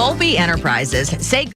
Volpe Enterprises. Say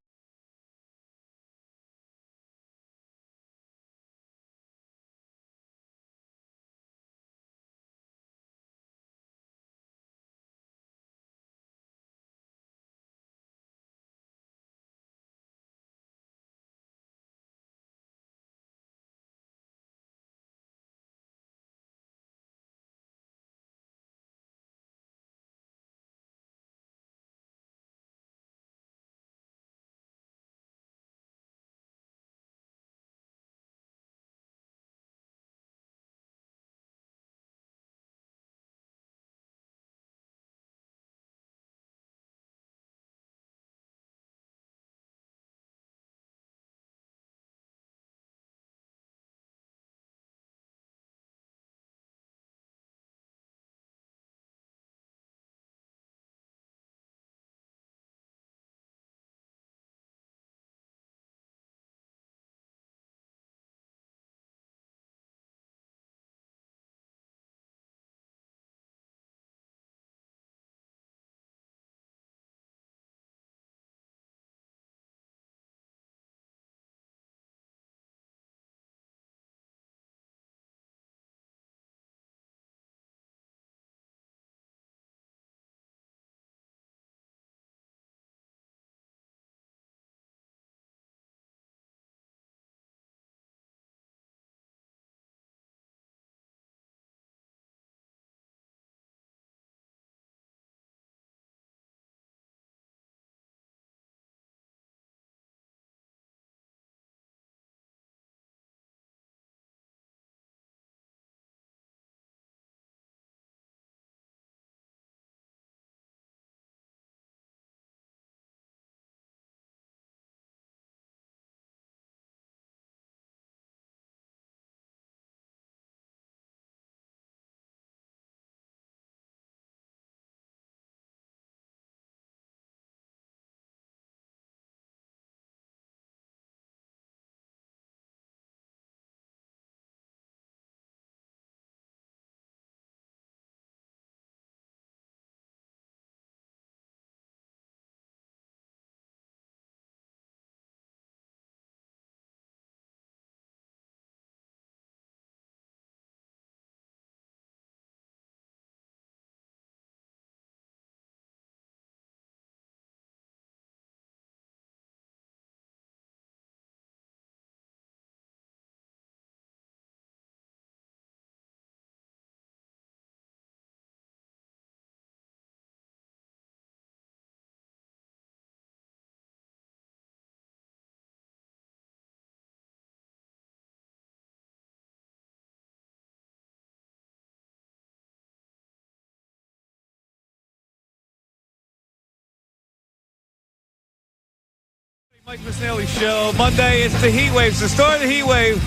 Mike Missanelli Show. Monday, it's the heat wave. So start the heat wave.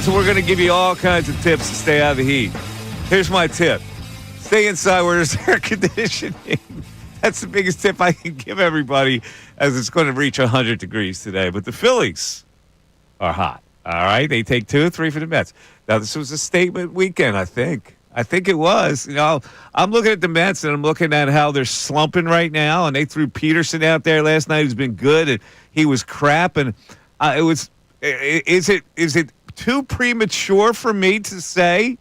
So we're going to give you all kinds of tips to stay out of the heat. Here's my tip. Stay inside where there's air conditioning. That's the biggest tip I can give everybody, as it's going to reach 100 degrees today. But the Phillies are hot. All right? They take 2 or 3 for the Mets. Now, this was a statement weekend, I think. I think it was. You know, I'm looking at the Mets, and I'm looking at how they're slumping right now, and they threw Peterson out there last night, who's been good, and he was crap. And it was. Is it too premature for me to say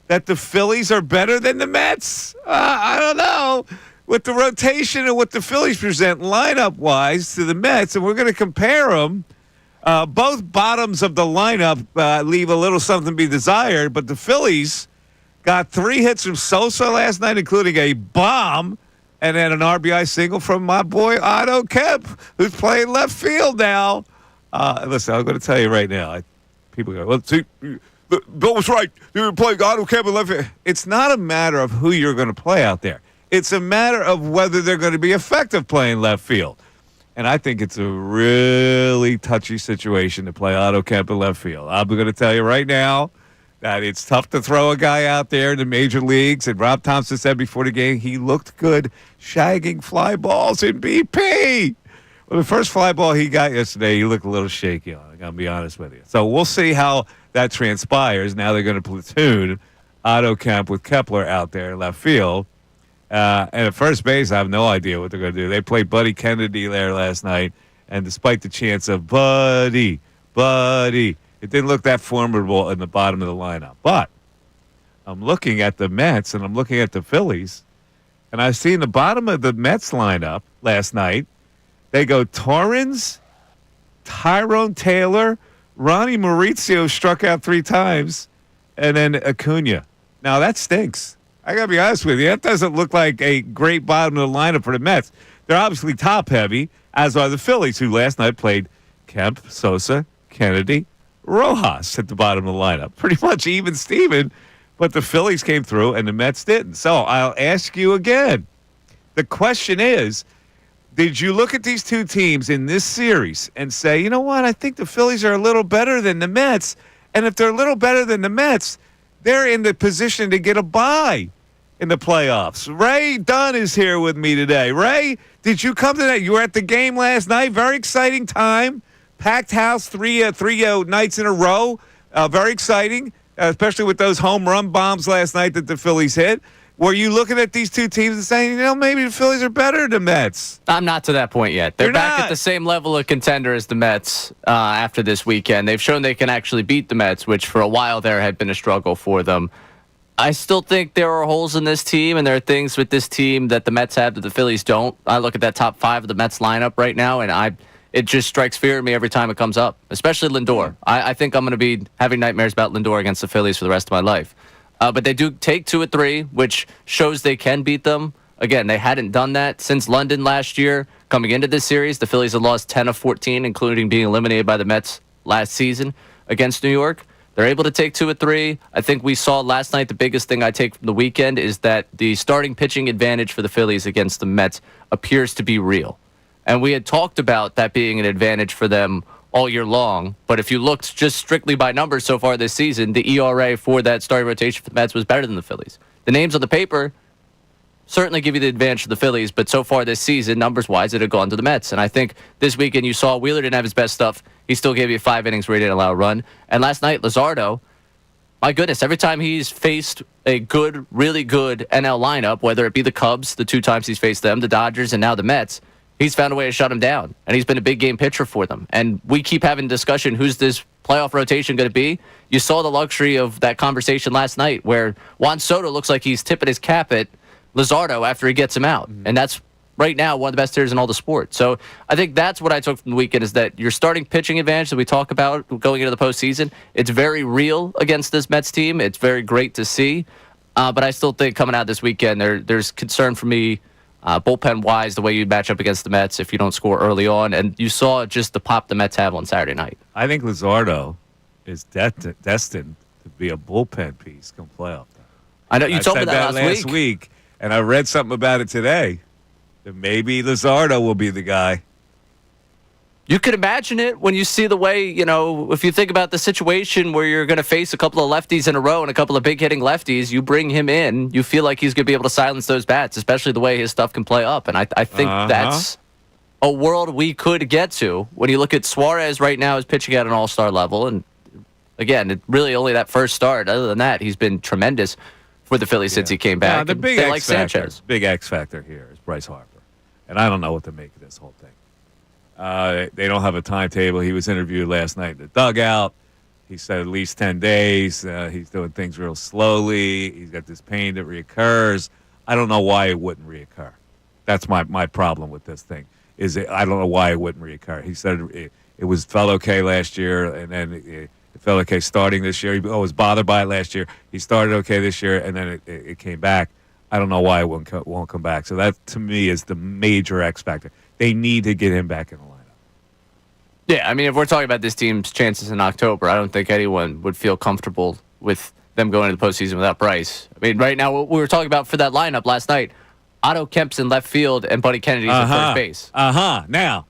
that the Phillies are better than the Mets? I don't know. With the rotation and what the Phillies present lineup-wise to the Mets, and we're going to compare them. Both bottoms of the lineup leave a little something to be desired, but the Phillies got 3 hits from Sosa last night, including a bomb, and then an RBI single from my boy Otto Kemp, who's playing left field now. Listen, I'm going to tell you right now. People go, well, see, Bill was right. You were playing Otto Kemp in left field. It's not a matter of who you're going to play out there. It's a matter of whether they're going to be effective playing left field. And I think it's a really touchy situation to play Otto Kemp in left field. I'm going to tell you right now that it's tough to throw a guy out there in the major leagues. And Rob Thompson said before the game he looked good shagging fly balls in BP. Well, the first fly ball he got yesterday, he looked a little shaky on it. I'm going to be honest with you. So we'll see how that transpires. Now they're going to platoon Otto Kemp with Kepler out there in left field. And at first base, I have no idea what they're going to do. They played Buddy Kennedy there last night, and despite the chants of Buddy, it didn't look that formidable in the bottom of the lineup. But I'm looking at the Mets, and I'm looking at the Phillies, and I've seen the bottom of the Mets lineup last night. They go Torrens, Tyrone Taylor, Ronnie Mauricio struck out 3 times, and then Acuna. Now, that stinks. I got to be honest with you. That doesn't look like a great bottom of the lineup for the Mets. They're obviously top-heavy, as are the Phillies, who last night played Kemp, Sosa, Kennedy, Rojas at the bottom of the lineup. Pretty much even Steven, but the Phillies came through and the Mets didn't. So I'll ask you again. The question is, did you look at these two teams in this series and say, you know what, I think the Phillies are a little better than the Mets, and if they're a little better than the Mets, they're in the position to get a bye in the playoffs. Ray Dunn is here with me today. Ray, did you come to that? You were at the game last night. Very exciting time. Packed house, three nights in a row. Very exciting, especially with those home run bombs last night that the Phillies hit. Were you looking at these two teams and saying, maybe the Phillies are better than the Mets? I'm not to that point yet. They're back at the same level of contender as the Mets after this weekend. They've shown they can actually beat the Mets, which for a while there had been a struggle for them. I still think there are holes in this team, and there are things with this team that the Mets have that the Phillies don't. I look at that top 5 of the Mets lineup right now, and it just strikes fear in me every time it comes up, especially Lindor. I think I'm going to be having nightmares about Lindor against the Phillies for the rest of my life. But they do take 2 of 3, which shows they can beat them. Again, they hadn't done that since London last year. Coming into this series, the Phillies had lost 10 of 14, including being eliminated by the Mets last season against New York. They're able to take 2 of 3. I think we saw last night the biggest thing I take from the weekend is that the starting pitching advantage for the Phillies against the Mets appears to be real. And we had talked about that being an advantage for them all year long. But if you looked just strictly by numbers so far this season, the ERA for that starting rotation for the Mets was better than the Phillies. The names on the paper certainly give you the advantage to the Phillies, but so far this season, numbers-wise, it had gone to the Mets. And I think this weekend you saw Wheeler didn't have his best stuff. He still gave you 5 innings where he didn't allow a run. And last night, Luzardo, my goodness, every time he's faced a good, really good NL lineup, whether it be the Cubs, the 2 times he's faced them, the Dodgers, and now the Mets, he's found a way to shut him down. And he's been a big game pitcher for them. And we keep having discussion, who's this playoff rotation going to be? You saw the luxury of that conversation last night where Juan Soto looks like he's tipping his cap at Luzardo after he gets him out. And that's right now one of the best hitters in all the sport. So I think that's what I took from the weekend is that your starting pitching advantage that we talk about going into the postseason, it's very real against this Mets team. It's very great to see. But I still think coming out this weekend, there's concern for me bullpen-wise, the way you match up against the Mets if you don't score early on. And you saw just the pop the Mets have on Saturday night. I think Luzardo is destined to be a bullpen piece come playoff time. I know you told me that last week, and I read something about it today. That maybe Luzardo will be the guy. You could imagine it when you see the way, if you think about the situation where you're going to face a couple of lefties in a row and a couple of big-hitting lefties, you bring him in, you feel like he's going to be able to silence those bats, especially the way his stuff can play up. And I think that's a world we could get to. When you look at Suarez right now is pitching at an all-star level. And, again, it really only that first start. Other than that, he's been tremendous for the Phillies since he came back. The big X factor here is Bryce Harper. And I don't know what to make of this whole thing. They don't have a timetable. He was interviewed last night in the dugout. He said at least 10 days. He's doing things real slowly. He's got this pain that reoccurs. I don't know why it wouldn't reoccur. That's my problem with this thing. I don't know why it wouldn't reoccur. He said it felt okay last year, and then it felt okay starting this year. He was bothered by it last year. He started okay this year, and then it came back. I don't know why it won't come back. So that, to me, is the major X factor. They need to get him back in the lineup. Yeah, I mean, if we're talking about this team's chances in October, I don't think anyone would feel comfortable with them going into the postseason without Bryce. I mean, right now, what we were talking about for that lineup last night, Otto Kemp's in left field and Buddy Kennedy's in first base. Now,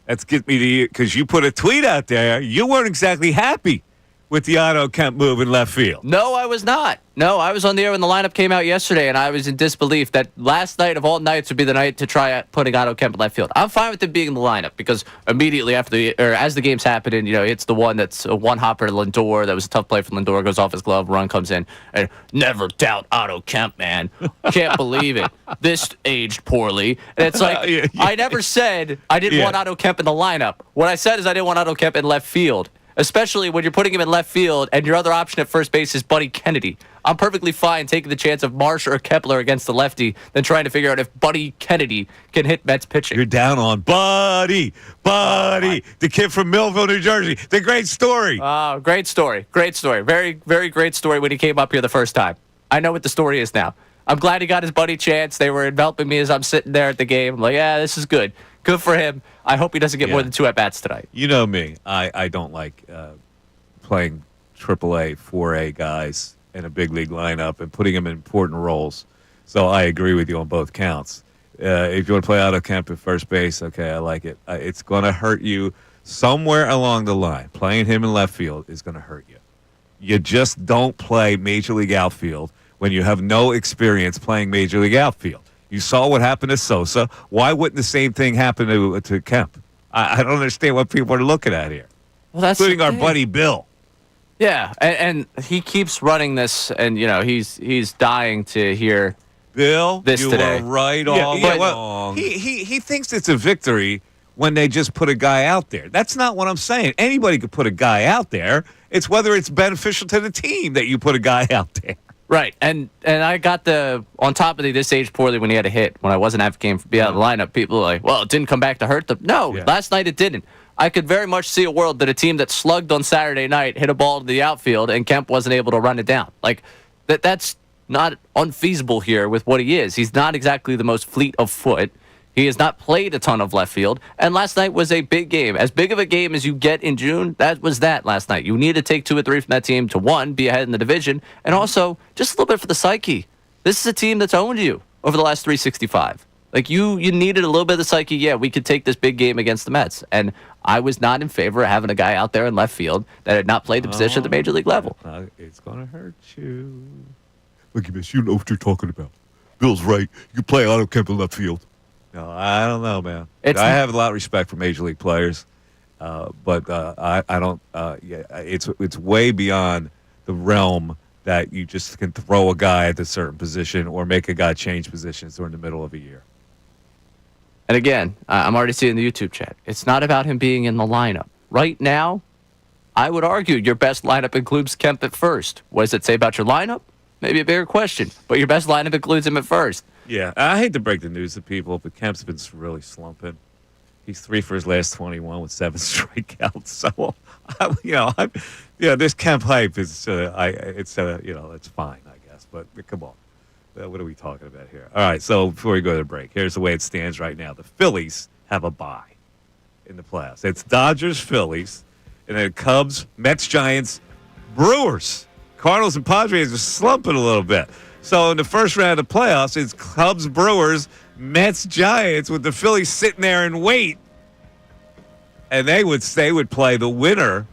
let's get me to you, because you put a tweet out there. You weren't exactly happy with the Otto Kemp move in left field? No, I was not. No, I was on the air when the lineup came out yesterday, and I was in disbelief that last night of all nights would be the night to try putting Otto Kemp in left field. I'm fine with him being in the lineup because immediately as the game's happening, it's the one that's a one-hopper to Lindor. That was a tough play for Lindor. Goes off his glove, run comes in, and never doubt Otto Kemp, man. Can't believe it. This aged poorly. And it's like, I never said I didn't want Otto Kemp in the lineup. What I said is I didn't want Otto Kemp in left field, especially when you're putting him in left field and your other option at first base is Buddy Kennedy. I'm perfectly fine taking the chance of Marsh or Kepler against the lefty than trying to figure out if Buddy Kennedy can hit Mets pitching. You're down on Buddy, the kid from Millville, New Jersey. The great story. Oh, great story. Great story. Very, very great story when he came up here the first time. I know what the story is now. I'm glad he got his buddy chance. They were enveloping me as I'm sitting there at the game. I'm like, yeah, this is good. Good for him. I hope he doesn't get more than 2 at-bats tonight. You know me. I don't like playing AAA, 4A guys in a big league lineup and putting them in important roles. So I agree with you on both counts. If you want to play Otto Kemp at first base, okay, I like it. It's going to hurt you somewhere along the line. Playing him in left field is going to hurt you. You just don't play Major League outfield when you have no experience playing Major League outfield. You saw what happened to Sosa. Why wouldn't the same thing happen to Kemp? I don't understand what people are looking at here, including our buddy Bill. Yeah, and he keeps running this, and he's dying to hear Bill this you today. Were right all along. He thinks it's a victory when they just put a guy out there. That's not what I'm saying. Anybody could put a guy out there. It's whether it's beneficial to the team that you put a guy out there. Right, and I got on top of this aged poorly when he had a hit. When I wasn't advocating for being out of the lineup, people were like, well, it didn't come back to hurt them. No, last night it didn't. I could very much see a world that a team that slugged on Saturday night hit a ball to the outfield and Kemp wasn't able to run it down. Like, that's not unfeasible here with what he is. He's not exactly the most fleet of foot. He has not played a ton of left field, and last night was a big game. As big of a game as you get in June, that was that last night. You need to take 2 or 3 from that team to, 1, be ahead in the division, and also just a little bit for the psyche. This is a team that's owned you over the last 365. Like, you needed a little bit of the psyche. Yeah, we could take this big game against the Mets, and I was not in favor of having a guy out there in left field that had not played the position at the major league level. It's going to hurt you. Look at this. You know what you're talking about. Bill's right. You play Otto Kemp in left field. No, I don't know, man. I have a lot of respect for major league players, but I don't. It's way beyond the realm that you just can throw a guy at a certain position or make a guy change positions during the middle of a year. And again, I'm already seeing the YouTube chat. It's not about him being in the lineup. Right now, I would argue your best lineup includes Kemp at first. What does it say about your lineup? Maybe a bigger question, but your best lineup includes him at first. Yeah, I hate to break the news to people, but Kemp's been really slumping. He's 3 for his last 21 with 7 strikeouts. So, this Kemp hype is, it's fine, I guess. But come on, what are we talking about here? All right, so before we go to the break, here's the way it stands right now. The Phillies have a bye in the playoffs. It's Dodgers, Phillies, and then Cubs, Mets, Giants, Brewers. Cardinals and Padres are slumping a little bit. So in the first round of playoffs, it's Cubs, Brewers, Mets, Giants, with the Phillies sitting there and wait. And they would play the winner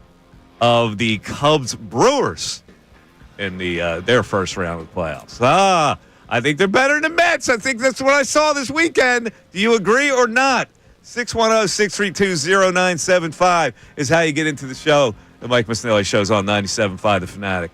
of the Cubs, Brewers in their first round of playoffs. I think they're better than the Mets. I think that's what I saw this weekend. Do you agree or not? 610-632-0975 is how you get into the show. The Mike Missanelli Show's on 97.5 The Fanatic.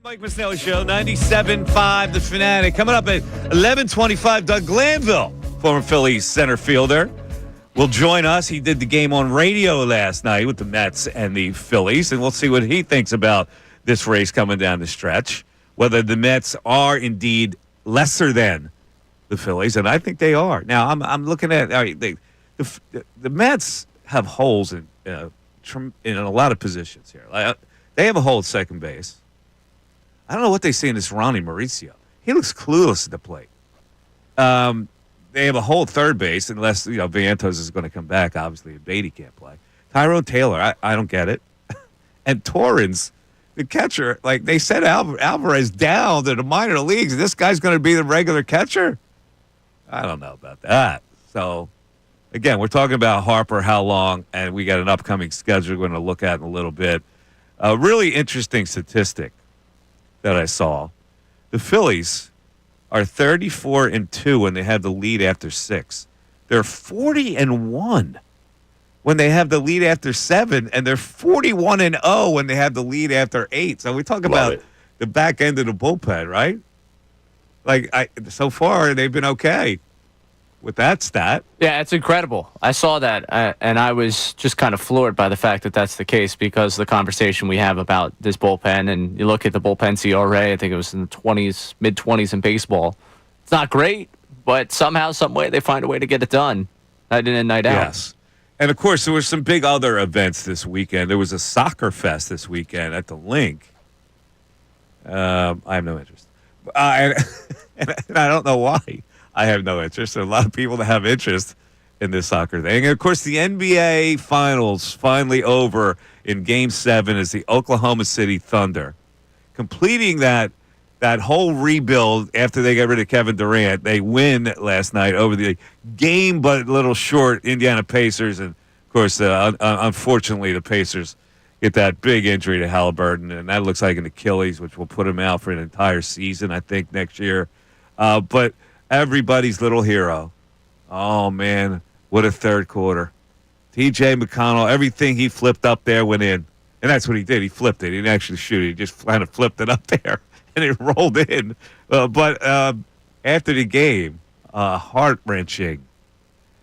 Mike Missanelli Show, 97.5 The Fanatic. Coming up at 11:25, Doug Glanville, former Phillies center fielder, will join us. He did the game on radio last night with the Mets and the Phillies, and we'll see what he thinks about this race coming down the stretch, whether the Mets are indeed lesser than the Phillies, and I think they are. Now, I'm looking at the Mets have holes in a lot of positions here. They have a hole at second base. I don't know what they see in this Ronnie Mauricio. He looks clueless at the plate. They have a hole at third base, unless Vientos is going to come back. Obviously, Beatty can't play. Tyrone Taylor, I don't get it. And Torrens, the catcher, like they sent Alvarez down to the minor leagues. This guy's going to be the regular catcher? I don't know about that. So, again, we're talking about Harper, how long, and we got an upcoming schedule we're going to look at in a little bit. A really interesting statistic that I saw. The Phillies are 34-2 when they have the lead after 6. They're 40-1 when they have the lead after 7, and they're 41-0 when they have the lead after 8. So we talk about the back end of the bullpen, right? So far they've been okay with that stat. Yeah, it's incredible. I saw that, and I was just kind of floored by the fact that that's the case, because the conversation we have about this bullpen, and you look at the bullpen ERA, I think it was in the 20s, mid-20s in baseball. It's not great, but somehow, some way, they find a way to get it done night in and night out. Yes. And, of course, there were some big other events this weekend. There was a soccer fest this weekend at the Link. I have no interest. And I don't know why. I have no interest. There are a lot of people that have interest in this soccer thing. And, of course, the NBA Finals finally over in Game 7 as the Oklahoma City Thunder, completing that whole rebuild after they got rid of Kevin Durant. They win last night over the game but a little short Indiana Pacers. And, of course, unfortunately, the Pacers get that big injury to Halliburton, and that looks like an Achilles, which will put him out for an entire season, I think, next year. But everybody's little hero. Oh, man, what a third quarter. T.J. McConnell, everything he flipped up there went in. And that's what he did. He flipped it. He didn't actually shoot it. He just kind of flipped it up there, and it rolled in. But after the game, heart-wrenching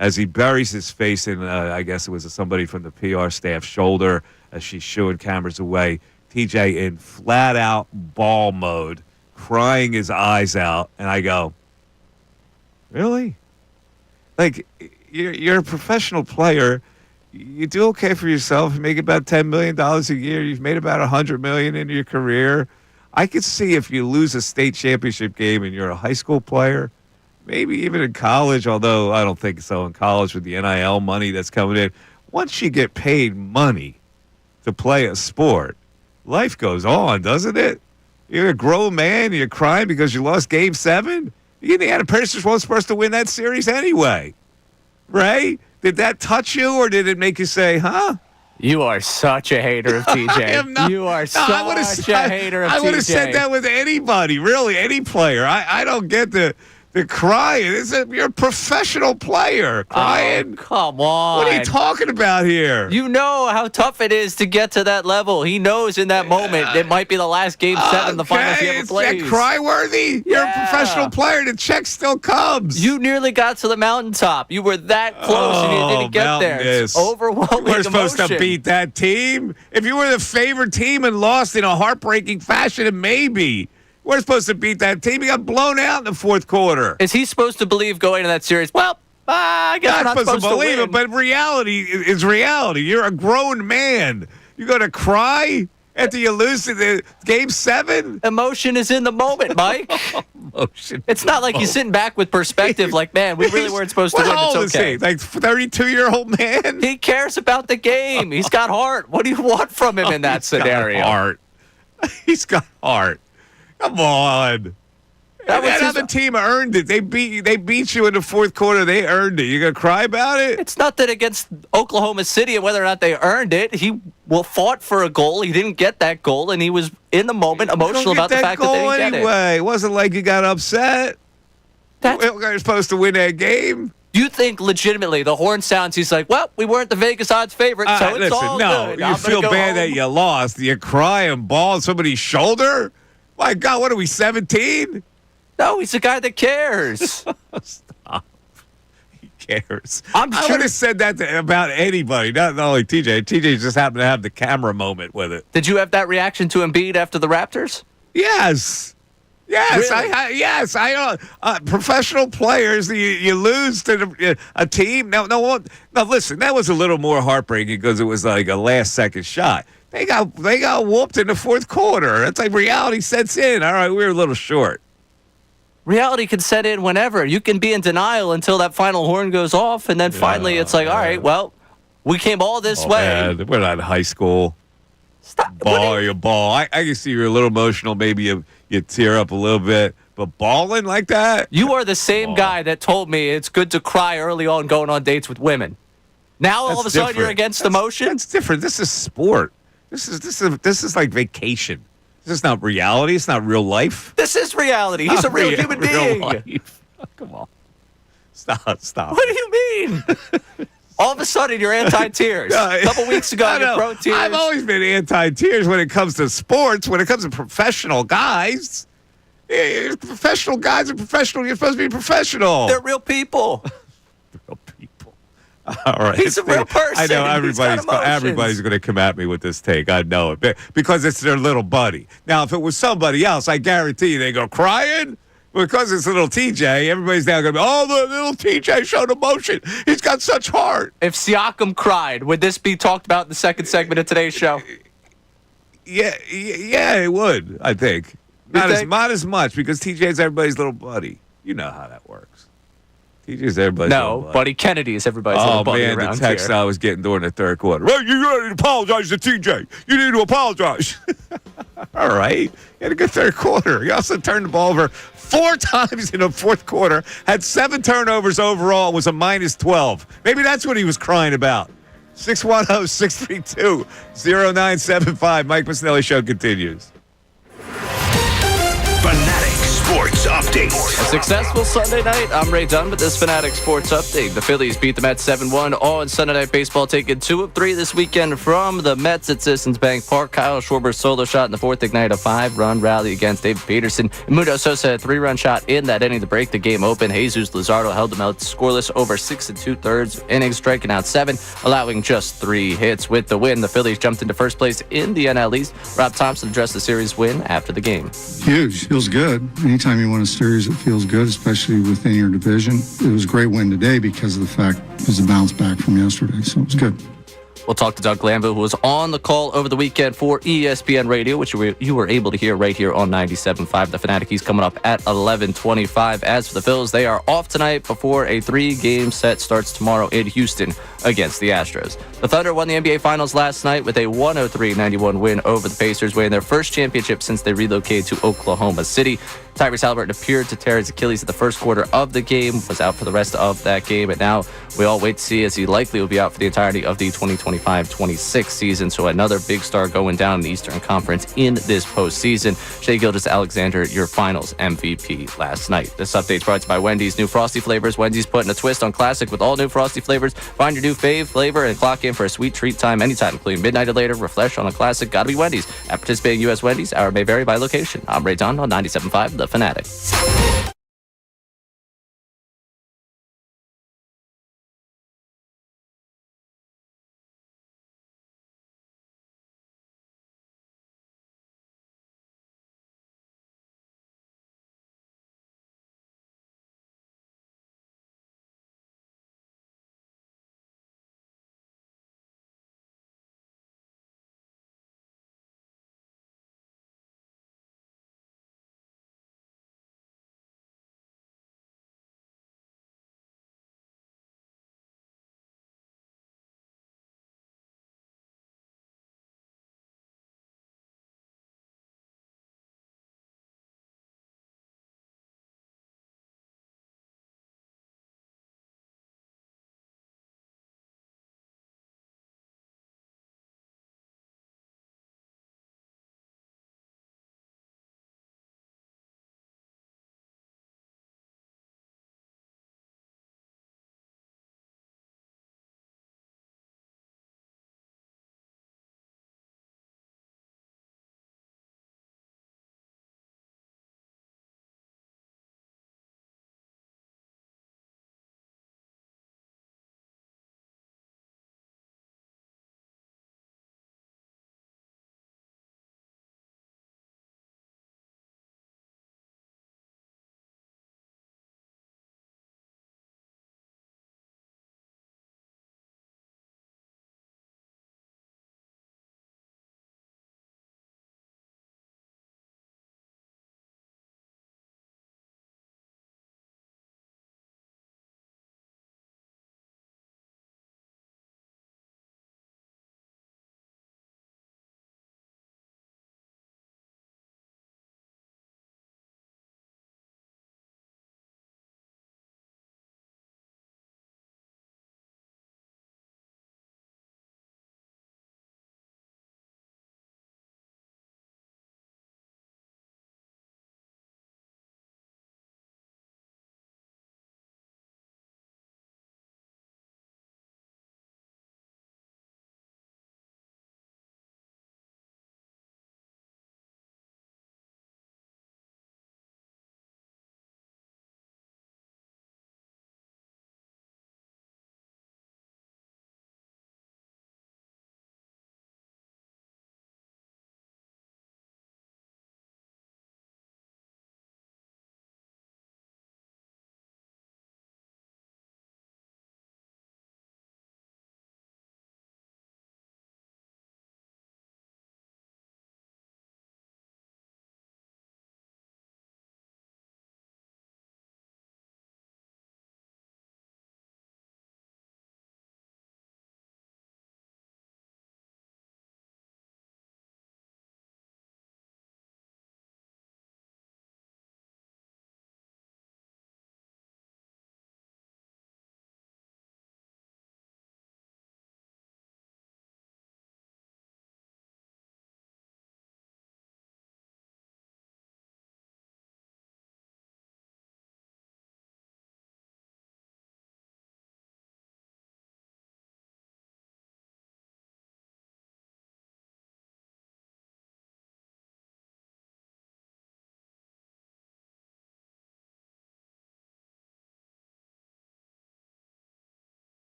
as he buries his face in, I guess it was somebody from the PR staff's shoulder as she's shooing cameras away. T.J. in flat-out ball mode, crying his eyes out. And I go, really? Like, you're a professional player. You do okay for yourself. You make about $10 million a year. You've made about $100 million in your career. I could see if you lose a state championship game and you're a high school player, maybe even in college, although I don't think so in college with the NIL money that's coming in. Once you get paid money to play a sport, life goes on, doesn't it? You're a grown man. You're crying because you lost Game 7. The Indiana Pacers weren't supposed to win that series anyway, right? Did that touch you, or did it make you say, huh? You are such a hater of TJ. I am not. You are such a hater of TJ. I would have said that with anybody, really, any player. I don't get the crying. You're a professional player. Crying? Oh, come on. What are you talking about here? You know how tough it is to get to that level. He knows in that moment it might be the last Game 7 the finals he ever plays. Is that cry-worthy? You're a professional player. The check still comes. You nearly got to the mountaintop. You were that close and you didn't get there. It's overwhelming You were supposed to beat that team. If you were the favored team and lost in a heartbreaking fashion, then maybe. We're supposed to beat that team. He got blown out in the fourth quarter. Is he supposed to believe going into that series? Well, I guess not we're not supposed to believe win. it, but reality is reality. You're a grown man. You're going to cry after you lose to the Game 7? Emotion is in the moment, Mike. Emotion. It's not like he's sitting back with perspective like, man, we really weren't supposed to win. What old it's okay. is he? Like 32-year-old man? He cares about the game. He's got heart. What do you want from him in that scenario? Got heart. He's got heart. Come on. That other team earned it. They beat you in the fourth quarter. They earned it. You gonna cry about it? It's not that against Oklahoma City and whether or not they earned it. He fought for a goal. He didn't get that goal, and he was in the moment emotional about the fact that they didn't get it. It wasn't like you got upset. We're supposed to win that game. Do you think legitimately the horn sounds? He's like, well, we weren't the Vegas odds favorite, so it's all good. You feel bad that you lost. You cry and bawl on somebody's shoulder. My God, what are we, 17? No, he's a guy that cares. Stop. He cares. I'm I sure- would have said that about anybody, not only TJ. TJ just happened to have the camera moment with it. Did you have that reaction to Embiid after the Raptors? Yes. Yes, Really? yes, I professional players. You lose to a team. No, listen, that was a little more heartbreaking because it was like a last-second shot. They got whooped in the fourth quarter. That's like reality sets in. All right, we were a little short. Reality can set in whenever. You can be in denial until that final horn goes off, and then finally it's like, all right, well, we came all this way. Man, we're not in high school. Stop. Ball, you ball. I can see you're a little emotional. Maybe you tear up a little bit. But balling like that? You are the same guy that told me it's good to cry early on going on dates with women. Now all of a sudden you're against emotion? That's different. This is sport. This is like vacation. This is not reality. It's not real life. This is reality. He's a real human being. Life. Come on. Stop. What do you mean? All of a sudden, you're anti-tears. A couple weeks ago, you're pro-tears. I've always been anti-tears when it comes to sports, when it comes to professional guys. Professional guys are professional. You're supposed to be professional. They're real people. Real people. All right. He's a real person. I know everybody's going to come at me with this take. I know it. Because it's their little buddy. Now, if it was somebody else, I guarantee you they go crying. Because it's little TJ, everybody's now going to be, oh, the little TJ showed emotion. He's got such heart. If Siakam cried, would this be talked about in the second segment of today's show? Yeah, it would, I think. Not as much, because TJ's everybody's little buddy. You know how that works. TJ's everybody's little buddy. Buddy Kennedy is everybody's little buddy around here. Oh, man, the text I was getting during the third quarter. Well, you need to apologize to TJ. You need to apologize. All right. You had a good third quarter. You also turned the ball over 4 times in the fourth quarter, had 7 turnovers overall, was a minus 12. Maybe that's what he was crying about. 610-632-0975. Mike Missanelli Show continues. Fanatic Sports Update. A successful Sunday night. I'm Ray Dunn with this Fanatic Sports Update. The Phillies beat the Mets 7-1 on Sunday Night Baseball, taking 2 of 3 this weekend from the Mets at Citizens Bank Park. Kyle Schwarber's solo shot in the fourth ignited a 5-run rally against David Peterson. Mundo Sosa had a 3-run shot in that inning to break the game open. Jesus Luzardo held them out scoreless over 6 2/3 innings, striking out 7, allowing just 3 hits. With the win, the Phillies jumped into first place in the NL East. Rob Thompson addressed the series win after the game. Huge. Feels good. Anytime you win a series, it feels good, especially within your division. It was a great win today because of the fact it was a bounce back from yesterday, so it was good. We'll talk to Doug Glanville, who was on the call over the weekend for ESPN Radio, which you were able to hear right here on 97.5 The Fanatic. He's coming up at 11:25. As for the Phils, they are off tonight before a 3-game set starts tomorrow in Houston against the Astros. The Thunder won the NBA Finals last night with a 103-91 win over the Pacers, winning their first championship since they relocated to Oklahoma City. Tyrese Halliburton appeared to tear his Achilles at the first quarter of the game, was out for the rest of that game, and now we all wait to see as he likely will be out for the entirety of the 2025-26 season. So another big star going down in the Eastern Conference in this postseason. Shai Gilgeous-Alexander, your Finals MVP last night. This update's brought to you by Wendy's new Frosty flavors. Wendy's putting a twist on classic with all new Frosty flavors. Find your new fave flavor and clock in for a sweet treat time anytime, including midnight or later. Refresh on a classic. Gotta be Wendy's. At participating U.S. Wendy's, hour may vary by location. I'm Ray Dunn on 97.5 The Fanatic.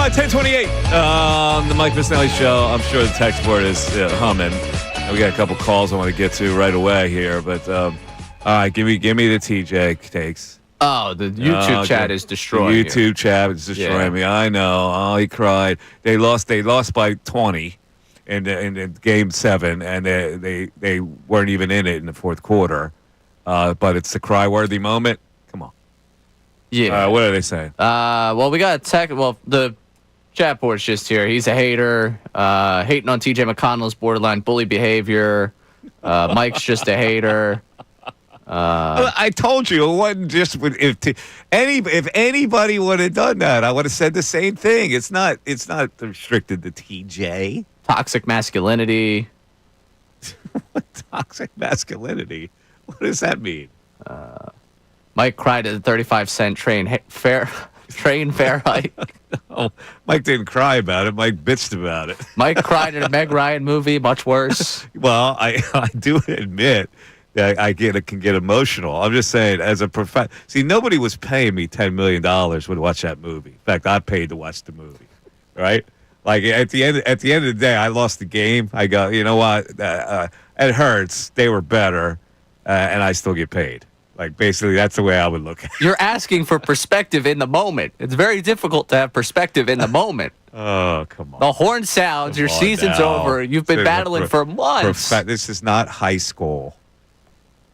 10:28 on the Mike Missanelli Show. I'm sure the text board is humming. We got a couple calls I want to get to right away here, but all right, give me the TJ takes. Oh, the YouTube chat is destroying the YouTube chat is destroying me. I know. Oh, he cried. They lost by 20 in Game 7, and they weren't even in it in the fourth quarter. But it's the cry-worthy moment. Come on. Yeah. What are they saying? Well, we got a tech. Well, the chat board's just here. He's a hater. Hating on TJ McConnell's borderline bully behavior. Mike's just a hater. I told you it wasn't just if anybody would have done that, I would have said the same thing. It's not restricted to TJ. Toxic masculinity. Toxic masculinity. What does that mean? Mike cried at the 35-cent train fare hike. Oh, Mike didn't cry about it. Mike bitched about it. Mike cried at a Meg Ryan movie. Much worse. Well, I do admit that I can get emotional. I'm just saying, as a see, nobody was paying me $10 million to watch that movie. In fact, I paid to watch the movie, right? Like at the end of the day, I lost the game. I go, you know what? It hurts. They were better, and I still get paid. Like basically, that's the way I would look at it. You're asking for perspective in the moment. It's very difficult to have perspective in the moment. Oh, come on. The horn sounds. Your season's over. You've been battling for months. This is not high school.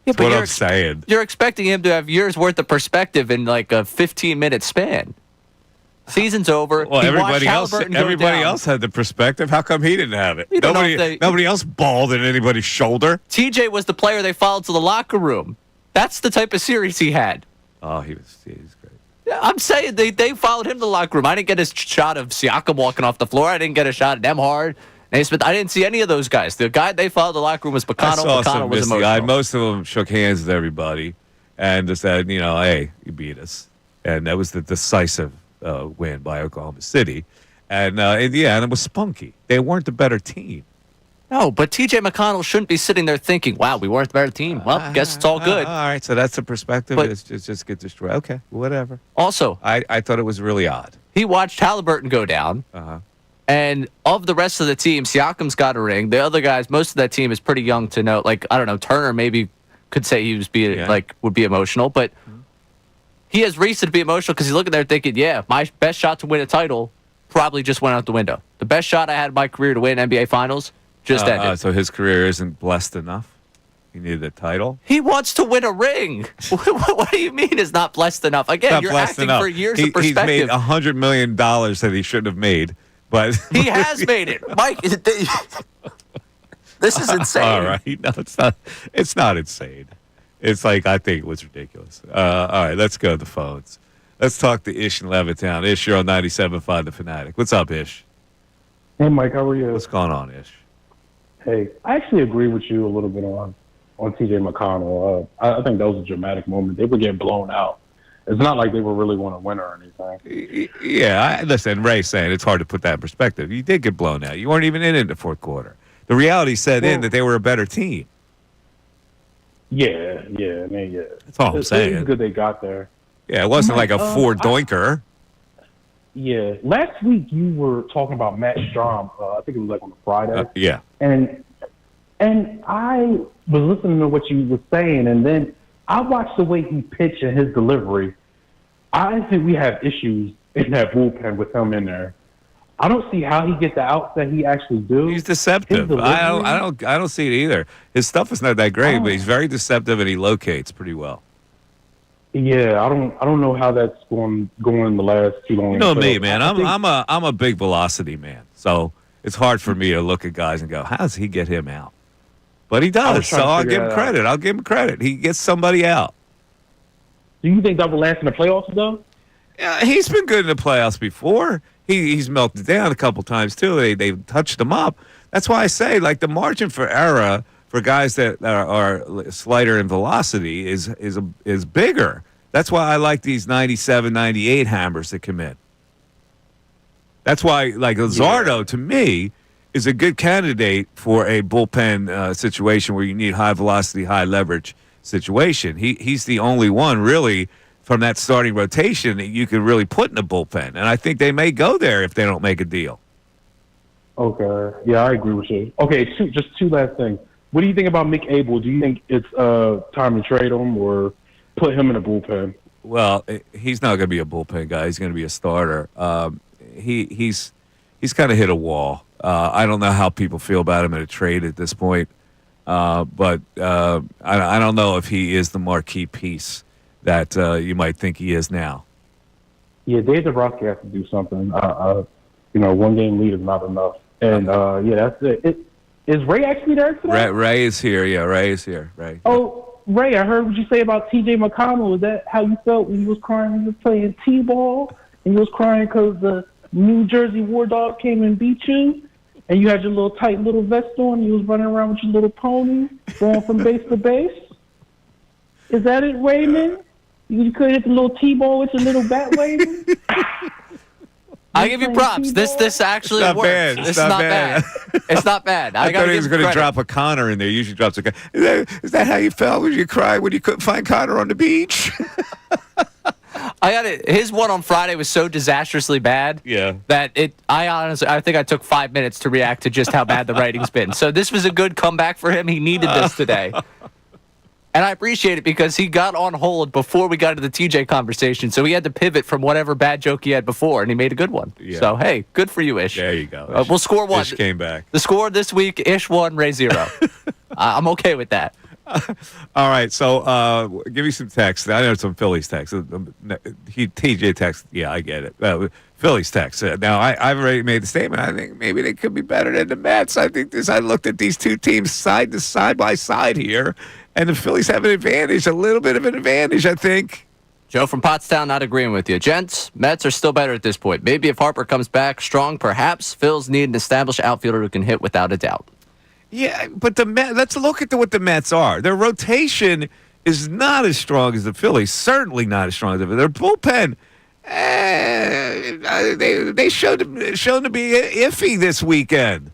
Yeah, That's what I'm saying. You're expecting him to have years worth of perspective in like a 15-minute span. Season's over. Well, everybody else had the perspective. How come he didn't have it? Nobody else balled in anybody's shoulder. TJ was the player they followed to the locker room. That's the type of series he had. Oh, he's great. Yeah, I'm saying they followed him to the locker room. I didn't get a shot of Siakam walking off the floor. I didn't get a shot of Nembhard. Naismith. I didn't see any of those guys. The guy they followed the locker room was McConnell. McConnell was emotional. Most of them shook hands with everybody and just said, hey, you beat us. And that was the decisive win by Oklahoma City. And in the end, it was spunky. They weren't the better team. No, but TJ McConnell shouldn't be sitting there thinking, wow, we weren't the better team. Well, guess it's all good. All right, so that's the perspective. It's just get destroyed. Okay, whatever. Also, I thought it was really odd. He watched Halliburton go down. Uh-huh. And of the rest of the team, Siakam's got a ring. The other guys, most of that team is pretty young to know. Like, I don't know, Turner maybe could say he was would be emotional, but he has reason to be emotional because he's looking there thinking, yeah, my best shot to win a title probably just went out the window. The best shot I had in my career to win NBA Finals just ended. So his career isn't blessed enough? He needed a title? He wants to win a ring. What do you mean is not blessed enough? Again, you're acting for years of perspective. He's made $100 million that he shouldn't have made. But he has made it, Mike. This is insane. All right, no, it's not. It's not insane. It's like I think it was ridiculous. All right, let's go to the phones. Let's talk to Ish in Levittown. Ish, you're on 97.5 The Fanatic. What's up, Ish? Hey, Mike, how are you? What's going on, Ish? Hey, I actually agree with you a little bit on T.J. McConnell. I think that was a dramatic moment. They were getting blown out. It's not like they were really want to win or anything. Yeah, listen, Ray's saying it's hard to put that in perspective. You did get blown out. You weren't even in the fourth quarter. The reality set in that they were a better team. Yeah. That's all I'm saying. It's good they got there. Yeah, it wasn't like a four-doinker. Yeah. Last week you were talking about Matt Strom. I think it was like on a Friday. Yeah. And I was listening to what you were saying, and then I watched the way he pitched and his delivery. I think we have issues in that bullpen with him in there. I don't see how he gets the outs that he actually do. He's deceptive. I don't see it either. His stuff is not that great, but he's very deceptive and he locates pretty well. Yeah, I don't know how that's going the last too long. You know me, man. I'm a big velocity man, so it's hard for me to look at guys and go, how does he get him out? But he does, so I'll give him credit. I'll give him credit. He gets somebody out. Do you think that will last in the playoffs, though? Yeah, he's been good in the playoffs before. He's melted down a couple times, too. They've touched him up. That's why I say, like, the margin for error for guys that are slighter in velocity is bigger. That's why I like these 97, 98 hammers that come in. That's why, like, Luzardo, to me, is a good candidate for a bullpen situation where you need high velocity, high leverage situation. He's the only one really from that starting rotation that you could really put in the bullpen. And I think they may go there if they don't make a deal. Okay. Yeah, I agree with you. Okay, just two last things. What do you think about Mick Abel? Do you think it's time to trade him or put him in a bullpen? Well, he's not going to be a bullpen guy. He's going to be a starter. He's kind of hit a wall. I don't know how people feel about him in a trade at this point, but I don't know if he is the marquee piece that you might think he is now. Yeah, Dave Dombrowski has to do something. One game lead is not enough. And that's it. Is Ray actually there today? Ray is here. Yeah, Ray is here. Ray. Oh, Ray, I heard what you say about T.J. McConnell. Is that how you felt when you was crying when you was playing T-ball? And you was crying because the New Jersey War Dog came and beat you? And you had your little tight little vest on and you was running around with your little pony going from base to base? Is that it, Raymond? You could hit the little T-ball with your little bat waving? I give you props. This actually not works. bad. It's not bad. It's not bad. I thought he was going to drop a Connor in there. He usually drops a Connor. Is that how you felt when you cried when you couldn't find Connor on the beach? I got it. His one on Friday was so disastrously bad that I think I took 5 minutes to react to just how bad the writing's been. So this was a good comeback for him. He needed this today. And I appreciate it because he got on hold before we got to the TJ conversation. So he had to pivot from whatever bad joke he had before, and he made a good one. Yeah. So, hey, good for you, Ish. There you go. We'll score one. Ish came back. The score this week, Ish 1, Ray 0. I'm okay with that. All right, so give me some text. I know some Phillies text. TJ text. Yeah, I get it. Phillies text. Now, I've already made the statement. I think maybe they could be better than the Mets. I looked at these two teams side by side here, and the Phillies have an advantage, a little bit of an advantage, I think. Joe from Pottstown not agreeing with you. Gents, Mets are still better at this point. Maybe if Harper comes back strong, perhaps Phils need an established outfielder who can hit without a doubt. Yeah, but let's look at what the Mets are. Their rotation is not as strong as the Phillies. Certainly not as strong as their bullpen. They shown to be iffy this weekend.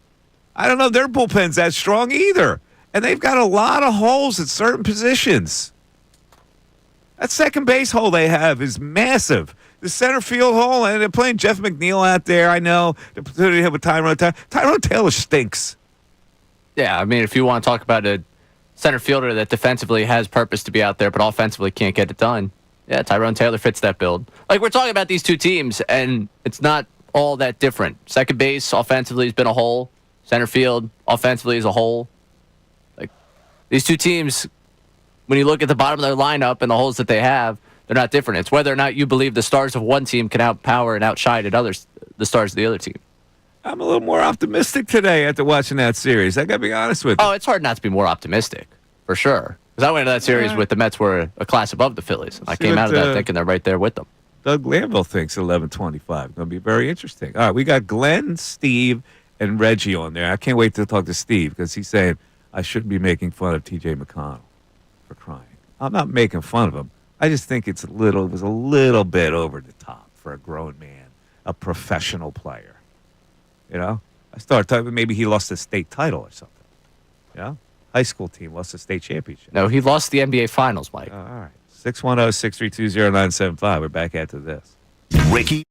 I don't know if their bullpen's that strong either. And they've got a lot of holes at certain positions. That second base hole they have is massive. The center field hole, and they're playing Jeff McNeil out there. I know. They're with Tyrone Taylor. Tyrone Taylor stinks. Yeah, I mean, if you want to talk about a center fielder that defensively has purpose to be out there, but offensively can't get it done, yeah, Tyrone Taylor fits that build. Like, we're talking about these two teams, and it's not all that different. Second base, offensively, has been a hole. Center field, offensively, is a hole. Like, these two teams, when you look at the bottom of their lineup and the holes that they have, they're not different. It's whether or not you believe the stars of one team can outpower and outshine the stars of the other team. I'm a little more optimistic today after watching that series. I got to be honest with you. Oh, it's hard not to be more optimistic, for sure. Because I went into that series with the Mets were a class above the Phillies. And I came out of that thinking they're right there with them. Doug Glanville thinks 11:25. Going to be very interesting. All right, we got Glenn, Steve, and Reggie on there. I can't wait to talk to Steve because he's saying I shouldn't be making fun of T.J. McConnell for crying. I'm not making fun of him. I just think it was a little bit over the top for a grown man, a professional player. You know, I started talking maybe he lost a state title or something. You know, high school team lost a state championship. No, he lost the NBA Finals, Mike. All right. 610-632-0975. We're back after this. Ricky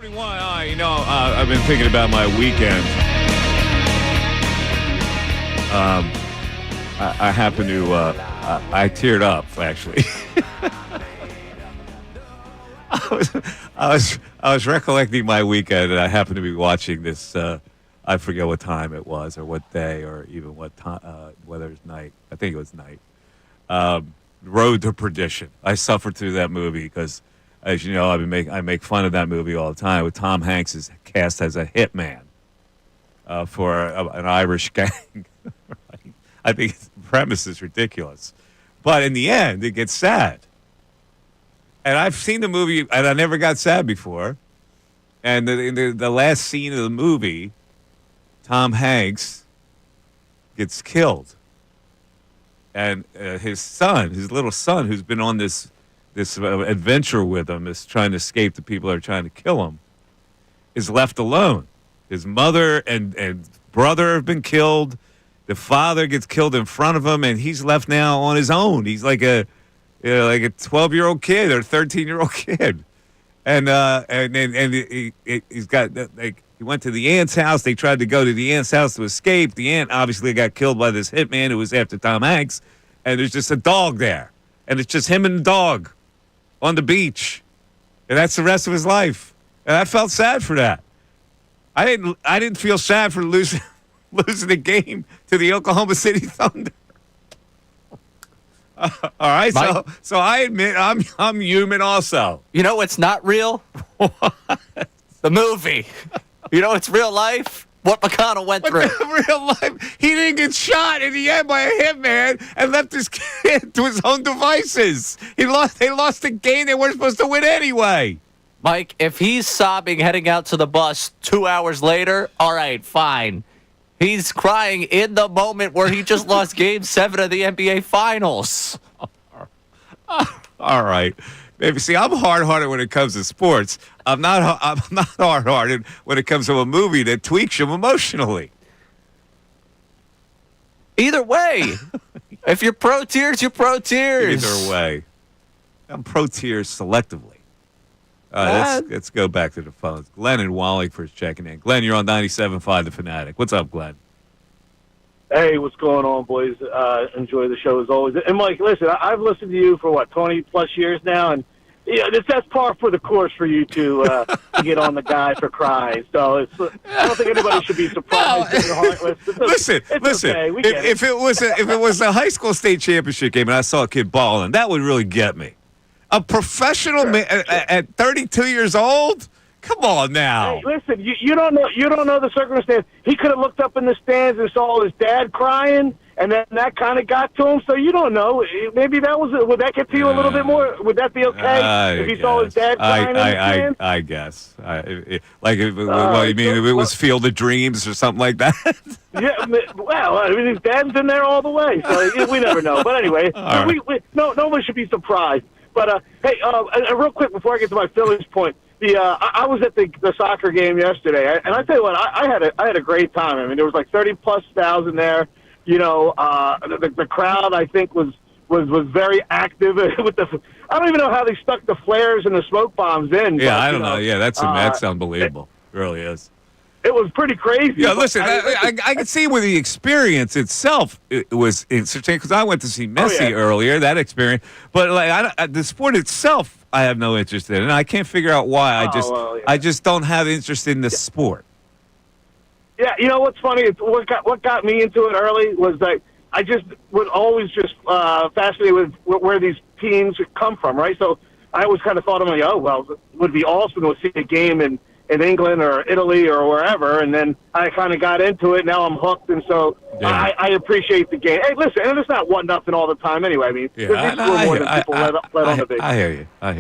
I've been thinking about my weekend. I happen to, I teared up, actually. I was recollecting my weekend, and I happened to be watching this. I forget what time it was, or what day, or even what time, whether it's night. I think it was night. Road to Perdition. I suffered through that movie because, as you know, I make fun of that movie all the time. With Tom Hanks is cast as a hitman for an Irish gang. Right? I think the premise is ridiculous, but in the end, it gets sad. And I've seen the movie, and I never got sad before. And the last scene of the movie, Tom Hanks gets killed. And his little son, who's been on this adventure with him, is trying to escape the people that are trying to kill him, is left alone. His mother and brother have been killed. The father gets killed in front of him, and he's left now on his own. He's like a 12-year-old kid or a 13-year-old kid, and he's got he went to the aunt's house. They tried to go to the aunt's house to escape. The aunt obviously got killed by this hitman who was after Tom Hanks, and there's just a dog there, and it's just him and the dog on the beach, and that's the rest of his life. And I felt sad for that. I didn't feel sad for losing the game to the Oklahoma City Thunder. All right, Mike, so I admit I'm human also. You know what's not real? The movie. You know it's real life? What McConnell went through. Real life, he didn't get shot in the end by a hitman and left his kid to his own devices. They lost the game they weren't supposed to win anyway. Mike, if he's sobbing heading out to the bus 2 hours later, all right, fine. He's crying in the moment where he just lost Game 7 of the NBA Finals. All right. Maybe see, I'm hard-hearted when it comes to sports. I'm not hard-hearted when it comes to a movie that tweaks you emotionally. Either way, if you're pro tears, you're pro tears. Either way, I'm pro tears selectively. Let's go back to the phones. Glenn and Wallingford's checking in. Glenn, you're on 97.5 The Fanatic. What's up, Glenn? Hey, what's going on, boys? Enjoy the show as always. And Mike, listen, I've listened to you for 20+ years now, and that's par for the course for you to get on the guy for crying. So I don't think anybody should be surprised. Listen. Okay. If it was a high school state championship game and I saw a kid balling, that would really get me. A professional man at 32 years old? Come on now. Hey, listen, you don't know the circumstance. He could have looked up in the stands and saw his dad crying, and then that kind of got to him. So you don't know. Maybe would that get to you a little bit more? Would that be okay if he saw his dad crying in the stands? I guess. What you mean? If it was Field of Dreams or something like that? Yeah. Well, I mean, his dad's been there all the way, so we never know. But anyway, right. Nobody should be surprised. But hey, real quick before I get to my Phillies point. I was at the soccer game yesterday, and I tell you what, I had a great time. I mean, there was like 30,000+ there. You know, the crowd I think was very active with the. I don't even know how they stuck the flares and the smoke bombs in. Yeah, I don't know. Yeah, that's unbelievable. It really is. It was pretty crazy. Yeah, listen, I can see with the experience itself, it was interesting because I went to see Messi earlier, that experience. But the sport itself, I have no interest in, and I can't figure out why. I just don't have interest in the sport. Yeah, you know what's funny? What got me into it early was that I just would always just fascinated with where these teams come from, right? So I always kind of thought, it would be awesome to see a game in England or Italy or wherever, and then I kind of got into it. Now I'm hooked, and so I appreciate the game. Hey, listen, and it's not 1-0 all the time anyway. I mean, there's more than people let on the base. I hear you. All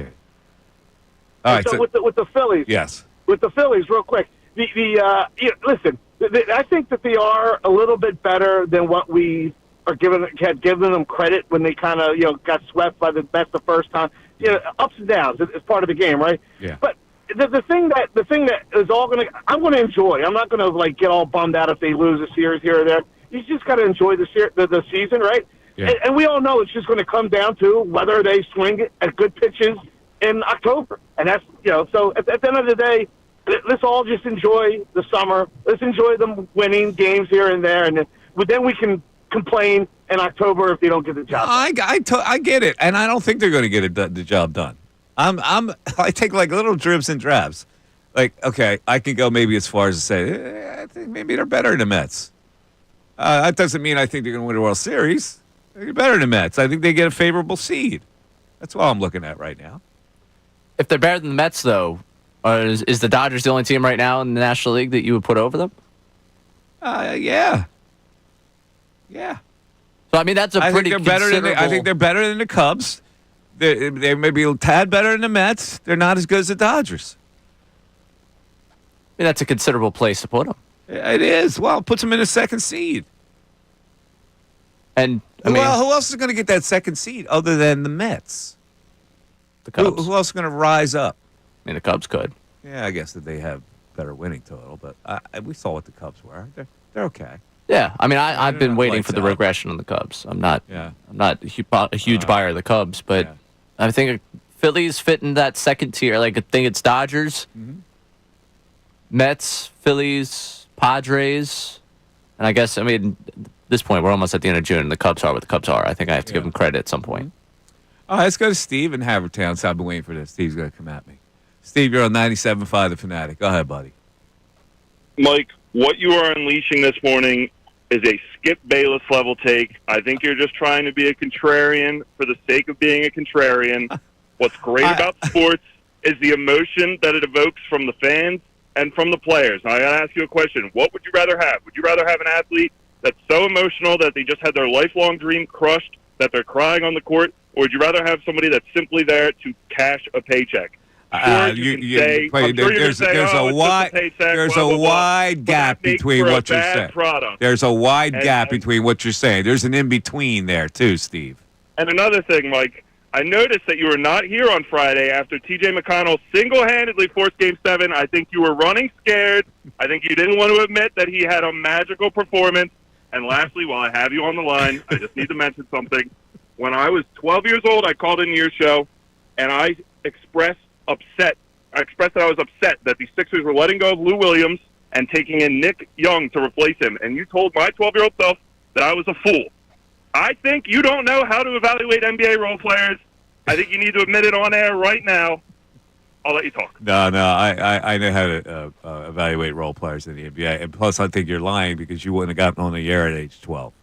right, so with the Phillies, yes, with the Phillies, real quick. Listen, I think that they are a little bit better than what we had given them credit when they kind of got swept by the Mets the first time. Ups and downs. It's part of the game, right? Yeah. But the thing that is all I'm going to enjoy. I'm not going to get all bummed out if they lose a series here or there. You just got to enjoy the season, right? Yeah. And we all know it's just going to come down to whether they swing at good pitches in October, and that's So at the end of the day, let's all just enjoy the summer. Let's enjoy them winning games here and there, and then we can complain in October if they don't get the job done. I get it, and I don't think they're going to get the job done. I take like little dribs and drabs. Like, okay, I can go maybe as far as to say, I think maybe they're better than the Mets. That doesn't mean I think they're going to win a World Series. They're better than the Mets. I think they get a favorable seed. That's what I'm looking at right now. If they're better than the Mets, though, is the Dodgers the only team right now in the National League that you would put over them? Yeah. Yeah. So, I mean, that's a pretty considerable... I think they're better than the Cubs. They may be a tad better than the Mets. They're not as good as the Dodgers. I mean, that's a considerable place to put them. It is. Well, it puts them in a second seed. And who else is going to get that second seed other than the Mets? The Cubs. Who else is going to rise up? I mean, the Cubs could. Yeah, I guess that they have better winning total, but we saw what the Cubs were. They're okay. Yeah, I mean, I've been waiting for the regression on the Cubs. I'm not a huge buyer of the Cubs, but I think Phillies fit in that second tier. Like, I think it's Dodgers, Mets, Phillies, Padres, and I guess, I mean, at this point, we're almost at the end of June, and the Cubs are what the Cubs are. I think I have to give them credit at some point. All right, let's go to Steve in Havertown. So I've been waiting for this. Steve's going to come at me. Steve, you're on 97.5 The Fanatic. Go ahead, buddy. Mike, what you are unleashing this morning is a Skip Bayless level take. I think you're just trying to be a contrarian for the sake of being a contrarian. What's great about sports is the emotion that it evokes from the fans and from the players. Now, I got to ask you a question. What would you rather have? Would you rather have an athlete that's so emotional that they just had their lifelong dream crushed, that they're crying on the court, or would you rather have somebody that's simply there to cash a paycheck? There's a wide gap between what you're saying. There's a wide gap between what you're saying. There's an in-between there, too, Steve. And another thing, Mike, I noticed that you were not here on Friday after T.J. McConnell single-handedly forced Game 7. I think you were running scared. I think you didn't want to admit that he had a magical performance. And lastly, while I have you on the line, I just need to mention something. When I was 12 years old, I called into your show, and I expressed that I was upset that the Sixers were letting go of Lou Williams and taking in Nick Young to replace him. And you told my 12-year-old self that I was a fool. I think you don't know how to evaluate NBA role players. I think you need to admit it on air right now. I'll let you talk. No, I know how to evaluate role players in the NBA. And plus, I think you're lying because you wouldn't have gotten on the air at age 12.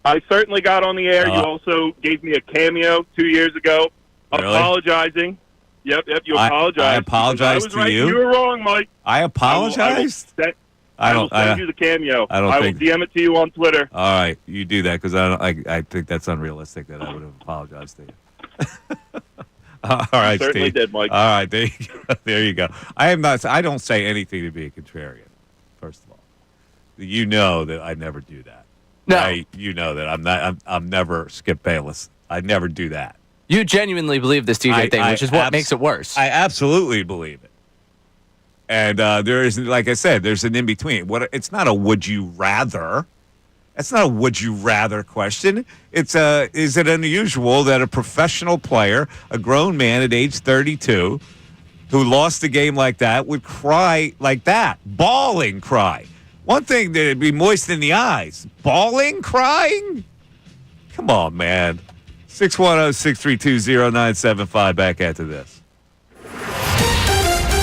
I certainly got on the air. You also gave me a cameo 2 years ago, apologizing. Yep, you apologized. I apologized to you. You were wrong, Mike. I apologized? I will send you the cameo. I will DM it to you on Twitter. All right, you do that because I think that's unrealistic that I would have apologized to you. All right, certainly Steve. Did, Mike. All right, there you go. I don't say anything to be a contrarian. First of all, you know that I never do that. No, you know that I'm never Skip Bayless. I never do that. You genuinely believe this TJ thing, which is what makes it worse. I absolutely believe it. And there is, like I said, there's an in-between. It's not a would you rather. That's not a would you rather question. It's is it unusual that a professional player, a grown man at age 32, who lost a game like that would cry like that, bawling cry. One thing that would be moist in the eyes, bawling crying? Come on, man. 610-632-0975. Back after this.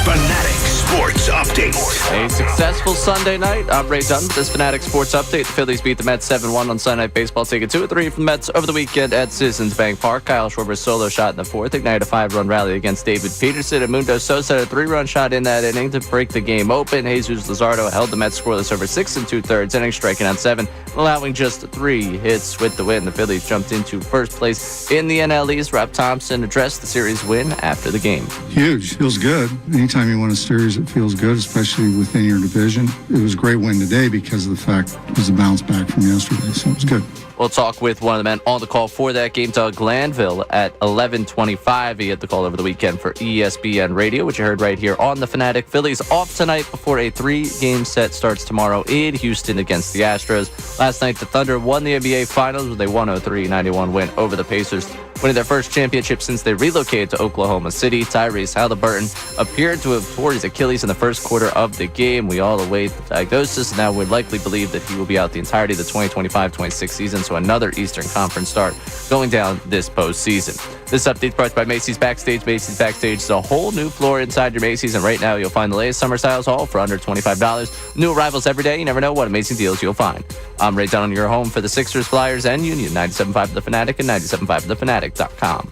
Fanatic Sports Update. A successful Sunday night. I'm Ray Dunn with this Fanatic Sports Update. The Phillies beat the Mets 7-1 on Sunday Night Baseball, taking 2-3 from the Mets over the weekend at Citizens Bank Park. Kyle Schwarber's solo shot in the fourth ignited a 5-run rally against David Peterson. And Mundo Sosa had a 3-run shot in that inning to break the game open. Jesus Luzardo held the Mets scoreless over 6 2/3 innings, striking out 7, allowing just 3 hits with the win. The Phillies jumped into first place in the NL East. Rob Thompson addressed the series win after the game. Huge. Feels good. Anytime you win a series, it feels good, especially within your division. It was a great win today because of the fact it was a bounce back from yesterday, so it was good. We'll talk with one of the men on the call for that game, Doug Glanville, at 11:25. He had the call over the weekend for ESPN Radio, which you heard right here on the Fanatic. Phillies off tonight before a 3-game set starts tomorrow in Houston against the Astros. Last night, the Thunder won the NBA Finals with a 103-91 win over the Pacers, winning their first championship since they relocated to Oklahoma City. Tyrese Halliburton appeared to have tore his Achilles Achilles in the first quarter of the game. We all await the diagnosis, and now would likely believe that he will be out the entirety of the 2025-26 season, so another Eastern Conference start going down this postseason. This update is brought to you by Macy's Backstage. Macy's Backstage is a whole new floor inside your Macy's, and right now you'll find the latest summer styles all for under $25. New arrivals every day. You never know what amazing deals you'll find. I'm Ray Dunn, your home for the Sixers, Flyers, and Union. 97.5 of the Fanatic and 97.5 of the Fanatic.com.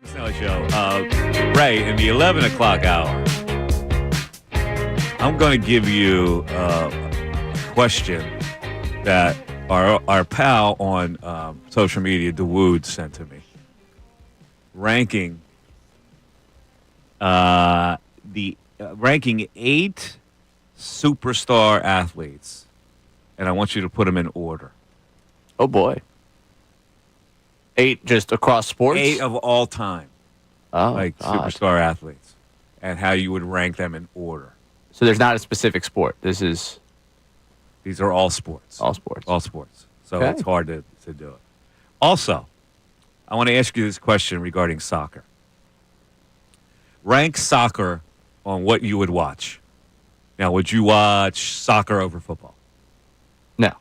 Missanelli Show. Ray, in the 11 o'clock hour, I'm going to give you a question that our pal on social media, Dawood, sent to me. Ranking ranking 8 superstar athletes, and I want you to put them in order. Oh, boy. 8 just across sports? 8 of all time. Oh, like God. Superstar athletes, and how you would rank them in order. So there's not a specific sport. These are all sports. All sports. All sports. So Okay. it's hard to to do it. Also, I want to ask you this question regarding soccer. Rank soccer on what you would watch. Now, would you watch soccer over football? No.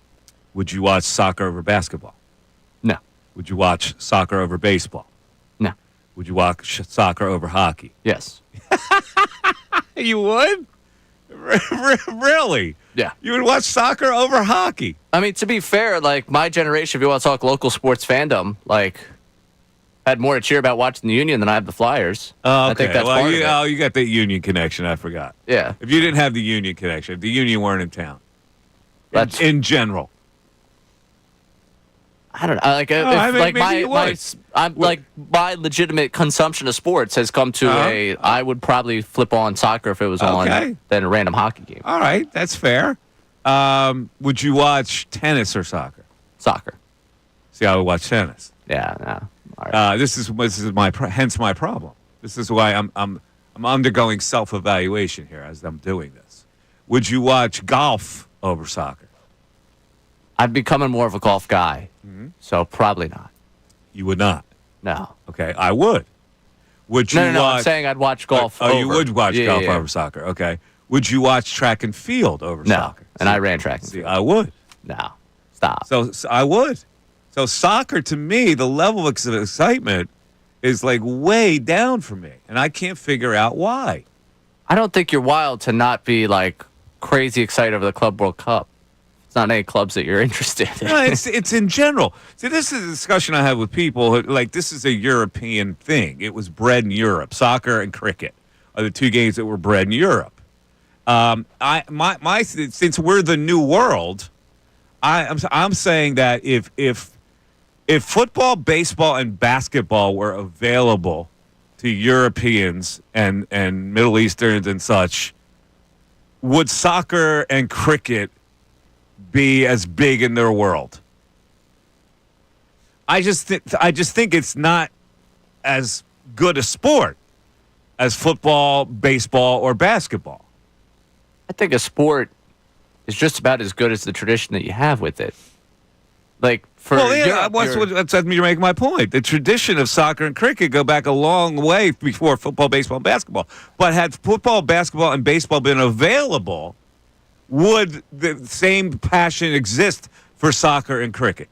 Would you watch soccer over basketball? No. Would you watch soccer over baseball? No. Would you watch soccer over hockey? Yes. You would? Really? Yeah. You would watch soccer over hockey? I mean, to be fair, like, my generation, if you want to talk local sports fandom, like, had more to cheer about watching the Union than I have the Flyers. Oh, okay. I think that's part of it. Oh, you got the Union connection. I forgot. Yeah. If you didn't have the Union connection, if the Union weren't in town, That's in general. I don't know. Like, my legitimate consumption of sports has come to I would probably flip on soccer if it was on than a random hockey game. All right, that's fair. Would you watch tennis or soccer? Soccer. See, I would watch tennis. Yeah, no. All right. This is hence my problem. This is why I'm undergoing self-evaluation here as I'm doing this. Would you watch golf over soccer? I'm becoming more of a golf guy, so probably not. You would not. No. Okay, I would. Would you? No. watch, I'm saying I'd watch golf. Oh, over. you would watch golf yeah. over soccer. Okay. Would you watch track and field over soccer? And I ran track and See, field. I would. No. Stop. So I would. So soccer, to me, the level of excitement is like way down for me, and I can't figure out why. I don't think you're wild to not be like crazy excited over the Club World Cup. It's not any clubs that you're interested in. No, it's in general. See, this is a discussion I have with people. Like, this is a European thing. It was bred in Europe. Soccer and cricket are the two games that were bred in Europe. Since we're the new world, I'm saying that if football, baseball, and basketball were available to Europeans and Middle Easterns and such, would soccer and cricket be as big in their world? I just think it's not as good a sport as football, baseball, or basketball. I think a sport is just about as good as the tradition that you have with it. Like, for that's me making my point. The tradition of soccer and cricket go back a long way before football, baseball, and basketball. But had football, basketball, and baseball been available, would the same passion exist for soccer and cricket?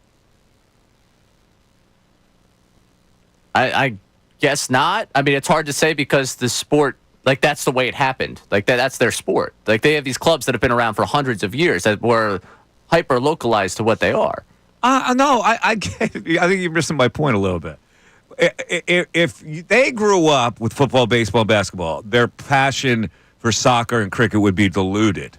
I guess not. I mean, it's hard to say because the sport, like, that's the way it happened. Like, that's their sport. Like, they have these clubs that have been around for hundreds of years that were hyper-localized to what they are. No, I get it. I think you're missing my point a little bit. If they grew up with football, baseball, and basketball, their passion for soccer and cricket would be diluted.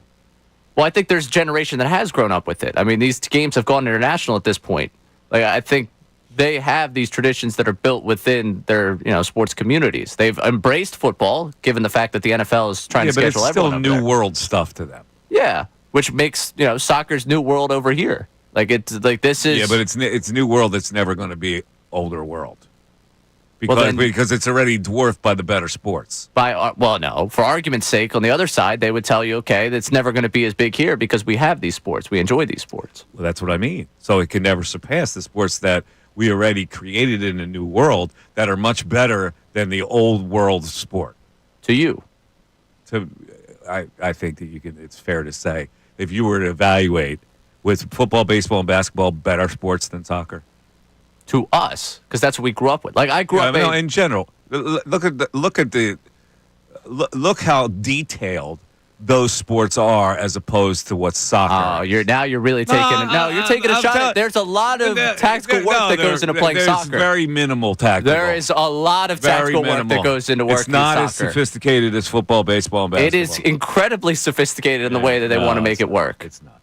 Well, I think there's a generation that has grown up with it. I mean, these games have gone international at this point. Like, I think they have these traditions that are built within their, sports communities. They've embraced football, given the fact that the NFL is trying to schedule everyone up there. But it's still new world stuff to them. Yeah, which makes soccer's new world over here. Like, it's like this is. Yeah, but it's new world that's never going to be older world. Because it's already dwarfed by the better sports. No. For argument's sake, on the other side, they would tell you, okay, that's never going to be as big here because we have these sports. We enjoy these sports. Well, that's what I mean. So it can never surpass the sports that we already created in a new world that are much better than the old world sport. To you. I think that it's fair to say, if you were to evaluate, with football, baseball, and basketball better sports than soccer? To us, because that's what we grew up with. Like, I grew up in general. Look how detailed those sports are as opposed to what soccer. You're really taking you're taking a shot. There's a lot of tactical work that goes into playing soccer. There's very minimal tactical. There is a lot of tactical work that goes into working soccer. It's not as sophisticated as football, baseball, and basketball. It is incredibly sophisticated in the way that they want to make it work. It's not.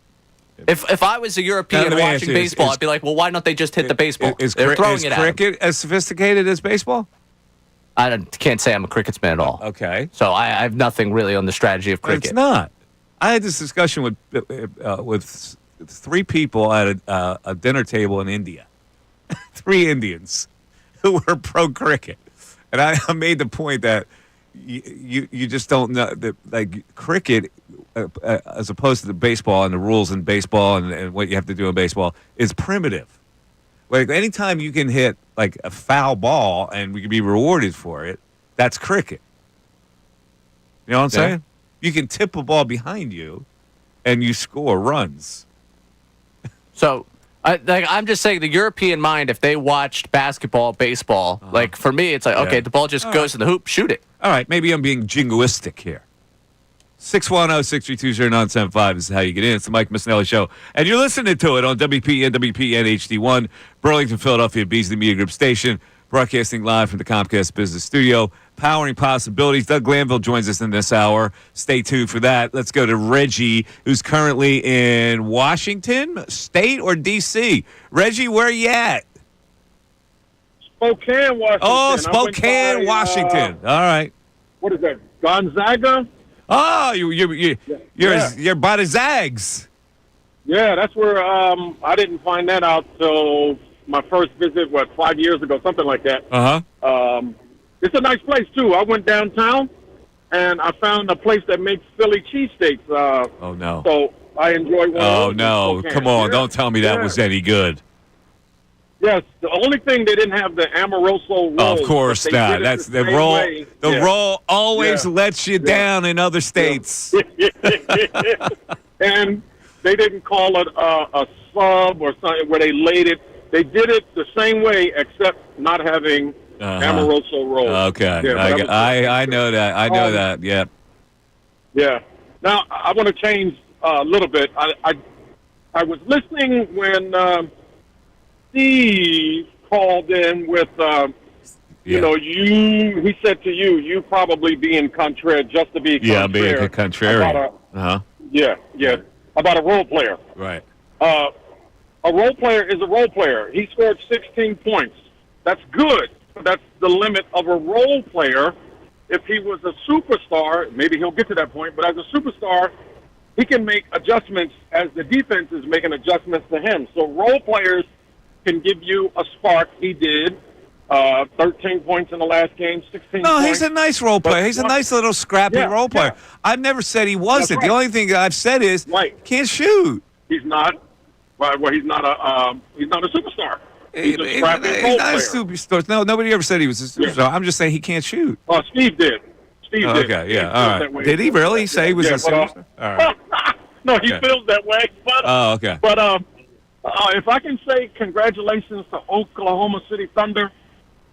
If I was a European watching baseball, I'd be like, well, why don't they just hit the baseball? They're throwing it at them. Is cricket as sophisticated as baseball? I can't say I'm a cricket fan at all. Okay. So I have nothing really on the strategy of cricket. It's not. I had this discussion with three people at a dinner table in India. 3 Indians who were pro cricket. And I made the point that you just don't know that, like, cricket, as opposed to the baseball and the rules in baseball and what you have to do in baseball, is primitive. Like anytime you can hit like a foul ball and we can be rewarded for it, that's cricket. You know what I'm saying? You can tip a ball behind you, and you score runs. So, I'm just saying the European mind, if they watched basketball, baseball, like for me, it's like, okay, the ball just goes in the hoop, shoot it. All right, maybe I'm being jingoistic here. 610-632-0975 is how you get in. It's the Mike Missanelli Show. And you're listening to it on WP, NWP, and HD1, Burlington, Philadelphia, Beasley Media Group Station, broadcasting live from the Comcast Business Studio, powering possibilities. Doug Glanville joins us in this hour. Stay tuned for that. Let's go to Reggie, who's currently in Washington State or D.C. Reggie, where are you at? Spokane, Washington. Oh, Spokane, Washington. All right. What is that? Gonzaga? Oh, you're by the Zags. Yeah, that's where I didn't find that out till my first visit, 5 years ago, something like that. It's a nice place, too. I went downtown, and I found a place that makes Philly cheesesteaks. Oh, no. So I enjoy one Oh, of those. no. Come on. Don't tell me that was any good. Yes, the only thing they didn't have the Amoroso roll. Of course not. That's the roll. Way. The roll always lets you down in other states. And they didn't call it a sub or something where they laid it. They did it the same way, except not having Amoroso roll. Okay, Yeah, I know that. I know that. Yeah. Yeah. Now I want to change a little bit. I was listening when Steve called in with, he said to you, you probably being contrary, just to be contrary. Yeah, being a contrarian. About a role player. Right. A role player is a role player. He scored 16 points. That's good. That's the limit of a role player. If he was a superstar, maybe he'll get to that point, but as a superstar, he can make adjustments as the defense is making adjustments to him. So role players can give you a spark. He did. 13 points in the last game, 16 No, points. he's a nice role player. He's a nice little scrappy role player. Yeah. I've never said he wasn't. Right. The only thing I've said is can't shoot. He's not. Well, he's not a superstar. He's a scrappy role He's not player. a superstar. No, nobody ever said he was a superstar. Yeah. I'm just saying he can't shoot. Steve did. Steve did. Okay, He yeah, feels all that right. way. Did he really say he was a but, superstar? All right. No, he Okay. feels that way. But, Okay. But if I can say congratulations to Oklahoma City Thunder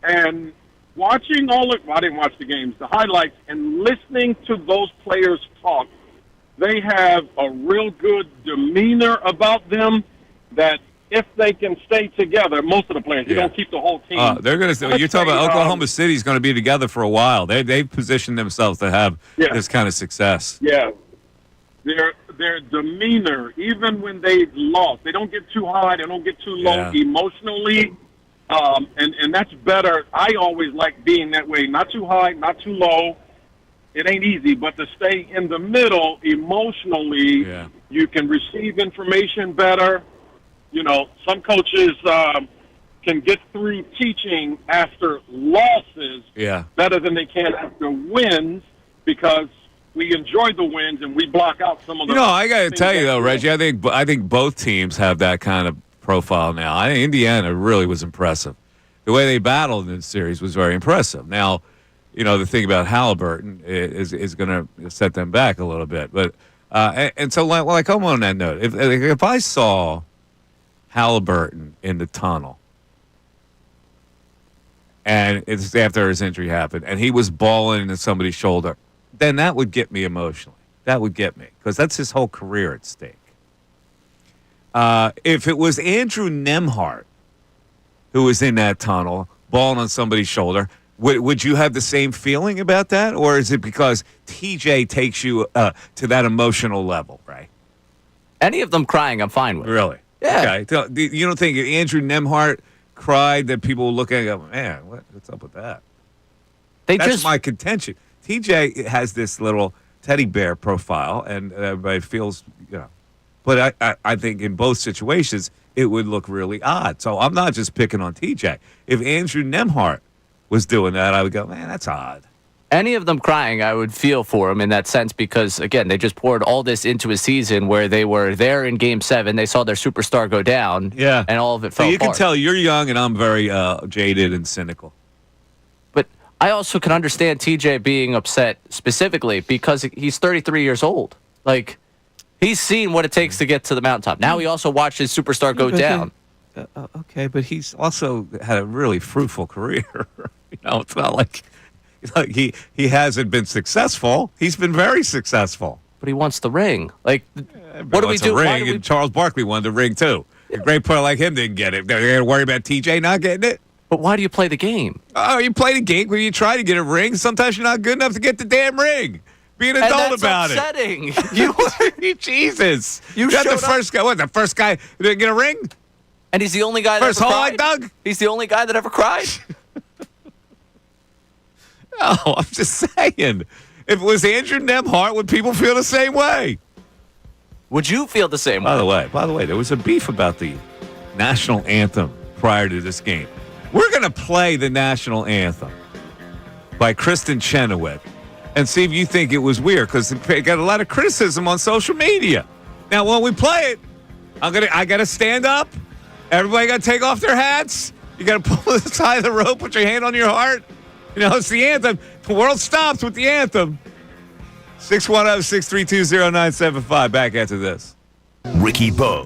and watching I didn't watch the games, the highlights, and listening to those players talk, they have a real good demeanor about them that if they can stay together, most of the players, you don't keep the whole team. They're going to. You're talking about Oklahoma City's going to be together for a while. They've positioned themselves to have this kind of success. Yeah. Their demeanor, even when they lost, they don't get too high, they don't get too low emotionally, and that's better. I always like being that way, not too high, not too low. It ain't easy, but to stay in the middle emotionally, you can receive information better. You know, some coaches can get through teaching after losses better than they can after wins because we enjoy the wins and we block out some of the. I got to tell you though, Reggie, I think both teams have that kind of profile now. I think Indiana really was impressive. The way they battled in the series was very impressive. Now, the thing about Halliburton is going to set them back a little bit, but and so like I'm on that note. If I saw Halliburton in the tunnel, and it's after his injury happened, and he was balling into somebody's shoulder, then that would get me emotionally. That would get me, because that's his whole career at stake. If it was Andrew Nembhard who was in that tunnel, balling on somebody's shoulder, would you have the same feeling about that? Or is it because TJ takes you to that emotional level, right? Any of them crying, I'm fine with. Really? Yeah. Okay. You don't think if Andrew Nembhard cried that people will look at it and go, man, what's up with that? That's my contention. TJ has this little teddy bear profile, and everybody feels, But I think in both situations, it would look really odd. So I'm not just picking on TJ. If Andrew Nembhard was doing that, I would go, man, that's odd. any of them crying, I would feel for him in that sense because, again, they just poured all this into a season where they were there in Game 7. They saw their superstar go down, and all of it fell So you apart. can tell you're young, and I'm very jaded and cynical. But I also can understand TJ being upset specifically because he's 33 years old. Like, he's seen what it takes to get to the mountaintop. Now he also watched his superstar go down. Okay, but he's also had a really fruitful career. It's not like he hasn't been successful. He's been very successful. But he wants the ring. Like, what do we do? Ring, and Charles Barkley won the ring too. A great player like him didn't get it. They're going to worry about TJ not getting it. But why do you play the game? Oh, you play the game where you try to get a ring. Sometimes you're not good enough to get the damn ring. Be an adult about upsetting. it. Jesus. You're the first guy. What, the first guy who didn't get a ring? And he's the only guy that first ever highlight, cried? Doug? He's the only guy that ever cried? No, I'm just saying. If it was Andrew Nemhart, would people feel the same way? Would you feel the same way? By the way, there was a beef about the national anthem prior to this game. We're going to play the national anthem by Kristen Chenoweth and see if you think it was weird because it got a lot of criticism on social media. Now, when we play it, I got to stand up. Everybody got to take off their hats. You got to pull the side of the rope, put your hand on your heart. It's the anthem. The world stops with the anthem. 610-632-0975. Back after this. Ricky Bo.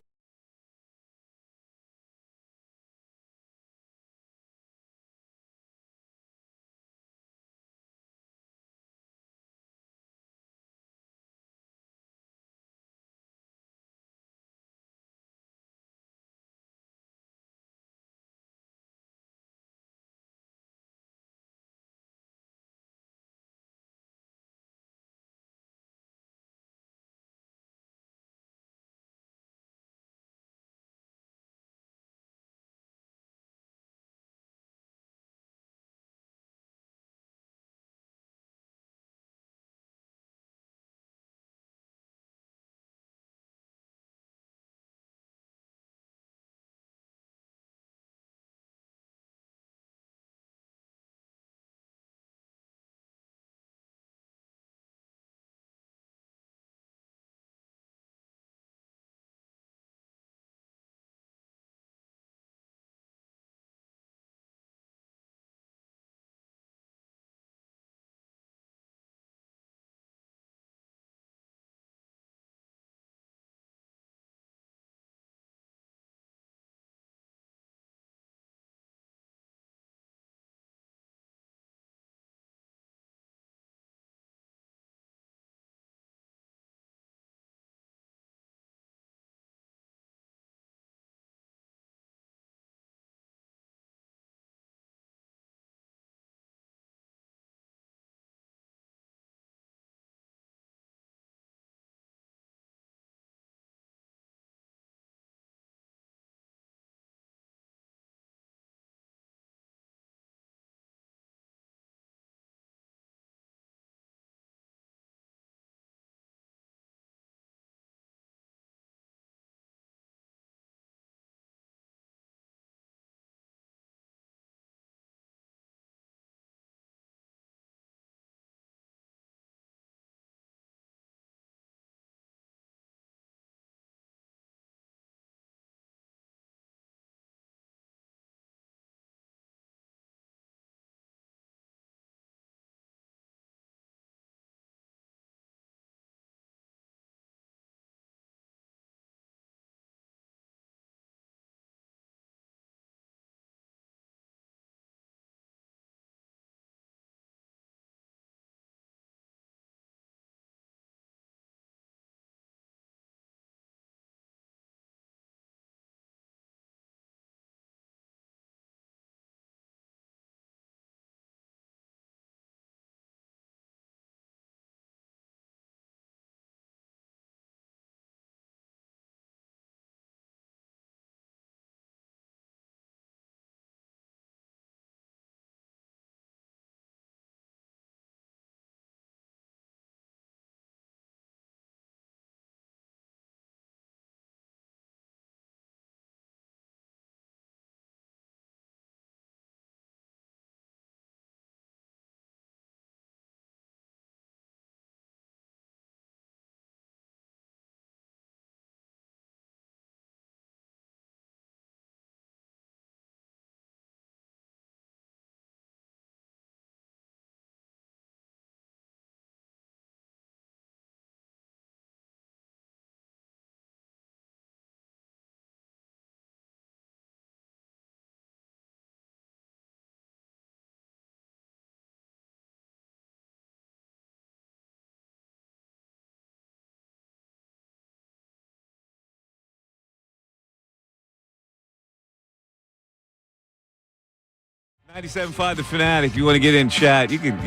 97.5 The Fanatic. If you want to get in chat, you can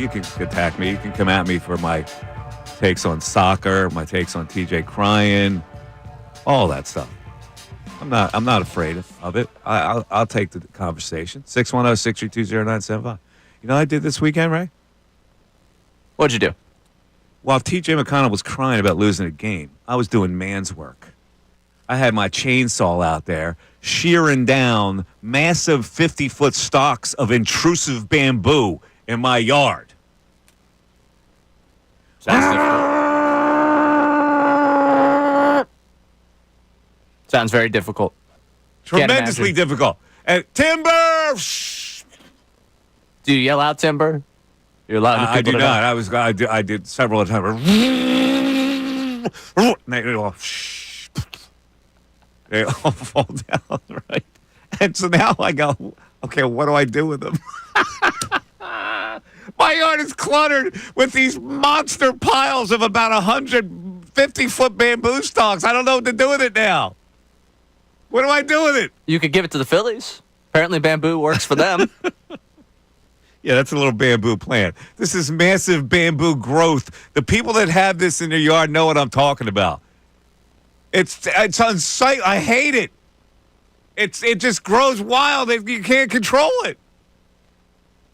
attack me. You can come at me for my takes on soccer, my takes on TJ crying, all that stuff. I'm not afraid of it. I'll take the conversation. 610-632-0975. You know what I did this weekend, Ray? What'd you do? While TJ McConnell was crying about losing a game, I was doing man's work. I had my chainsaw out there, shearing down massive 50-foot stalks of intrusive bamboo in my yard. Sounds very difficult. Tremendously difficult. And timber! Do you yell out timber? You're allowed to I do not. I did several times. They all fall down, right? And so now I go, okay, what do I do with them? My yard is cluttered with these monster piles of about 150-foot bamboo stalks. I don't know what to do with it now. What do I do with it? You could give it to the Phillies. Apparently bamboo works for them. Yeah, that's a little bamboo plant. This is massive bamboo growth. The people that have this in their yard know what I'm talking about. It's unsightly. I hate it. It just grows wild. You can't control it.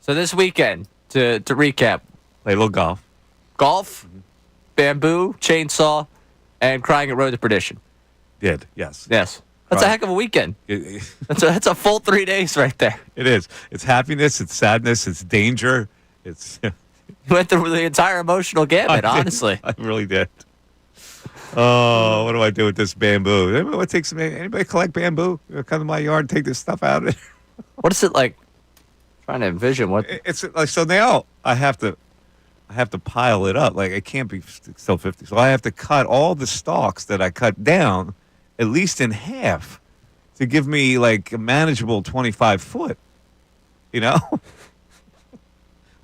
So this weekend, to recap. Play a little golf. Golf, bamboo, chainsaw, and crying at Road to Perdition. Did, yes. Yes. That's a heck of a weekend. That's a full 3 days right there. It is. It's happiness. It's sadness. It's danger. It's. You went through the entire emotional gamut, honestly. I really did. Oh, what do I do with this bamboo? Anybody collect bamboo? Come to my yard and take this stuff out of it. What is it like? Trying to envision what it's like. So now I have to pile it up. Like it can't be still 50. So I have to cut all the stalks that I cut down, at least in half, to give me like a manageable 25-foot. You know,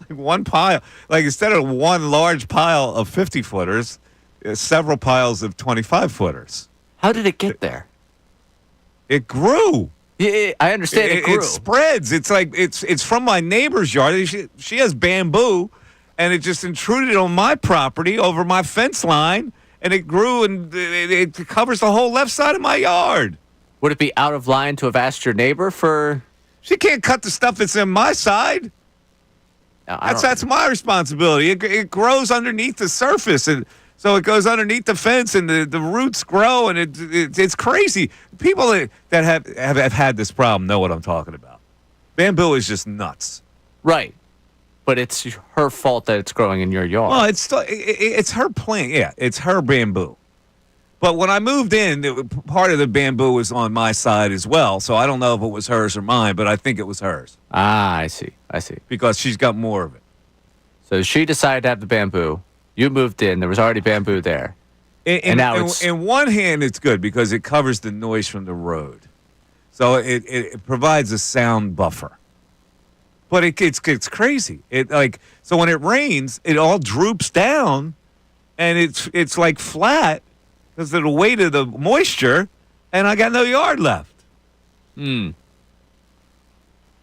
like one pile. Like instead of one large pile of 50-footers. Several piles of 25-footers. How did it get there? It grew. Yeah, I understand it grew. It spreads. It's like it's from my neighbor's yard. She has bamboo, and it just intruded on my property over my fence line, and it grew, and it covers the whole left side of my yard. Would it be out of line to have asked your neighbor for? She can't cut the stuff that's in my side. That's my responsibility. It grows underneath the surface, and so it goes underneath the fence, and the roots grow, and it's crazy. People that have had this problem know what I'm talking about. Bamboo is just nuts. Right. But it's her fault that it's growing in your yard. Well, it's her plant. Yeah, it's her bamboo. But when I moved in, part of the bamboo was on my side as well, so I don't know if it was hers or mine, but I think it was hers. Ah, I see. Because she's got more of it. So she decided to have the bamboo. You moved in. There was already bamboo there. And now it's... In one hand, it's good because it covers the noise from the road. So it provides a sound buffer. But it gets crazy. So when it rains, it all droops down, and it's like flat because of the weight of the moisture, and I got no yard left.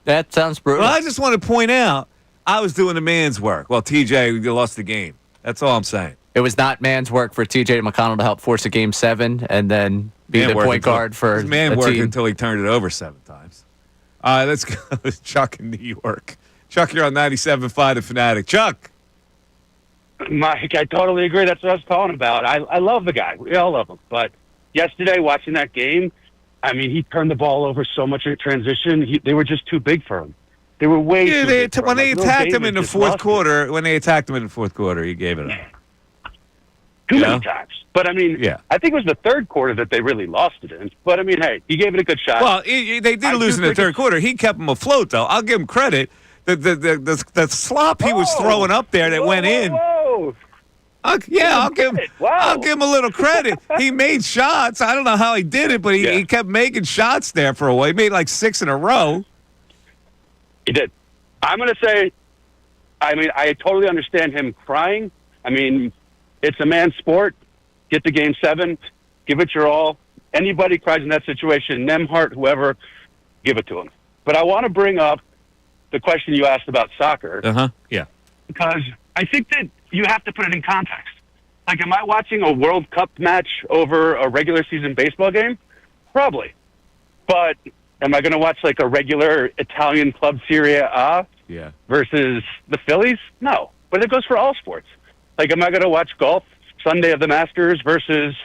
That sounds brutal. Well, I just want to point out I was doing the man's work while TJ lost the game. That's all I'm saying. It was not man's work for TJ McConnell to help force a Game 7 and then be the point guard for man a work team. Until he turned it over 7 times. All right, let's go with Chuck in New York. Chuck, you're on 97.5 The Fanatic. Chuck. Mike, I totally agree. That's what I was calling about. I love the guy. We all love him. But yesterday, watching that game, I mean, he turned the ball over so much in transition. They were just too big for him. They were way too big for him. When they attacked him in the fourth quarter, he gave it up. Too many times. But, I mean, I think it was the third quarter that they really lost it in. But, I mean, hey, he gave it a good shot. Well, they did lose in the third quarter. He kept them afloat, though. I'll give him credit. The slop he was throwing up there that went in. I'll give him a little credit. He made shots. I don't know how he did it, but he kept making shots there for a while. He made like 6 in a row. He did. I'm going to say, I mean, I totally understand him crying. I mean, it's a man's sport. Get to Game 7. Give it your all. Anybody cries in that situation, Nemhart, whoever, give it to him. But I want to bring up the question you asked about soccer. Yeah. Because I think that you have to put it in context. Like, am I watching a World Cup match over a regular season baseball game? Probably. But am I going to watch, like, a regular Italian club Serie A versus the Phillies? No. But it goes for all sports. Like, am I going to watch golf Sunday of the Masters versus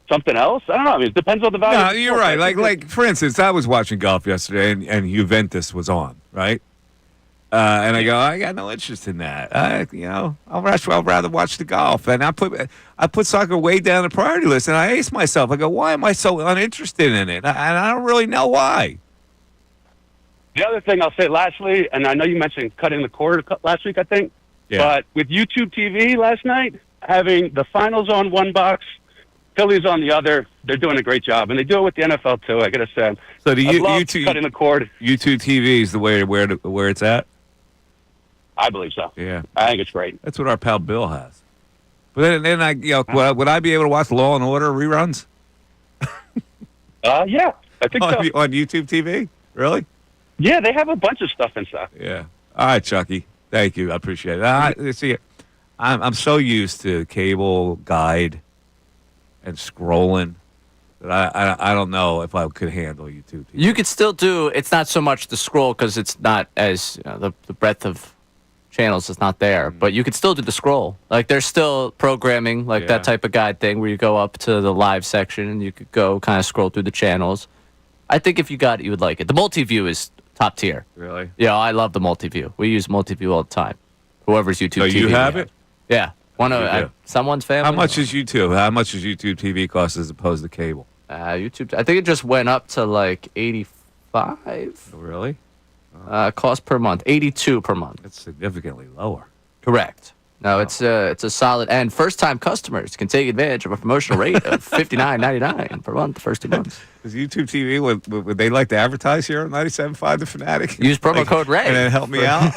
something else? I don't know. I mean, it depends on the value. No, you're right. Like for instance, I was watching golf yesterday, and Juventus was on, right? And I go, I got no interest in that. I'd rather watch the golf. And I put soccer way down the priority list, and I asked myself, I go, why am I so uninterested in it? And I don't really know why. The other thing I'll say lastly, and I know you mentioned cutting the cord last week, I think, but with YouTube TV last night, having the finals on one box, Phillies on the other, they're doing a great job, and they do it with the NFL too. I gotta say. So the YouTube cutting the cord. YouTube TV is the way where it's at. I believe so. Yeah, I think it's great. That's what our pal Bill has. But then would I be able to watch Law and Order reruns? Yeah, I think so. On YouTube TV, really? Yeah, they have a bunch of stuff inside. Yeah. All right, Chucky. Thank you. I appreciate it. See, I'm so used to cable guide and scrolling that I don't know if I could handle YouTube TV. You could still do. It's not so much the scroll because it's not as the breadth of channels is not there, but you could still do the scroll. Like there's still programming like that type of guide thing where you go up to the live section and you could go kind of scroll through the channels. I think if you got it, you would like it. The multi-view is top tier. Really? Yeah, I love the multi-view. We use multi-view all the time. Whoever's YouTube TV. So you have it? Yeah. Someone's family. How much is YouTube? How much does YouTube TV cost as opposed to cable? YouTube. I think it just went up to like 85. Really? Cost per month, $82 per month. That's significantly lower. Correct. No, it's a solid, and first-time customers can take advantage of a promotional rate of $59.99 per month the first 2 months. Is YouTube TV, would they like to advertise here on 97.5 The Fanatic? Use promo code RAY. And then help me out?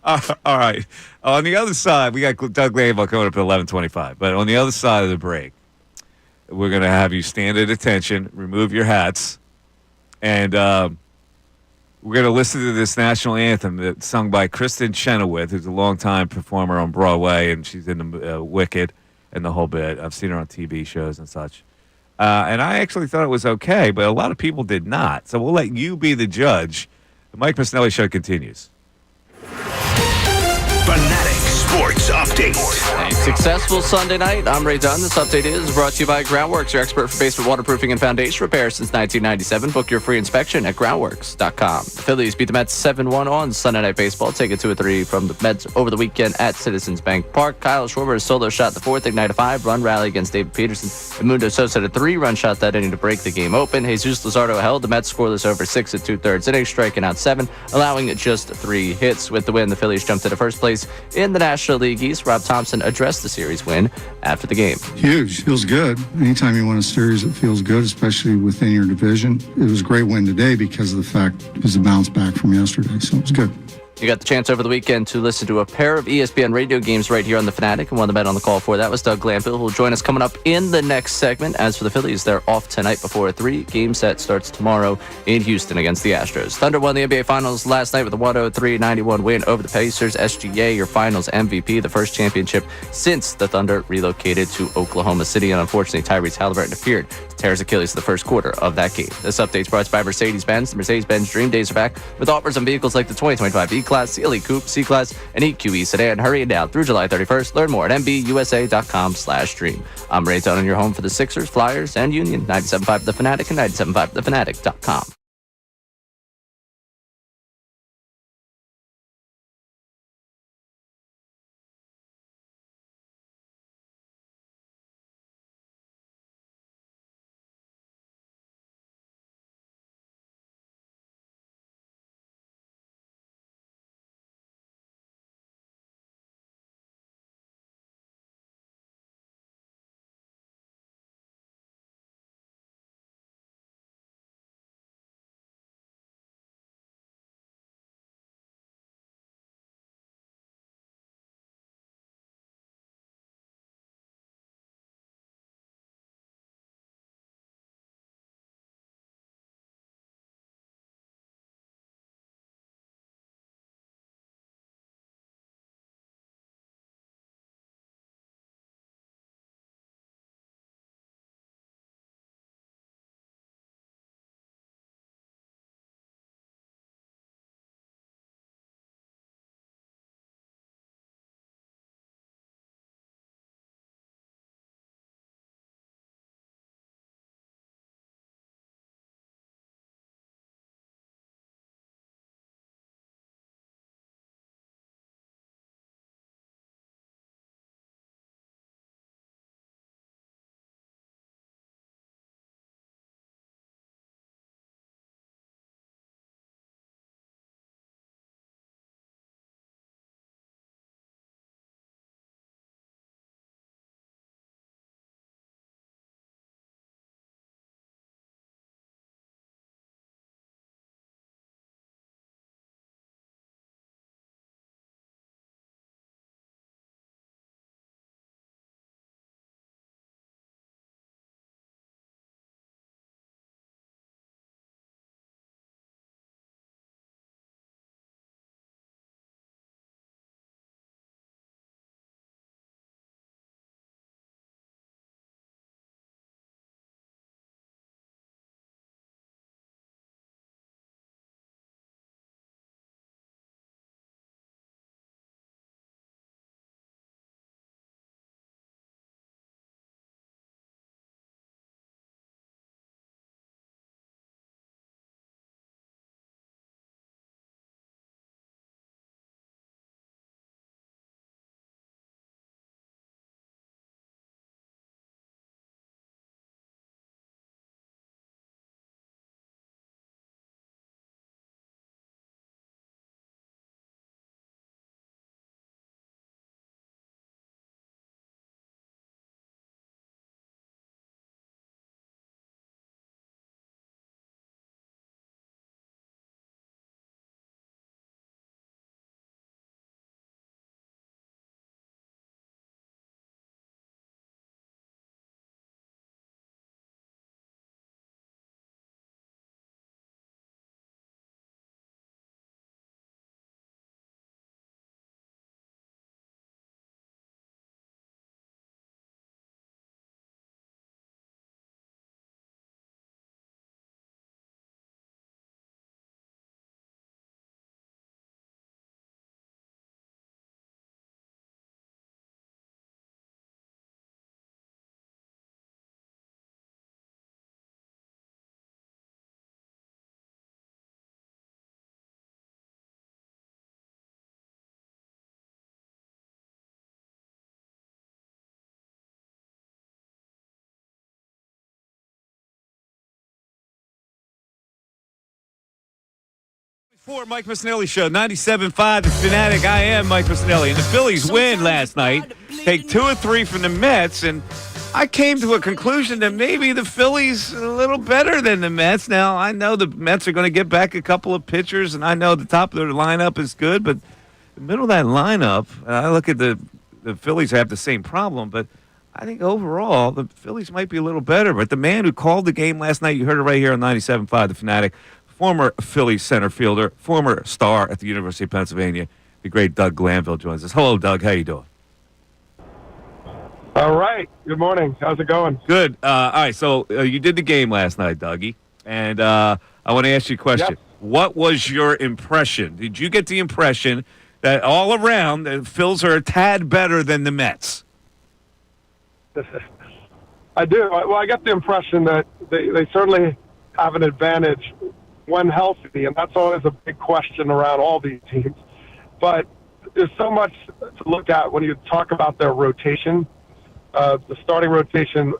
All right. On the other side, we got Doug Glanville coming up at 11:25. But on the other side of the break, we're going to have you stand at attention, remove your hats, and we're going to listen to this national anthem that's sung by Kristen Chenoweth, who's a longtime performer on Broadway, and she's in the Wicked and the whole bit. I've seen her on TV shows and such. And I actually thought it was okay, but a lot of people did not. So we'll let you be the judge. The Mike Missanelli Show continues. Fanatic Sports Update. A successful Sunday night. I'm Ray Dunn. This update is brought to you by Groundworks, your expert for basement waterproofing and foundation repair since 1997. Book your free inspection at groundworks.com. The Phillies beat the Mets 7-1 on Sunday Night Baseball. Take it 2-3 from the Mets over the weekend at Citizens Bank Park. Kyle Schwarber's solo shot in the fourth, ignite a 5-run rally against David Peterson. And Mundo Sosa had a 3-run shot that inning to break the game open. Jesus Luzardo held the Mets scoreless over 6 2/3 innings, striking out 7, allowing just 3 hits. With the win, the Phillies jumped into first place in the National League East. Rob Thompson addressed the series win after the game. Huge. Feels good. Anytime you win a series, it feels good, especially within your division. It was a great win today because of the fact it was a bounce back from yesterday, so it was good. You got the chance over the weekend to listen to a pair of ESPN radio games right here on The Fanatic, and one of the men on the call for that was Doug Glanville, who will join us coming up in the next segment. As for the Phillies, they're off tonight before a 3-game set starts tomorrow in Houston against the Astros. Thunder won the NBA Finals last night with a 103-91 win over the Pacers. SGA, your Finals MVP, the first championship since the Thunder relocated to Oklahoma City, and unfortunately Tyrese Halliburton appeared to tear his Achilles in the first quarter of that game. This update's brought to you by Mercedes-Benz. The Mercedes-Benz Dream Days are back with offers on vehicles like the 2025 E-Class, CLE Coupe, C-Class, and EQE sedan. Hurry now through July 31st. Learn more at MBUSA.com/dream. I'm Ray Dunn, your home for the Sixers, Flyers, and Union. 97.5 The Fanatic and 97.5thefanatic.com. For Mike Missanelli Show, 97.5 The Fanatic. I am Mike Missanelli. And the Phillies win last night, take 2 of 3 from the Mets, and I came to a conclusion that maybe the Phillies are a little better than the Mets. Now, I know the Mets are going to get back a couple of pitchers, and I know the top of their lineup is good, but the middle of that lineup, I look at the Phillies have the same problem, but I think overall the Phillies might be a little better. But the man who called the game last night, you heard it right here on 97.5 The Fanatic, former Phillies center fielder, former star at the University of Pennsylvania, the great Doug Glanville joins us. Hello, Doug. How you doing? All right. Good morning. How's it going? Good. All right, so you did the game last night, Dougie, and I want to ask you a question. Yep. What was your impression? Did you get the impression that all around the Phils are a tad better than the Mets? I do. Well, I get the impression that they certainly have an advantage when healthy, and that's always a big question around all these teams. But there's so much to look at when you talk about their rotation. The starting rotation,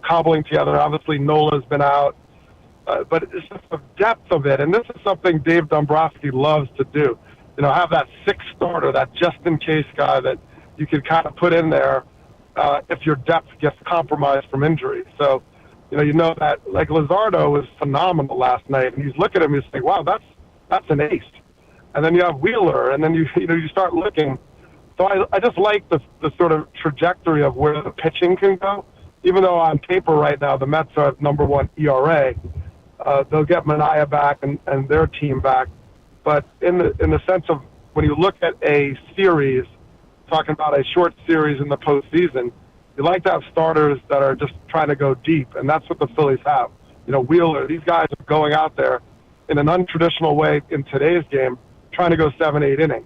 cobbling together. Obviously, Nola's been out, but it's just the depth of it. And this is something Dave Dombrowski loves to do. Have that sixth starter, that just-in-case guy that you can kind of put in there if your depth gets compromised from injury. So, you know that, like, Luzardo was phenomenal last night, and you look at him and you think, wow, that's an ace. And then you have Wheeler, and then you start looking. So I just like the sort of trajectory of where the pitching can go. Even though on paper right now the Mets are #1 ERA, they'll get Manaea back and their team back. But in the sense of when you look at a series, talking about a short series in the postseason, you like to have starters that are just trying to go deep, and that's what the Phillies have. Wheeler, these guys are going out there in an untraditional way in today's game, trying to go 7-8 innings.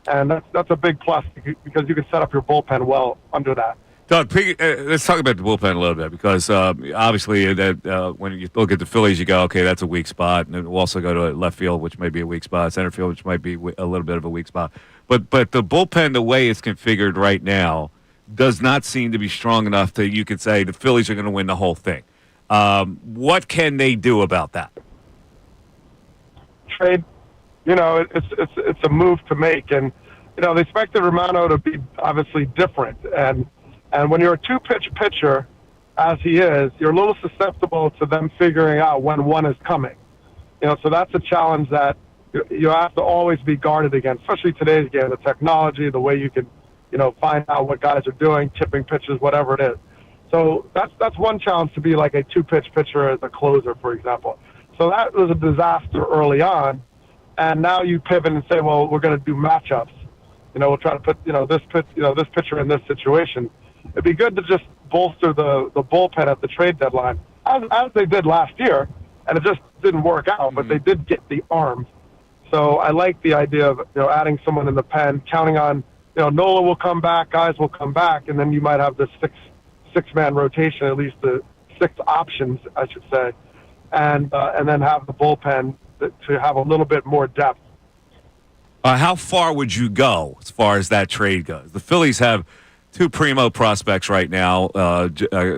And that's a big plus because you can set up your bullpen well under that. Doug, let's talk about the bullpen a little bit because obviously that when you look at the Phillies, you go, okay, that's a weak spot. And then we'll also go to left field, which may be a weak spot, center field, which might be a little bit of a weak spot. But the bullpen, the way it's configured right now, does not seem to be strong enough that you could say the Phillies are going to win the whole thing. What can they do about that? Trade. It's a move to make, and they expected Romano to be obviously different, and when you're a two-pitch pitcher, as he is, you're a little susceptible to them figuring out when one is coming. So that's a challenge that you have to always be guarded against, especially today's game, the technology, the way you can, find out what guys are doing, tipping pitches, whatever it is. So that's one challenge to be like a two-pitch pitcher as a closer, for example. So that was a disaster early on. And now you pivot and say, well, we're going to do matchups. We'll try to put, this pitcher in this situation. It'd be good to just bolster the bullpen at the trade deadline, as they did last year, and it just didn't work out, but they did get the arms. So I like the idea of, adding someone in the pen, counting on, Nola will come back, guys will come back, and then you might have the six-man rotation, at least the 6 options, I should say, and then have the bullpen to have a little bit more depth. How far would you go as far as that trade goes? The Phillies have 2 primo prospects right now,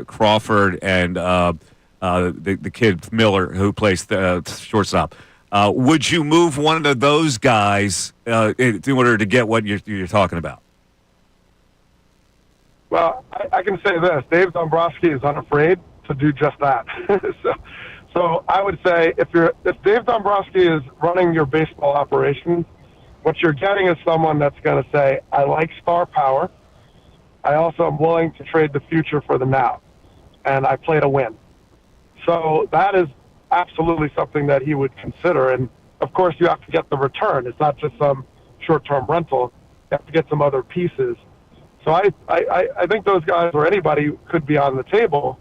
Crawford and the kid Miller, who plays the shortstop. Would you move one of those guys in order to get what you're talking about? Well, I can say this. Dave Dombrowski is unafraid to do just that. So I would say if Dave Dombrowski is running your baseball operations, what you're getting is someone that's going to say, I like star power. I also am willing to trade the future for the now. And I play to win. So that is absolutely something that he would consider. And, of course, you have to get the return. It's not just some short-term rental. You have to get some other pieces. So I think those guys or anybody could be on the table,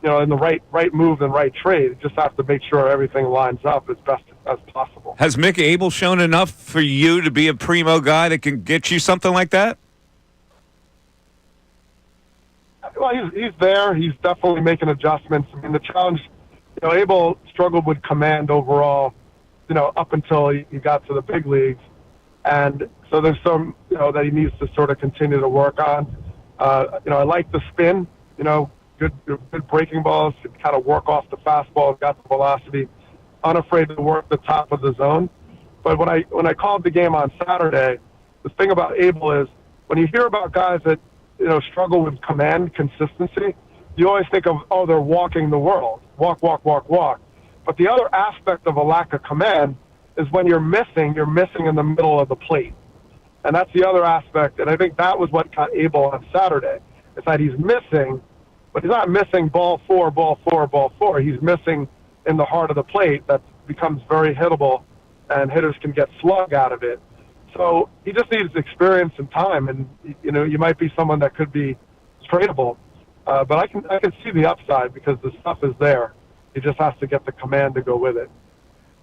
in the right move and right trade. You just have to make sure everything lines up as best as possible. Has Mick Abel shown enough for you to be a primo guy that can get you something like that? Well, he's there. He's definitely making adjustments. I mean, the challenge, Abel struggled with command overall, up until he got to the big leagues. And so there's some, that he needs to sort of continue to work on. I like the spin, good breaking balls, to kind of work off the fastball, got the velocity. unafraid to work the top of the zone. But when I called the game on Saturday, the thing about Abel is when you hear about guys that struggle with command consistency, you always think of, oh, they're walking the world, walk. But the other aspect of a lack of command is when you're missing in the middle of the plate. And that's the other aspect, and I think that was what got Abel on Saturday, is that he's missing, but he's not missing ball four. He's missing in the heart of the plate that becomes very hittable, and hitters can get slug out of it. So he just needs experience and time, and you might be someone that could be tradable, but I can see the upside because the stuff is there. He just has to get the command to go with it.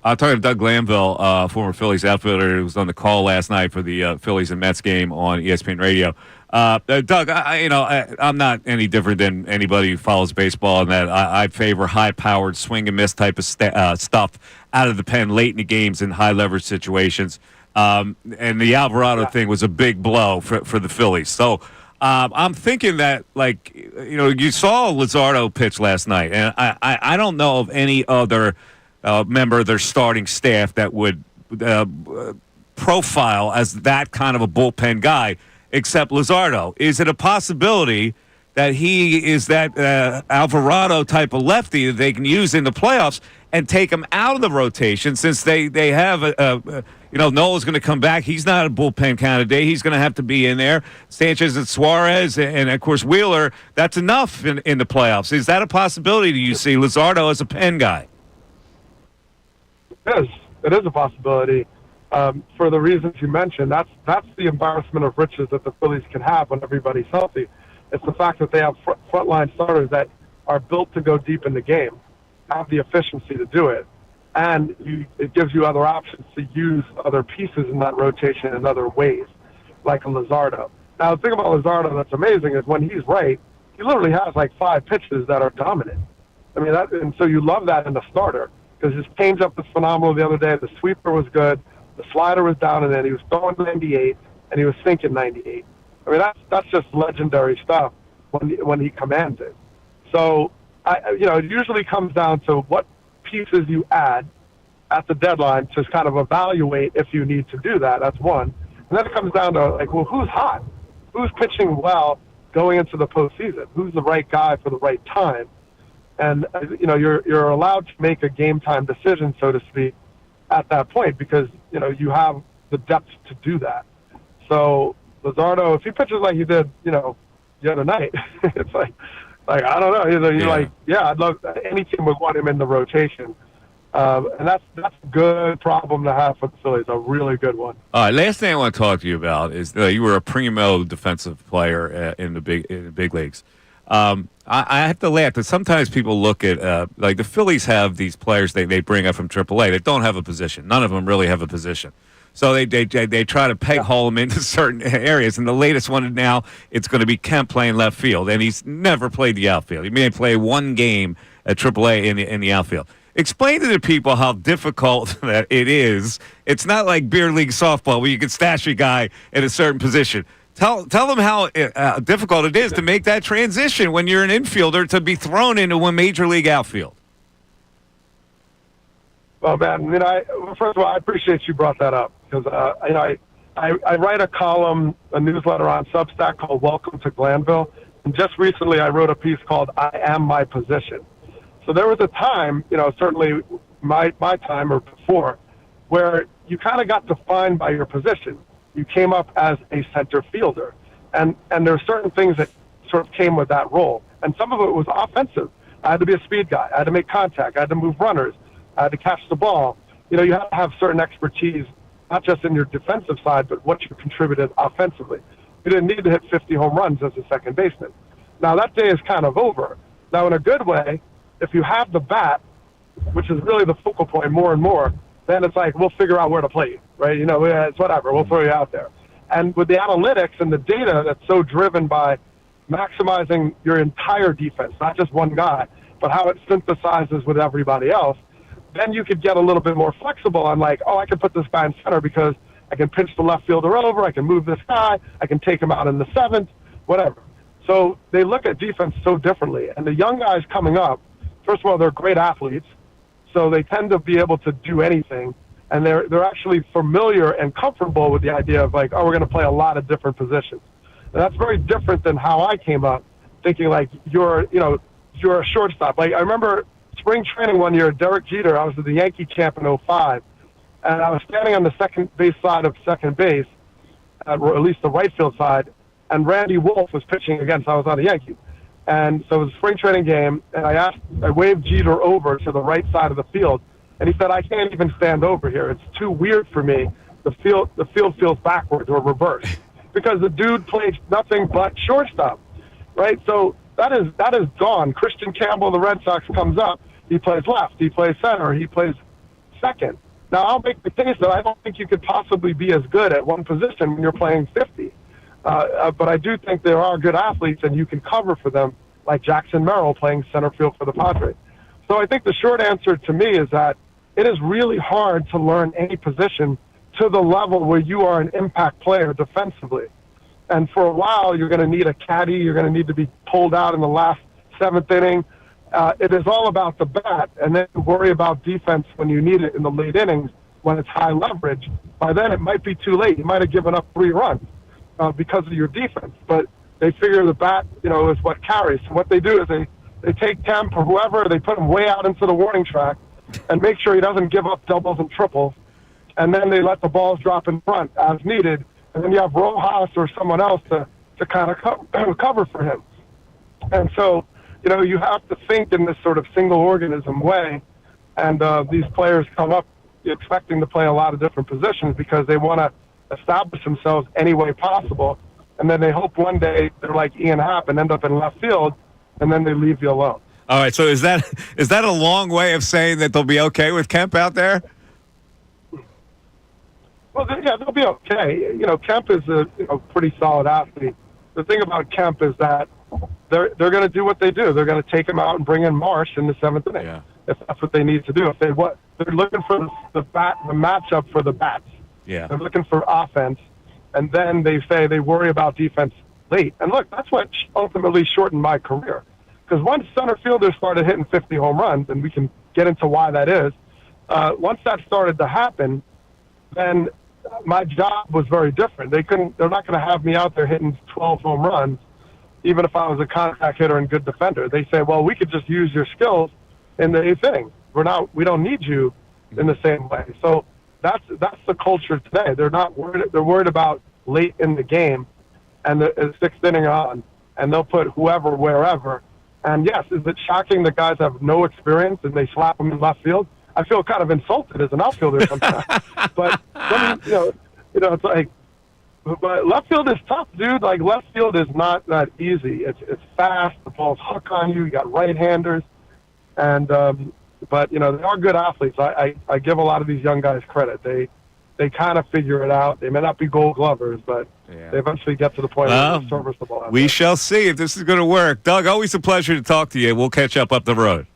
Talking to Doug Glanville, former Phillies outfielder, who was on the call last night for the Phillies and Mets game on ESPN Radio. Doug, I'm not any different than anybody who follows baseball in that I favor high-powered swing and miss type of stuff out of the pen late in the games in high-leverage situations. And the Alvarado thing was a big blow for the Phillies. So I'm thinking that, you saw Luzardo pitch last night, and I don't know of any other member of their starting staff that would profile as that kind of a bullpen guy, except Luzardo. Is it a possibility that he is that Alvarado type of lefty that they can use in the playoffs and take him out of the rotation since they have Nola's going to come back. He's not a bullpen candidate. He's going to have to be in there. Sanchez and Suarez and of course, Wheeler, that's enough in the playoffs. Is that a possibility? Do you see Luzardo as a pen guy? It is a possibility for the reasons you mentioned. That's the embarrassment of riches that the Phillies can have when everybody's healthy. It's the fact that they have frontline starters that are built to go deep in the game, have the efficiency to do it, and it gives you other options to use other pieces in that rotation in other ways, like a Luzardo. Now, the thing about Luzardo that's amazing is when he's right, he literally has like 5 pitches that are dominant. I mean, and so you love that in the starter because his changeup was phenomenal the other day. The sweeper was good. The slider was down and in. He was throwing 98, and he was sinking 98. I mean, that's just legendary stuff when he commands it. So, it usually comes down to what pieces you add at the deadline to kind of evaluate if you need to do that. That's one. And then it comes down to, who's hot? Who's pitching well going into the postseason? Who's the right guy for the right time? And, you're allowed to make a game time decision, so to speak, at that point because, you have the depth to do that. So, Luzardo, if he pitches like he did, the other night, it's like I don't know. I'd love any team would want him in the rotation, and that's a good problem to have for the Phillies. A really good one. All right, last thing I want to talk to you about is you were a primo defensive player in the big leagues. I have to laugh because sometimes people look at the Phillies have these players they bring up from AAA that don't have a position. None of them really have a position. So they try to peg-hole him into certain areas. And the latest one now, it's going to be Kemp playing left field. And he's never played the outfield. He may play one game at AAA in the outfield. Explain to the people how difficult that it is. It's not like beer league softball where you can stash a guy in a certain position. Tell them how difficult it is to make that transition when you're an infielder to be thrown into a major league outfield. Well, man, first of all, I appreciate you brought that up because, I write a column, a newsletter on Substack called Welcome to Glanville. And just recently I wrote a piece called I Am My Position. So there was a time, certainly my time or before, where you kind of got defined by your position. You came up as a center fielder. And there are certain things that sort of came with that role. And some of it was offensive. I had to be a speed guy. I had to make contact. I had to move runners. I had to catch the ball. You have to have certain expertise, not just in your defensive side, but what you contributed offensively. You didn't need to hit 50 home runs as a second baseman. Now, that day is kind of over. Now, in a good way, if you have the bat, which is really the focal point more and more, then it's like, we'll figure out where to play you, right? It's whatever. We'll throw you out there. And with the analytics and the data that's so driven by maximizing your entire defense, not just one guy, but how it synthesizes with everybody else, then you could get a little bit more flexible on I can put this guy in center because I can pinch the left fielder over, I can move this guy, I can take him out in the 7th, whatever. So they look at defense so differently. And the young guys coming up, first of all, they're great athletes. so they tend to be able to do anything, and they're actually familiar and comfortable with the idea of like, oh, we're going to play a lot of different positions. And that's very different than how I came up, thinking like you're a shortstop. Like I remember spring training one year, Derek Jeter. I was the Yankee champ in '05, and I was standing on the second base side of second base, or at least the right field side, and Randy Wolf was pitching against. I was on the Yankees. And so it was a spring training game, and I waved Jeter over to the right side of the field, and he said, "I can't even stand over here. It's too weird for me. The field feels backwards or reversed because the dude plays nothing but shortstop, right?" So that is gone. Christian Campbell of the Red Sox comes up. He plays left. He plays center. He plays second. Now I'll make the case that I don't think you could possibly be as good at one position when you're playing 50. But I do think there are good athletes, and you can cover for them, like Jackson Merrill playing center field for the Padres. So I think the short answer to me is that it is really hard to learn any position to the level where you are an impact player defensively. And for a while, you're going to need a caddy. You're going to need to be pulled out in the last seventh inning. It is all about the bat, and then worry about defense when you need it in the late innings when it's high leverage. By then, it might be too late. You might have given up 3 runs. Because of your defense, but they figure the bat, is what carries. So what they do is they take Kemp or whoever, they put him way out into the warning track and make sure he doesn't give up doubles and triples, and then they let the balls drop in front as needed, and then you have Rojas or someone else to kind of cover for him. And so, you have to think in this sort of single organism way, and these players come up expecting to play a lot of different positions because they want to establish themselves any way possible, and then they hope one day they're like Ian Happ and end up in left field, and then they leave you alone. All right, so is that a long way of saying that they'll be okay with Kemp out there? Well, yeah, they'll be okay. Kemp is a pretty solid athlete. The thing about Kemp is that they're going to do what they do. They're going to take him out and bring in Marsh in the 7th inning if that's what they need to do. If they're looking for the matchup for the bats. Yeah. They're looking for offense, and then they say they worry about defense late. And look, that's what ultimately shortened my career. Because once center fielders started hitting 50 home runs, and we can get into why that is, once that started to happen, then my job was very different. They're not going to have me out there hitting 12 home runs, even if I was a contact hitter and good defender. They say, well, we could just use your skills in the 8th inning. We don't need you in the same way. So that's the culture today. They're not worried. They're worried about late in the game and the 6th inning on, and they'll put whoever wherever. And yes, is it shocking that guys have no experience and they slap them in left field? I feel kind of insulted as an outfielder sometimes. But it's like, but left field is tough, dude. Like left field is not that easy. It's fast. The balls hook on you. You got right-handers, and but they are good athletes. I give a lot of these young guys credit. They kind of figure it out. They may not be Gold Glovers, but they eventually get to the point where they're serviceable. We shall see if this is going to work. Doug, always a pleasure to talk to you. We'll catch up the road.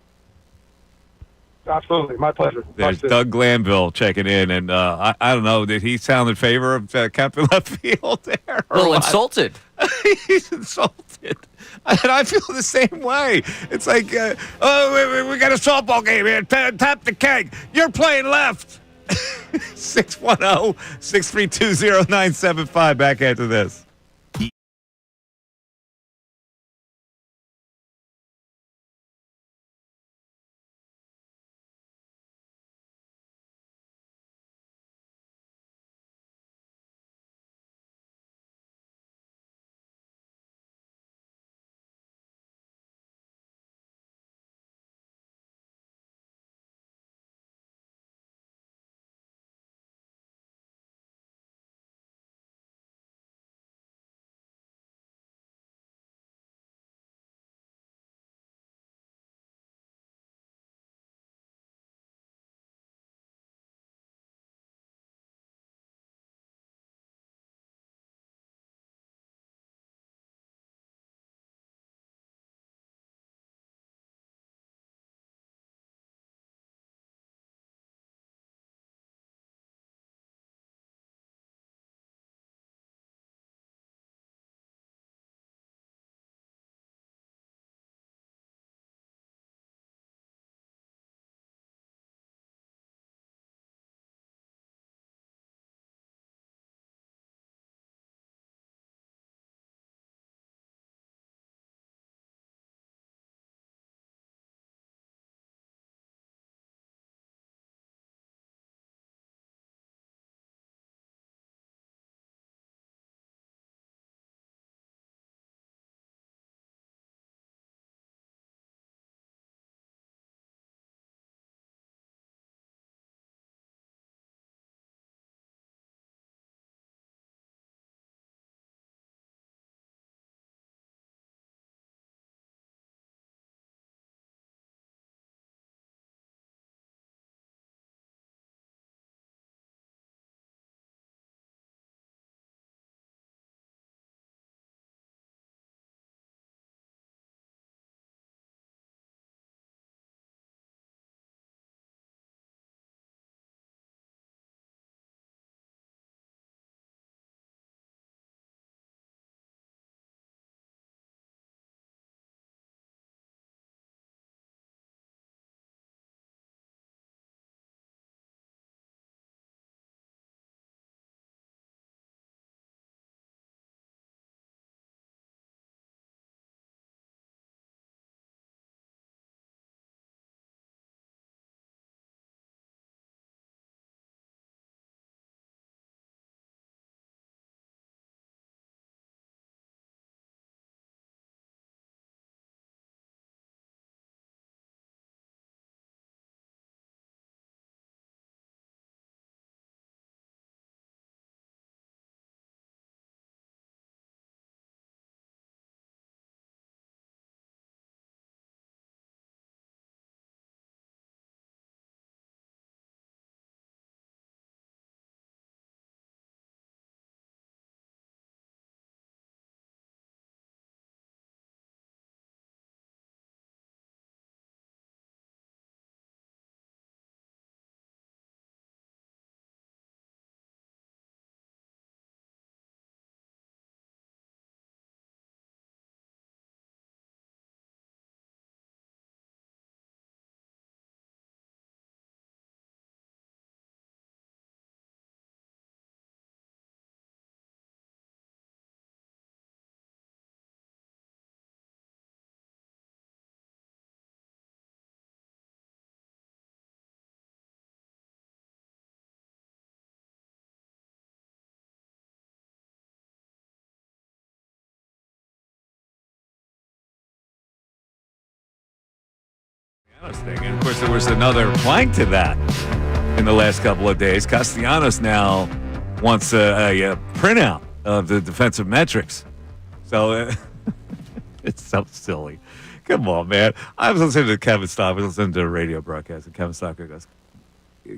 Absolutely. My pleasure. There's Doug Glanville checking in, and I don't know, did he sound in favor of Kemp in left field there? A little insulted. He's insulted. And I feel the same way. It's like, we got a softball game here. Tap the keg. You're playing left. 610-632-0975. Back after this. thing. And of course, there was another flank to that in the last couple of days. Castellanos now wants a printout of the defensive metrics. So it's so silly. Come on, man. I was listening to Kevin Stock. I was listening to a radio broadcast, and Kevin Stock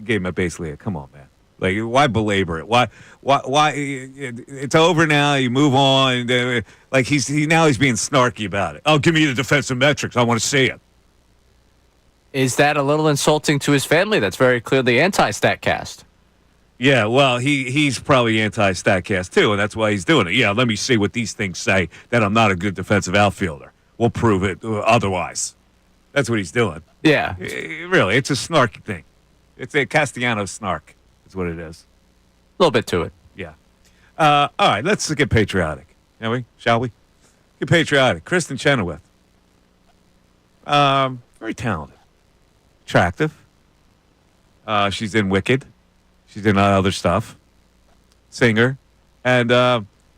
gave me basically a, come on, man. Like, why belabor it? Why? It's over now. You move on. Like, he's being snarky about it. Oh, give me the defensive metrics. I want to see it. Is that a little insulting to his family? That's very clearly anti-StatCast. Yeah, well, he's probably anti-StatCast too, and that's why he's doing it. Yeah, let me see what these things say that I'm not a good defensive outfielder. We'll prove it otherwise. That's what he's doing. Yeah. Really, it's a snarky thing. It's a Castellanos snark. That's what it is. A little bit to it. Yeah. All right, let's get patriotic. Shall we? Get patriotic. Kristen Chenoweth. Very talented. Attractive. She's in Wicked. She's in other stuff. Singer. And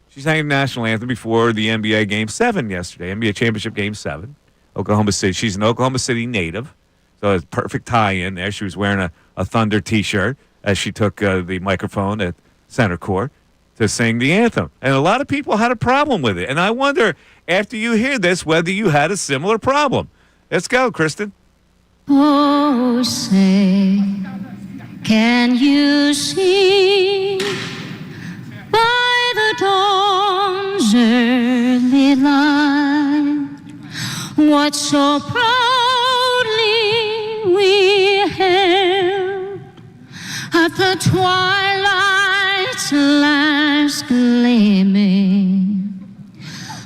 she sang the national anthem before the NBA Game 7 yesterday. NBA Championship Game 7. Oklahoma City. She's an Oklahoma City native. So it's perfect tie-in there. She was wearing a Thunder T-shirt as she took the microphone at center court to sing the anthem. And a lot of people had a problem with it. And I wonder, after you hear this, whether you had a similar problem. Let's go, Kristen. Oh, say, can you see by the dawn's early light what so proudly we hailed at the twilight's last gleaming,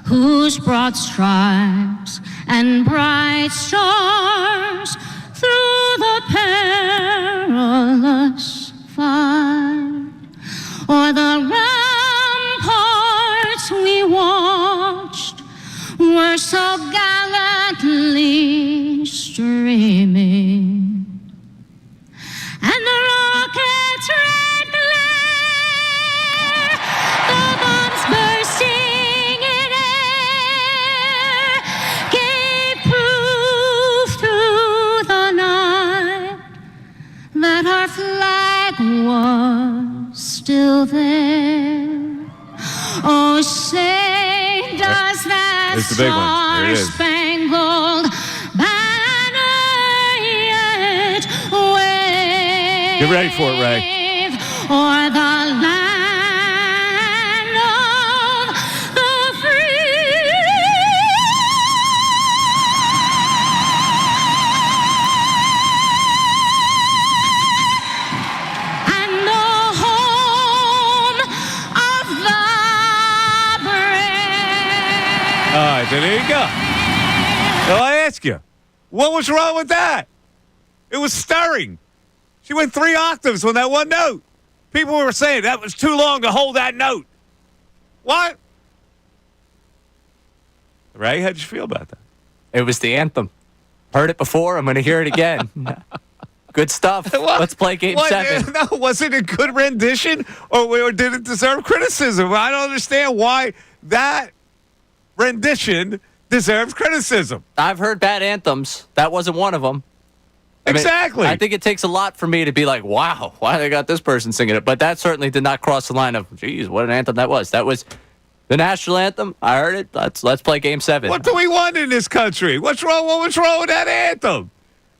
whose broad stripes and bright stars through the perilous fight o'er the ramparts we watched were so gallantly streaming, and the rocket's red glare, the bombs bursting in air, gave proof through the night that our flag was still there. Oh, say, does that star-spangled banner yet wave? Get ready for it, Ray. O'er the land of the free. And the home of the brave. All right, then there you go. So I ask you, what was wrong with that? It was stirring. She went 3 octaves on that one note. People were saying that was too long to hold that note. What? Ray, how'd you feel about that? It was the anthem. Heard it before. I'm going to hear it again. Good stuff. Let's play Game 7. No, was it a good rendition, or did it deserve criticism? I don't understand why that rendition deserves criticism. I've heard bad anthems. That wasn't one of them. Exactly. I think it takes a lot for me to be like, wow, why they got this person singing it? But that certainly did not cross the line of, geez, what an anthem that was. That was the national anthem. I heard it. Let's play Game 7. What do we want in this country? What's wrong? What was wrong with that anthem?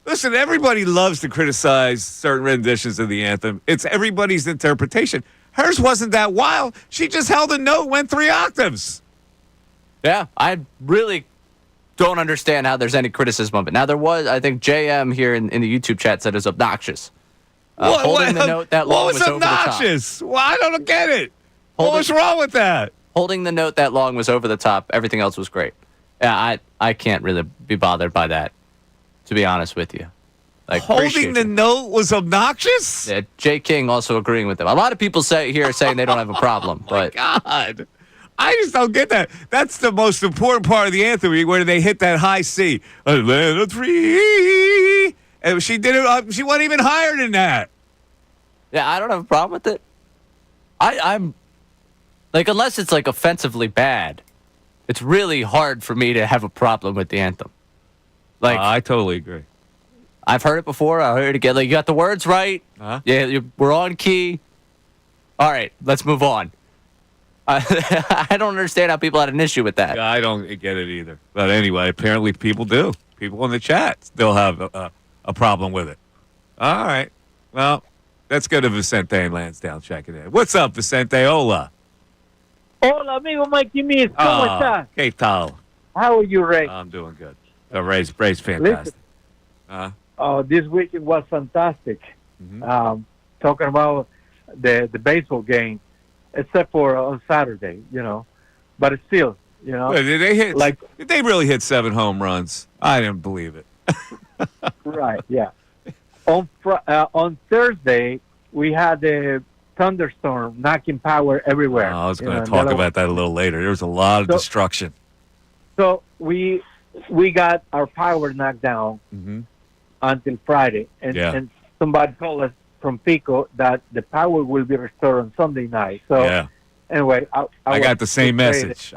Listen, everybody loves to criticize certain renditions of the anthem. It's everybody's interpretation. Hers wasn't that wild. She just held a note, went 3 octaves. Yeah, I really don't understand how there's any criticism of it. Now, there was, I think, JM here in the YouTube chat said it was obnoxious. Holding the note that long was obnoxious? over the top. Well, I don't get it. What was wrong with that? Holding the note that long was over the top. Everything else was great. Yeah, I can't really be bothered by that, to be honest with you. Like, holding the note was obnoxious? Yeah, Jay King also agreeing with them. A lot of people saying they don't have a problem. But God. I just don't get that. That's the most important part of the anthem, where they hit that high C. A land of free. And she did it. She went even higher than that. Yeah, I don't have a problem with it. I'm like, unless it's like offensively bad, it's really hard for me to have a problem with the anthem. Like, I totally agree. I've heard it before. I heard it again. Like, you got the words right. Yeah, we're on key. All right, let's move on. I don't understand how people had an issue with that. Yeah, I don't get it either. But anyway, apparently people do. People in the chat still have a problem with it. All right. Well, let's go to Vicente and Lansdowne checking in. What's up, Vicente? Hola. Hola, amigo Mikey Miz. ¿Cómo estás? ¿Qué tal? How are you, Ray? I'm doing good. Ray's fantastic. This weekend was fantastic. Talking about the baseball game, except for on Saturday, But it's still, Did they really hit 7 home runs? I didn't believe it. Right, yeah. On Thursday, we had the thunderstorm knocking power everywhere. I was going to talk about that a little later. There was a lot of destruction. So we got our power knocked down until Friday, and somebody told us from Pico that the power will be restored on Sunday night. So anyway, I got the same message.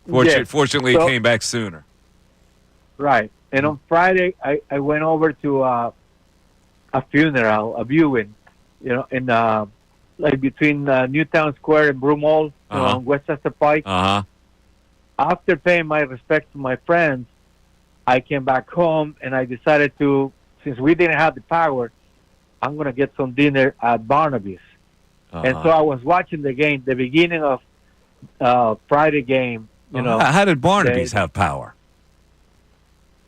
Fortunately, it came back sooner. Right. And on Friday, I went over to a funeral, a viewing, in like between Newtown Square and Broome Hall, on Westchester Pike. After paying my respects to my friends, I came back home and I decided to, since we didn't have the power, I'm going to get some dinner at Barnaby's. And so I was watching the game, the beginning of Friday game. How did Barnaby's have power?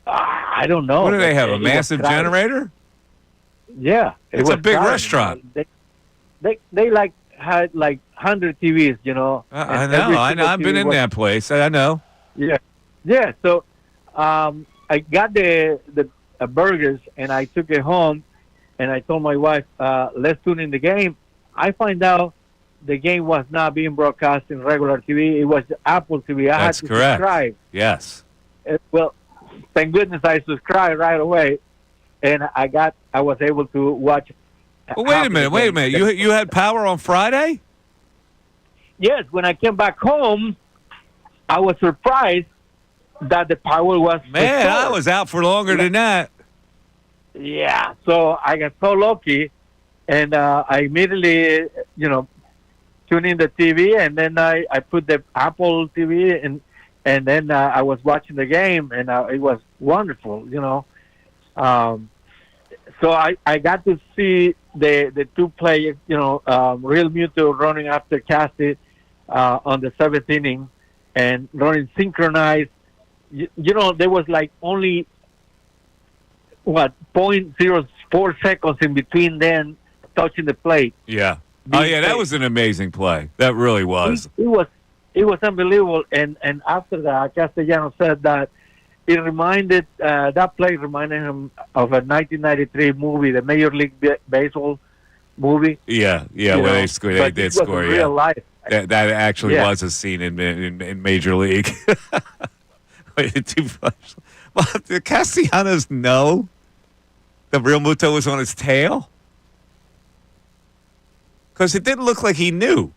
I don't know. What do they have? A massive generator? Yeah, it's a big restaurant. They had 100 TVs, I know. I've been in that place. I know. Yeah. So I got the burgers and I took it home, and I told my wife, let's tune in the game. I find out the game was not being broadcast in regular TV. It was Apple TV. I had to subscribe. Yes. Well, thank goodness I subscribed right away, and I was able to watch. Well, wait a minute. You had power on Friday? Yes. When I came back home, I was surprised that the power was Man, restored. I was out for longer than that. Yeah. So I got so lucky, and I immediately, tuned in the TV, and then I put the Apple TV, and then I was watching the game, and it was wonderful, So I got to see the two players, Real Muto running after Cassie on the 7th inning and running synchronized. There was only, 0.04 seconds in between them touching the plate. Yeah. That was an amazing play. That really was. It was unbelievable. And after that, Castellanos said that that play reminded him of a 1993 movie, the Major League Baseball movie. Yeah, where they did score. In real life. That actually was a scene in Major League. Well, did Castellanos know the Real Muto was on his tail? Because it didn't look like he knew.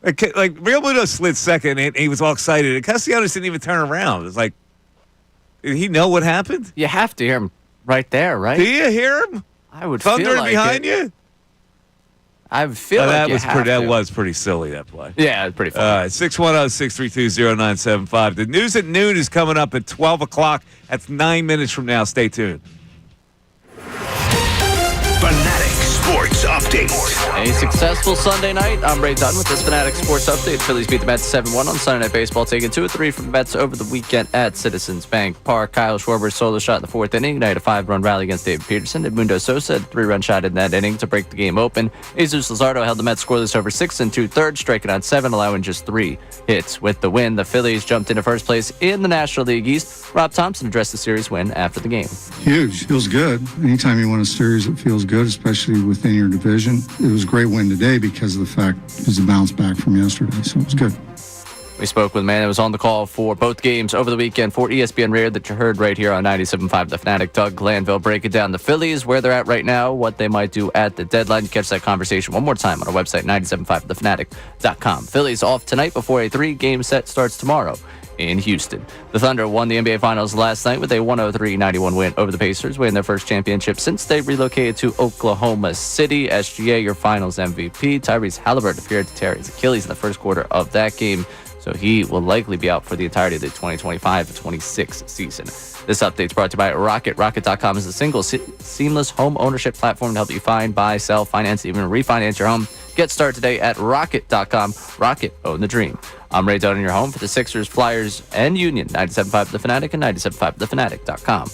Like Real Muto slid second, and he was all excited. And Castellanos didn't even turn around. It's like, did he know what happened? You have to hear him right there, right? Do you hear him? I would Thundering feel like behind it. you? I would feel like that was pretty silly, that play. Yeah, it's pretty funny. 610-632-0975. The news at noon is coming up at 12 o'clock. That's 9 minutes from now. Stay tuned. Fanatic Sports Update. A successful Sunday night. I'm Ray Dunn with this Fanatic Sports Update. Phillies beat the Mets 7-1 on Sunday Night Baseball, taking 2-3 from the Mets over the weekend at Citizens Bank Park. Kyle Schwarber's solo shot in the 4th inning ignited a 5-run rally against David Peterson. Edmundo Sosa had a 3-run shot in that inning to break the game open. Jesus Luzardo held the Mets scoreless over 6 2/3, striking out 7, allowing just 3 hits. With the win, the Phillies jumped into first place in the National League East. Rob Thompson addressed the series win after the game. Huge. Feels good. Anytime you win a series, it feels good, especially within your division. It was a great win today because of the fact it was a bounce back from yesterday, so it was good. We spoke with a man that was on the call for both games over the weekend for ESPN Radio that you heard right here on 97.5 The Fanatic. Doug Glanville breaking down the Phillies, where they're at right now, what they might do at the deadline. You catch that conversation one more time on our website, 97.5thefanatic.com. Phillies off tonight before a 3-game set starts tomorrow in Houston. The Thunder won the NBA Finals last night with a 103-91 win over the Pacers, winning their first championship since they relocated to Oklahoma City. SGA, your Finals MVP. Tyrese Halliburton appeared to tear his Achilles in the first quarter of that game, so he will likely be out for the entirety of the 2025-26 season. This update is brought to you by Rocket. Rocket.com is a single seamless home ownership platform to help you find, buy, sell, finance, even refinance your home. Get started today at Rocket.com. Rocket, own the dream. I'm Ray Doan in your home for the Sixers, Flyers, and Union. 97.5 The Fanatic and 97.5thefanatic.com.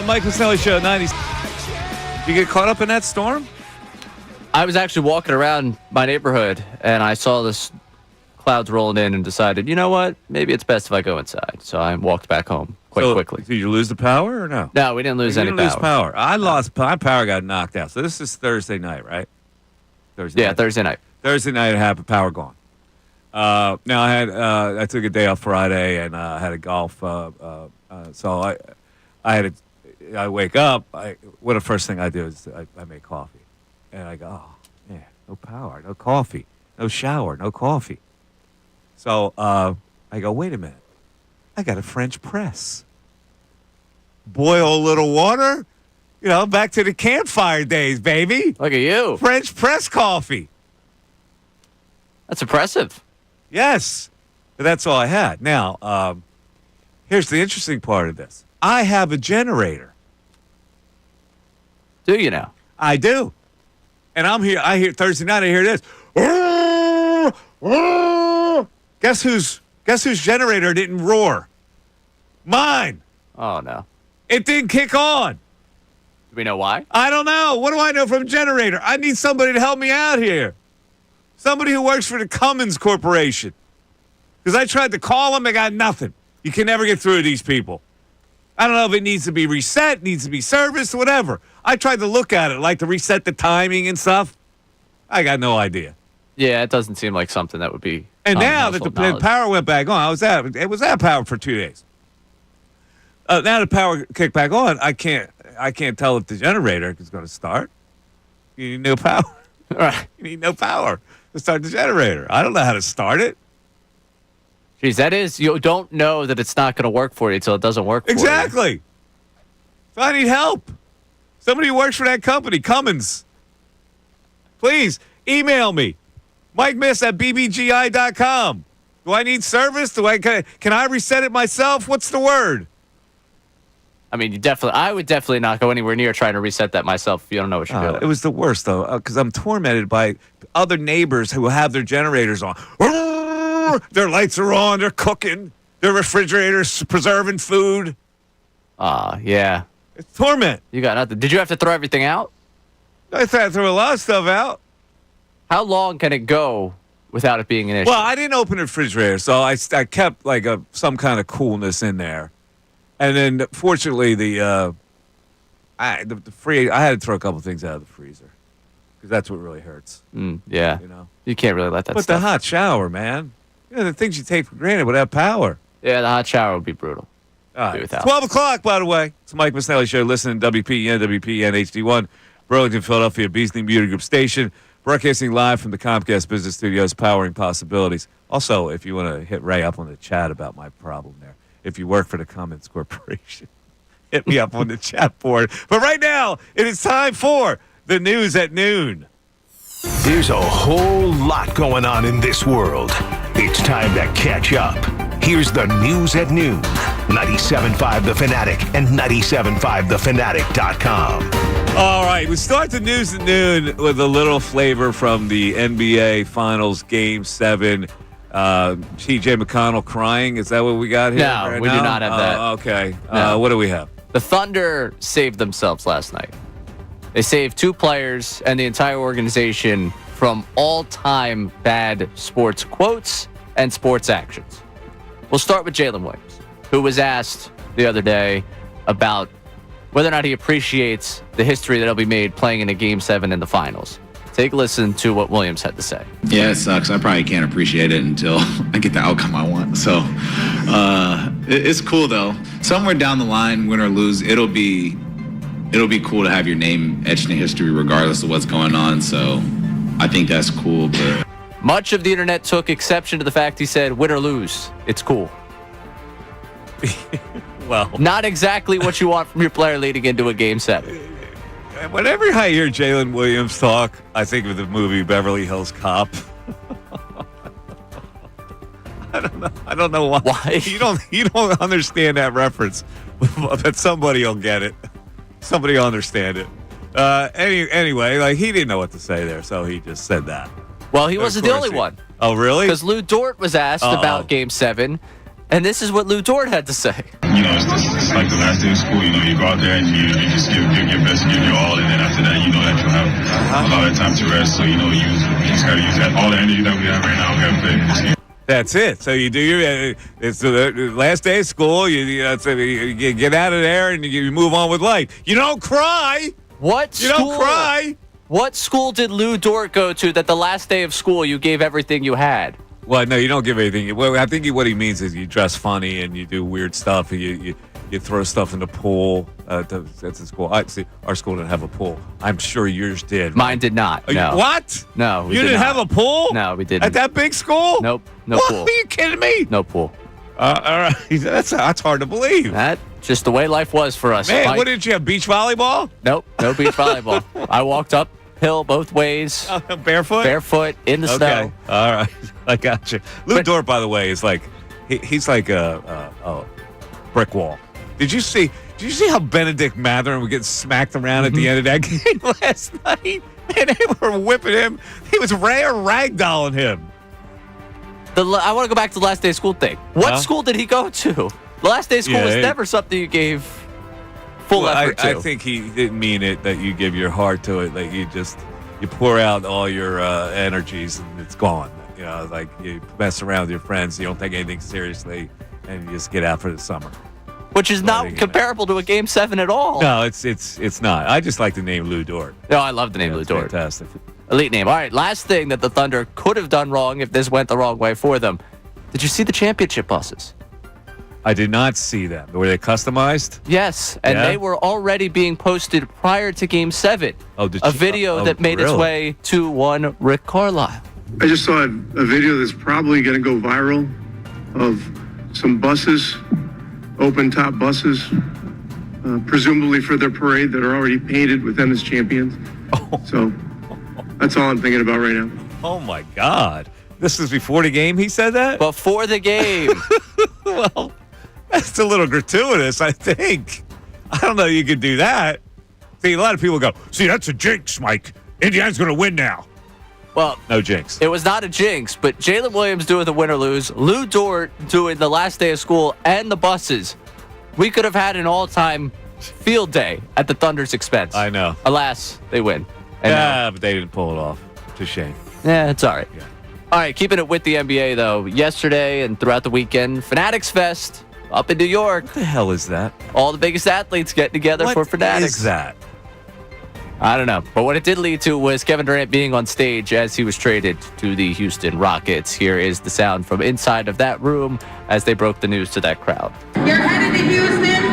Mike Missanelli Show, 90. You get caught up in that storm? I was actually walking around my neighborhood, and I saw this clouds rolling in and decided, you know what? Maybe it's best if I go inside. So I walked back home quite quickly. Did you lose the power or no? No, we didn't lose any power. Lose power. I lost my power, got knocked out. So this is Thursday night, right? Thursday night. Thursday night. Thursday night, it happened, power gone. Now I took a day off Friday and I had a golf. So I wake up. What the first thing I do is I make coffee, and I go, oh man, no power, no coffee, no shower, no coffee. So I go, wait a minute, I got a French press. Boil a little water, back to the campfire days, baby. Look at you, French press coffee. That's impressive. Yes, but that's all I had. Now, here's the interesting part of this. I have a generator. Do you now? I do. And I hear Thursday night, I hear this. Guess whose generator didn't roar? Mine. Oh, no. It didn't kick on. Do we know why? I don't know. What do I know from a generator? I need somebody to help me out here. Somebody who works for the Cummins Corporation. Because I tried to call them, I got nothing. You can never get through to these people. I don't know if it needs to be reset, needs to be serviced, whatever. I tried to look at it, like to reset the timing and stuff. I got no idea. Yeah, it doesn't seem like something that would be. And now that the power went back on, it was out power for 2 days. Now the power kicked back on. I can't tell if the generator is going to start. You need no power. All right. You need no power to start the generator. I don't know how to start it. Jeez, that is, you don't know that it's not going to work for you until it doesn't work for you. Exactly. So I need help. Somebody who works for that company, Cummins. Please email me, MikeMiss@bbgi.com. Do I need service? Can I reset it myself? What's the word? I mean, I would definitely not go anywhere near trying to reset that myself if you don't know what you're doing. It was the worst, though, because I'm tormented by other neighbors who have their generators on. Their lights are on. They're cooking. Their refrigerator's preserving food. Yeah. It's torment. You got nothing. Did you have to throw everything out? I threw a lot of stuff out. How long can it go without it being an issue? Well, I didn't open the refrigerator, so I kept like some kind of coolness in there. And then, fortunately, I had to throw a couple things out of the freezer because that's what really hurts. Yeah. You can't really let that But stuff. the hot shower, man. The things you take for granted without power. Yeah, the hot shower would be brutal. All right. 12 o'clock, by the way. It's the Mike Missanelli Show. Listen to WPEN, WPEN HD1, Burlington, Philadelphia, Beasley Media Group Station. Broadcasting live from the Comcast Business Studios, powering possibilities. Also, if you want to hit Ray up on the chat about my problem there, if you work for the Cummins Corporation, hit me up on the chat board. But right now, it is time for the news at noon. There's a whole lot going on in this world. It's time to catch up. Here's the news at noon. 97.5 The Fanatic and 97.5thefanatic.com. All right, we start the news at noon with a little flavor from the NBA Finals Game 7. T.J. McConnell crying. Is that what we got here? No, we do not have that. Okay. No. What do we have? The Thunder saved themselves last night. They saved 2 players and the entire organization from all-time bad sports quotes and sports actions. We'll start with Jalen Williams, who was asked the other day about whether or not he appreciates the history that'll be made playing in a Game 7 in the finals. Take a listen to what Williams had to say. Yeah, it sucks. I probably can't appreciate it until I get the outcome I want. So it's cool, though. Somewhere down the line, win or lose, it'll be cool to have your name etched in history regardless of what's going on. So I think that's cool. But much of the internet took exception to the fact he said, win or lose, it's cool. Well, not exactly what you want from your player leading into a Game 7. Whenever I hear Jalen Williams talk, I think of the movie Beverly Hills Cop. I don't know why. Why? You don't understand that reference, but somebody will get it. Somebody will understand it. Anyway, like he didn't know what to say there, so he just said that. Well, he wasn't the only one. Oh, really? Because Lou Dort was asked about Game 7, and this is what Lou Dort had to say. You know, it's like the last day of school. You know, you go out there and you just give your best, give your all, and then after that, you know that you'll have a lot of time to rest. So, you know, you just got to use all the energy that we have right now. We got to play this game. That's it. So you do it's the last day of school. You get out of there and you move on with life. You don't cry. Don't cry. What school did Lou Dort go to that the last day of school you gave everything you had? Well, no, you don't give anything. Well, I think what he means is you dress funny and you do weird stuff and you throw stuff in the pool. That's a school. See, our school didn't have a pool. I'm sure yours did. Mine did not. No. What? No, we you did didn't not. have a pool? No, we didn't. At that big school? Nope. No what? pool. Are you kidding me? No pool. All right. That's hard to believe. That just the way life was for us. Man, Mike. what did you have? Beach volleyball? Nope. No beach volleyball. I walked uphill both ways. Barefoot? Barefoot in the snow. All right. I got you. Lou Dort, by the way, is like he's like a brick wall. Did you see how Benedict Mathurin would get smacked around at the end of that game last night? And they were whipping him. He was ragdolling him. I want to go back to the last day of school thing. What school did he go to? The last day of school was never something you gave full effort to. I think he didn't mean it that you give your heart to it. Like you pour out all your energies and it's gone. You know, like you mess around with your friends, you don't take anything seriously, and you just get out for the summer. Which is not comparable to a Game 7 at all. No, it's not. I just like the name Lou Dort. No, I love the name Lou Dort. Fantastic. Elite name. All right, last thing that the Thunder could have done wrong if this went the wrong way for them. Did you see the championship buses? I did not see them. Were they customized? Yes, and they were already being posted prior to Game 7. Oh, a video that made its way to one Rick Carlisle. I just saw a video that's probably going to go viral of some buses, open-top buses, presumably for their parade that are already painted with them as champions. So that's all I'm thinking about right now. Oh, my God. This is before the game he said that? Before the game. Well, that's a little gratuitous, I think. I don't know you could do that. See, a lot of people go, see, that's a jinx, Mike. Indiana's going to win now. Well, no jinx. It was not a jinx, but Jalen Williams doing the win or lose, Lou Dort doing the last day of school and the buses. We could have had an all-time field day at the Thunder's expense. I know. Alas, they win. And but they didn't pull it off. It's a shame. Yeah, it's all right. Yeah. All right, keeping it with the NBA, though. Yesterday and throughout the weekend, Fanatics Fest up in New York. What the hell is that? All the biggest athletes getting together for Fanatics. What is that? I don't know. But what it did lead to was Kevin Durant being on stage as he was traded to the Houston Rockets. Here is the sound from inside of that room as they broke the news to that crowd. You're headed to Houston.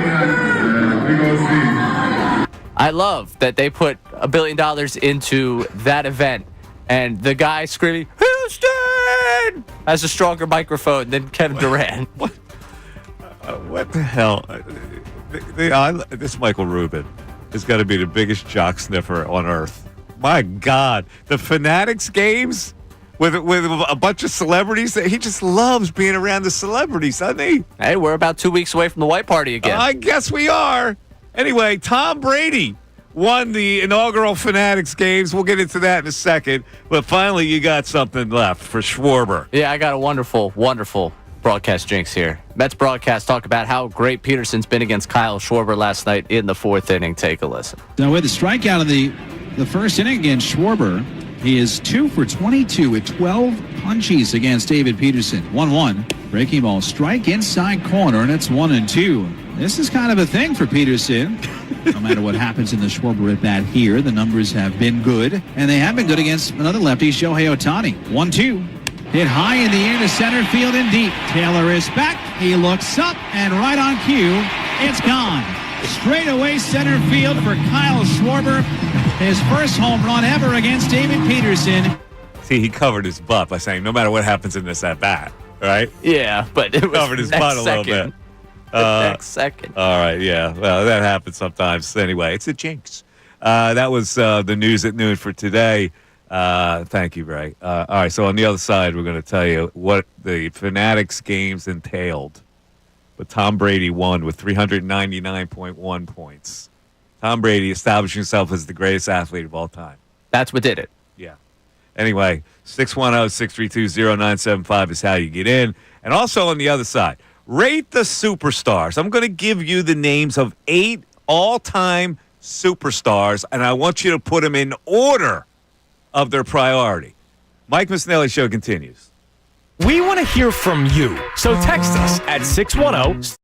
How does that I love that they put $1 billion into that event, and the guy screaming, Houston! has a stronger microphone than Kevin Durant. What the hell? This Michael Rubin is going to be the biggest jock sniffer on earth. My God. The Fanatics games with a bunch of celebrities. He just loves being around the celebrities, doesn't he? Hey, we're about 2 weeks away from the white party again. I guess we are. Anyway, Tom Brady won the inaugural Fanatics games. We'll get into that in a second. But finally, you got something left for Schwarber. Yeah, I got a wonderful, wonderful broadcast jinx here. Mets broadcast talk about how great Peterson's been against Kyle Schwarber last night in the fourth inning. Take a listen. Now, with the strikeout of the first inning against Schwarber, he is 2 for 22 with 12 punchies against David Peterson. 1-1. Breaking ball strike inside corner, and it's 1-2. This is kind of a thing for Peterson. No matter what happens in the Schwarber at bat here, the numbers have been good, and they have been good against another lefty, Shohei Ohtani. 1-2. Hit high in the air to center field and deep. Taylor is back. He looks up, and right on cue, it's gone. Straight away center field for Kyle Schwarber. His first home run ever against David Peterson. See, he covered his butt by saying, no matter what happens in this at-bat, right? Yeah, but it was covered his butt a little bit. Next second. All right, yeah. Well, that happens sometimes. Anyway, it's a jinx. That was the news at noon for today. Thank you, Ray. All right, so on the other side, we're going to tell you what the Fanatics games entailed. But Tom Brady won with 399.1 points. Tom Brady established himself as the greatest athlete of all time. That's what did it. Yeah. Anyway, 610-632-0975 is how you get in. And also on the other side, rate the superstars. I'm going to give you the names of 8 all-time superstars, and I want you to put them in order of their priority. Mike Missanelli Show continues. We want to hear from you, so text us at 610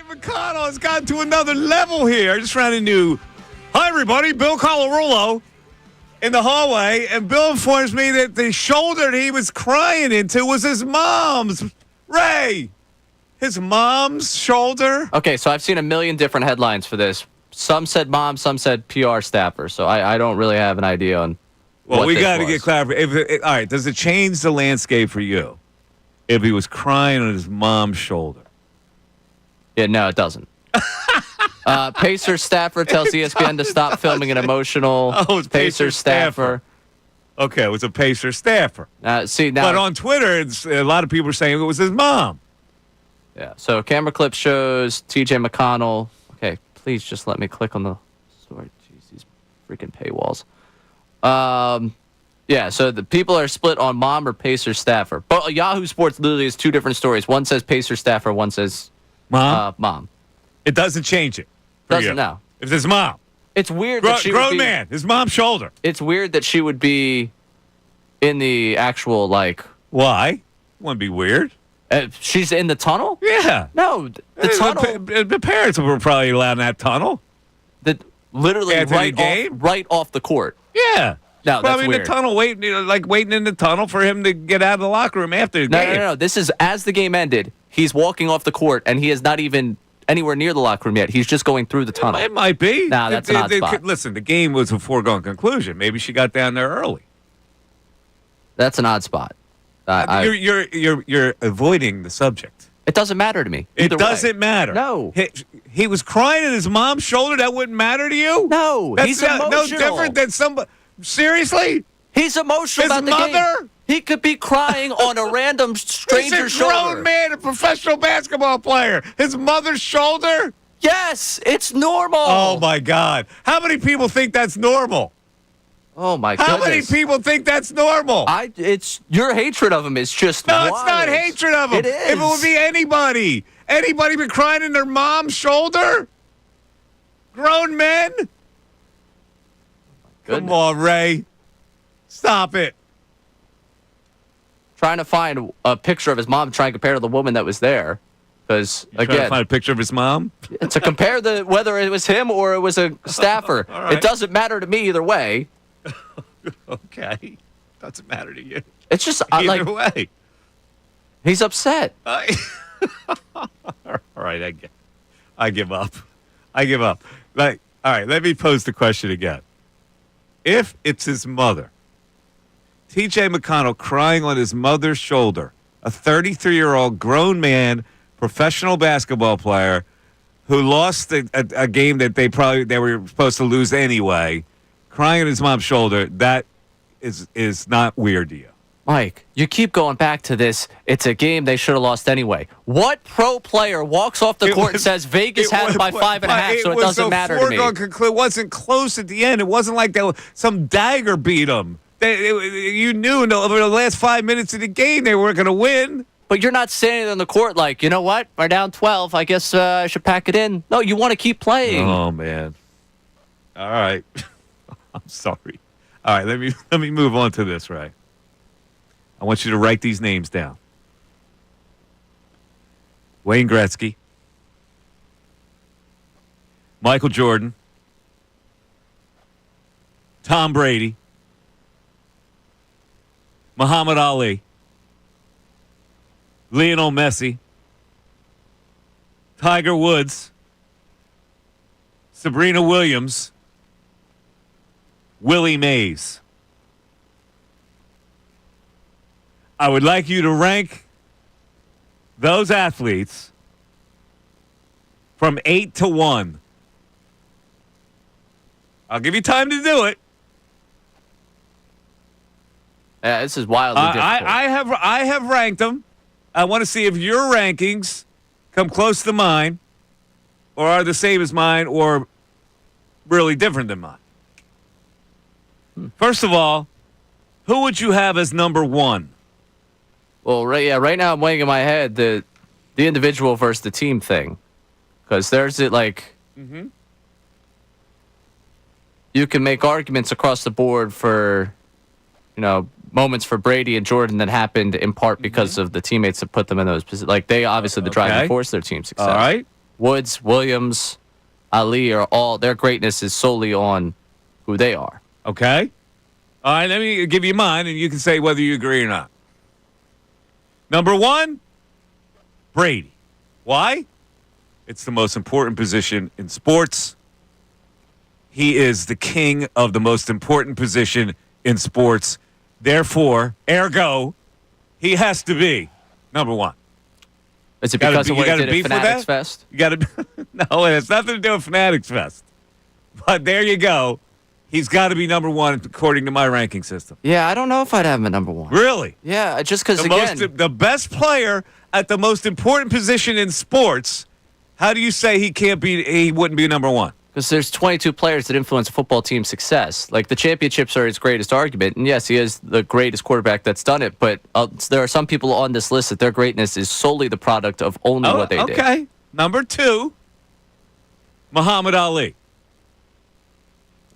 McConnell has gotten to another level here. I just ran into, hi everybody, Bill Colarulo in the hallway, and Bill informs me that the shoulder that he was crying into was his mom's. Ray, his mom's shoulder? Okay, so I've seen a million different headlines for this. Some said mom, some said PR staffer, so I don't really have an idea on Well, we got to was. get clarified. All right, does it change the landscape for you if he was crying on his mom's shoulder? Yeah, no, it doesn't. Pacers staffer tells ESPN to stop filming an emotional. Oh, it's Pacers staffer. Okay, it was a Pacer staffer. See now, but on Twitter, a lot of people are saying it was his mom. Yeah. So camera clip shows TJ McConnell. Okay, please just let me click on the story. Jeez, these freaking paywalls. Yeah. So the people are split on mom or Pacer staffer. But Yahoo Sports literally has two different stories. One says Pacer staffer. One says mom. Mom. It doesn't change it. Doesn't now. If it's his mom. It's weird that she grown would be, man, his mom's shoulder. It's weird that she would be in the actual, like... Why? Wouldn't be weird. She's in the tunnel? Yeah. No, the tunnel... The parents were probably allowed in that tunnel. Literally right off the court. Yeah. No, probably that's in weird. the tunnel, waiting in the tunnel for him to get out of the locker room after the game. No. This is as the game ended. He's walking off the court, and he is not even anywhere near the locker room yet. He's just going through the tunnel. It might be. Nah, that's an odd spot. Listen, the game was a foregone conclusion. Maybe she got down there early. That's an odd spot. You're avoiding the subject. It doesn't matter to me. It doesn't matter. No. He was crying on his mom's shoulder. That wouldn't matter to you? No. That's He's no emotional. different than somebody. Seriously? He's emotional His about the mother? game. He could be crying on a random stranger's He's a grown shoulder. man, a professional basketball player. His mother's shoulder? Yes, it's normal. Oh, my God. How many people think that's normal? Oh, my goodness. How many people think that's normal? It's your hatred of him is just No, wild. it's not hatred of him. It is. If it would be anybody been crying in their mom's shoulder? Grown men? Come on, Ray. Stop it. Trying to find a picture of his mom, trying to compare to the woman that was there. Because, Trying to find a picture of his mom? to compare whether it was him or it was a staffer. All right. It doesn't matter to me either way. Okay. Doesn't matter to you. It's just, Either way. He's upset. All right, I give up. All right, let me pose the question again. If it's his mother, TJ McConnell crying on his mother's shoulder, a 33-year-old grown man, professional basketball player who lost a game that they were supposed to lose anyway, crying on his mom's shoulder, that is not weird to you. Mike, you keep going back to this. It's a game they should have lost anyway. What pro player walks off the court and says Vegas had it by 5.5, so it doesn't matter to me? It wasn't close at the end. It wasn't like some dagger beat them. You knew over the last 5 minutes of the game they weren't going to win. But you're not standing on the court like, you know what? We're down 12. I guess I should pack it in. No, you want to keep playing. Oh, man. All right. I'm sorry. All right, let me move on to this, Ray. I want you to write these names down. Wayne Gretzky, Michael Jordan, Tom Brady, Muhammad Ali, Lionel Messi, Tiger Woods, Sabrina Williams, Willie Mays. I would like you to rank those athletes from 8 to 1. I'll give you time to do it. Yeah, this is wildly difficult. I have ranked them. I want to see if your rankings come close to mine or are the same as mine or really different than mine. First of all, who would you have as number 1? Well, right now I'm weighing in my head the individual versus the team thing. Because there's it like... Mm-hmm. You can make arguments across the board for, moments for Brady and Jordan that happened in part because of the teammates that put them in those positions. Like, they obviously the driving force of their team success. All right. Woods, Williams, Ali are all, their greatness is solely on who they are. Okay. All right, let me give you mine, and you can say whether you agree or not. Number 1, Brady. Why? It's the most important position in sports. He is the king of the most important position in sports. Therefore, ergo, he has to be number 1. Is it because of what he did at Fanatics Fest? You got to. No, it has nothing to do with Fanatics Fest. But there you go. He's got to be number 1 according to my ranking system. Yeah, I don't know if I'd have him at number 1. Really? Yeah, just because the best player at the most important position in sports. How do you say he wouldn't be number 1? Because there's 22 players that influence a football team's success. Like, the championships are his greatest argument. And yes, he is the greatest quarterback that's done it. But there are some people on this list that their greatness is solely the product of only what they did. Okay. Number 2, Muhammad Ali.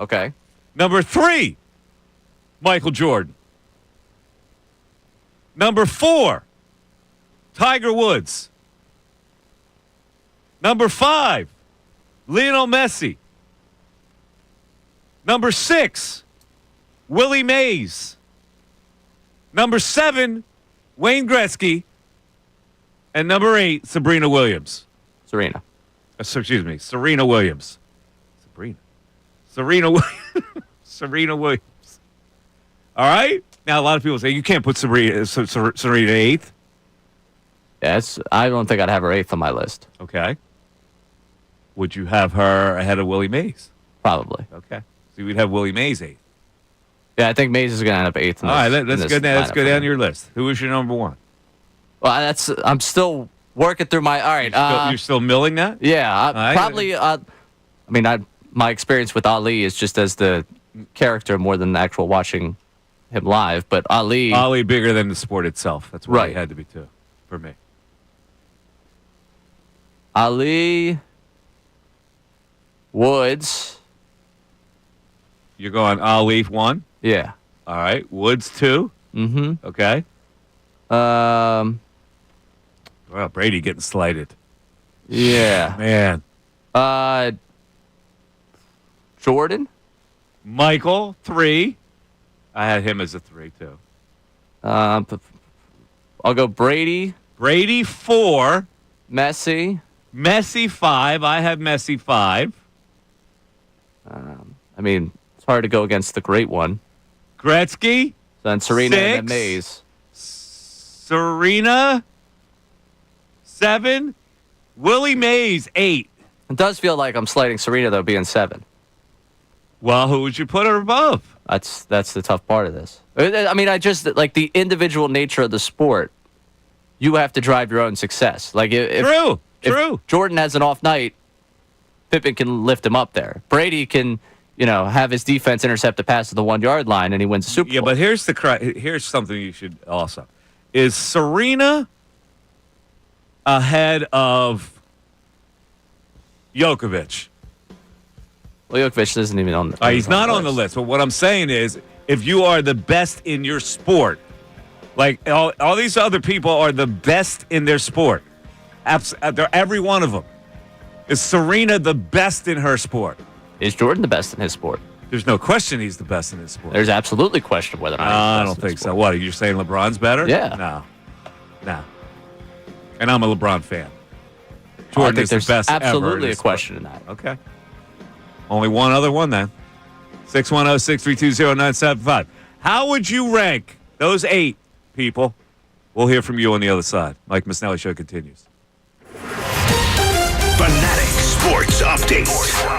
Okay. Number 3, Michael Jordan. Number 4, Tiger Woods. Number 5, Lionel Messi. Number 6, Willie Mays. Number 7, Wayne Gretzky. And number 8, Serena Williams. Serena Williams. Serena Williams. All right? Now, a lot of people say you can't put Serena 8th. Yes, I don't think I'd have her 8th on my list. Okay. Would you have her ahead of Willie Mays? Probably. Okay. So we'd have Willie Mays 8th. Yeah, I think Mays is going to end up 8th. All right, let's go down your llist. Who was your number 1? Well, I'm still working through my. All right. You're still milling that? Yeah, probably. My experience with Ali is just as the character more than the actual watching him live. But Ali bigger than the sport itself. That's why he had to be 2 for me. Ali, Woods. You're going Ali 1? Yeah. All right. Woods 2? Mm-hmm. Okay. Well, Brady getting slighted. Yeah. Man. Jordan? Michael, 3. I had him as a 3, too. I'll go Brady. Brady, 4. Messi. Messi, 5. I have Messi 5. It's hard to go against the great one. Gretzky. Then Serena 6. and then Mays. Serena, 7. Willie Mays, 8. It does feel like I'm slighting Serena, though, being 7. Well, who would you put her above? That's the tough part of this. I just like the individual nature of the sport. You have to drive your own success. Like True. If Jordan has an off night, Pippen can lift him up there. Brady can, have his defense intercept the pass to the 1-yard line, and he wins the Super Bowl. Yeah, but here's something you should also. Is Serena ahead of Djokovic? Well, Djokovic isn't even on the he's not on the list. But what I'm saying is, if you are the best in your sport, like all these other people are the best in their sport, every one of them. Is Serena the best in her sport? Is Jordan the best in his sport? There's no question he's the best in his sport. There's absolutely question whether or not I don't think so. What, you're saying LeBron's better? Yeah. No. And I'm a LeBron fan. Jordan is the best ever. Absolutely a question in that. Okay. Only one other one then. 610-632-0975. How would you rank those 8 people? We'll hear from you on the other side. Mike Missanelli Show continues. Fanatic Sports Update.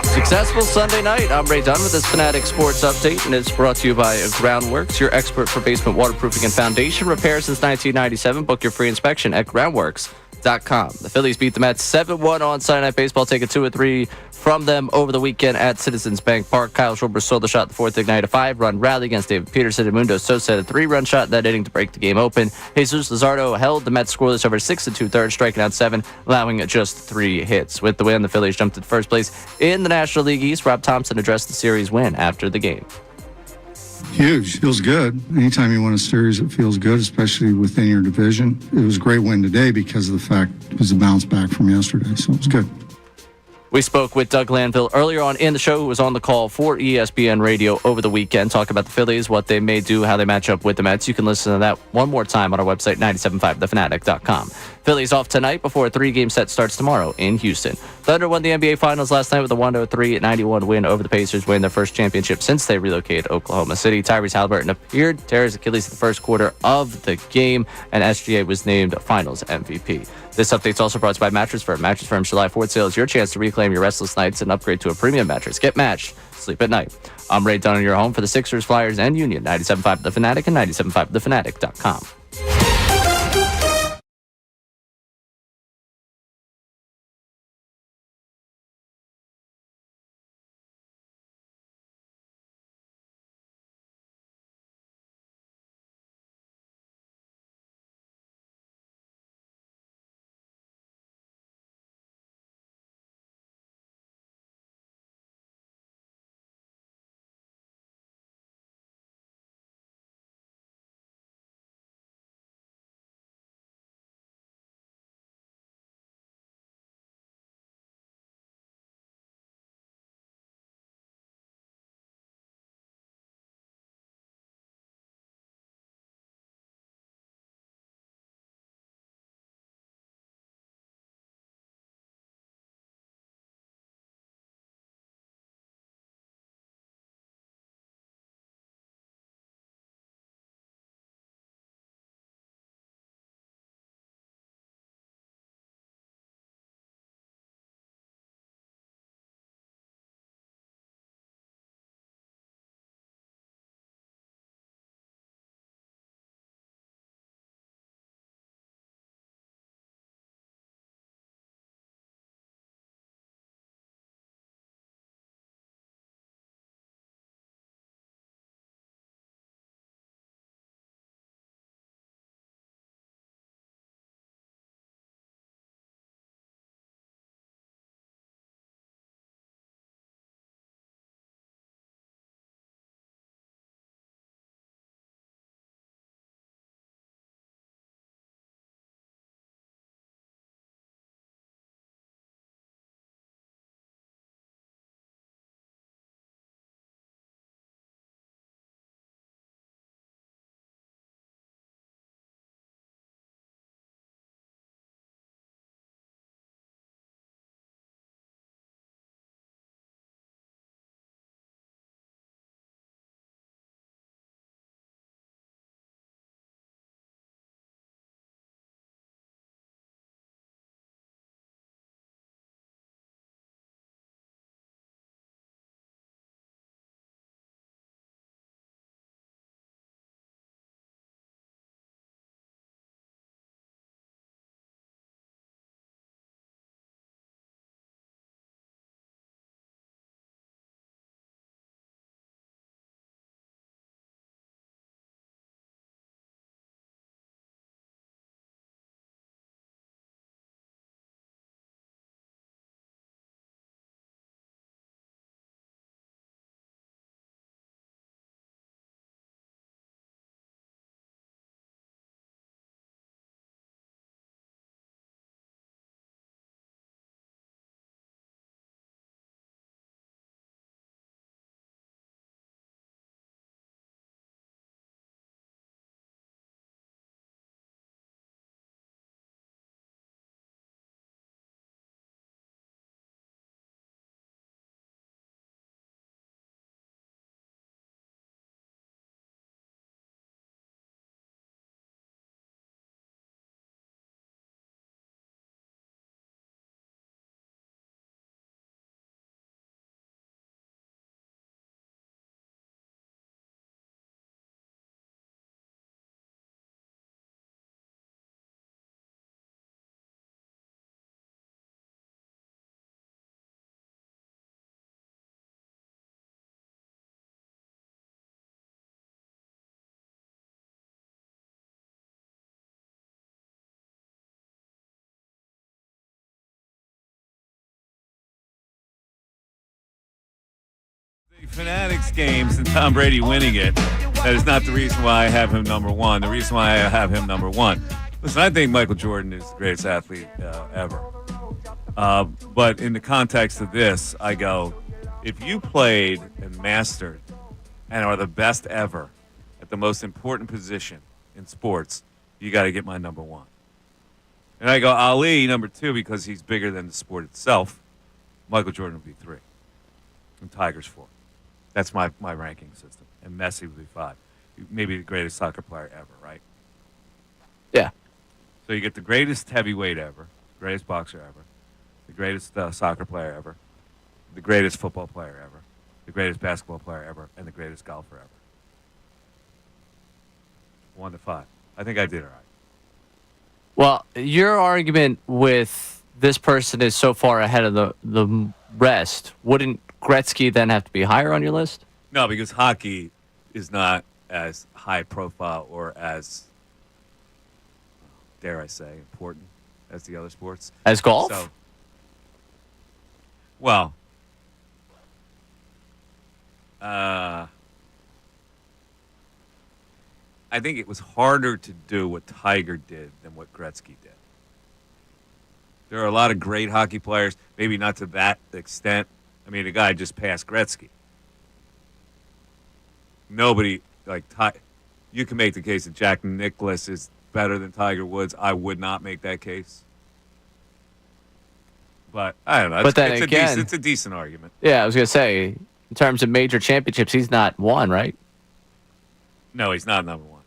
Successful Sunday night. I'm Ray Dunn with this Fanatic Sports Update, and it's brought to you by Groundworks, your expert for basement waterproofing and foundation repair since 1997. Book your free inspection at groundworks.com. The Phillies beat the Mets 7-1 on Sunday Night Baseball, taking 2 of 3 from them over the weekend at Citizens Bank Park. Kyle Schwarber stole the shot the 4th, ignite a 5-run rally against David Peterson, and Mundo Sosa had a 3-run shot in that inning to break the game open. Jesus Luzardo held the Mets scoreless over 6 2/3, striking out 7, allowing just 3 hits. With the win, the Phillies jumped to first place in the National League East. Rob Thompson addressed the series win after the game. Huge. Feels good. Anytime you win a series, it feels good, especially within your division. It was a great win today because of the fact it was a bounce back from yesterday, so it was good. We spoke with Doug Glanville earlier on in the show, who was on the call for ESPN Radio over the weekend, talking about the Phillies, what they may do, how they match up with the Mets. You can listen to that one more time on our website, 975thefanatic.com. Phillies off tonight before a 3-game set starts tomorrow in Houston. Thunder won the NBA Finals last night with a 103-91 win over the Pacers, winning their first championship since they relocated to Oklahoma City. Tyrese Halliburton appeared, tear his Achilles in the first quarter of the game, and SGA was named Finals MVP. This update's also brought to you by Mattress Firm. Mattress Firm's July 4th sale is your chance to reclaim your restless nights and upgrade to a premium mattress. Get matched. Sleep at night. I'm Ray Dunn in your home for the Sixers, Flyers, and Union. 97.5 The Fanatic and 97.5thefanatic.com. Fanatics games and Tom Brady winning it, that is not the reason why I have him number one. The reason why I have him number one. Listen, I think Michael Jordan is the greatest athlete ever. But in the context of this, I go, if you played and mastered and are the best ever at the most important position in sports, you got to get my number one. And I go, Ali, number two, because he's bigger than the sport itself. Michael Jordan would be 3. And Tiger's 4. That's my ranking system. And Messi would be 5. Maybe the greatest soccer player ever, right? Yeah. So you get the greatest heavyweight ever, greatest boxer ever, the greatest soccer player ever, the greatest football player ever, the greatest basketball player ever, and the greatest golfer ever. 1 to 5. I think I did all right. Well, your argument with this person is so far ahead of the rest. Wouldn't Gretzky then have to be higher on your list? No, because hockey is not as high profile or as, dare I say, important as the other sports. As golf? So, well, I think it was harder to do what Tiger did than what Gretzky did. There are a lot of great hockey players, maybe not to that extent. I mean, the guy just passed Gretzky. Nobody, like, you can make the case that Jack Nicklaus is better than Tiger Woods. I would not make that case. But I don't know. But then again, it's a decent argument. Yeah, I was going to say, in terms of major championships, he's not one, right? No, he's not number one.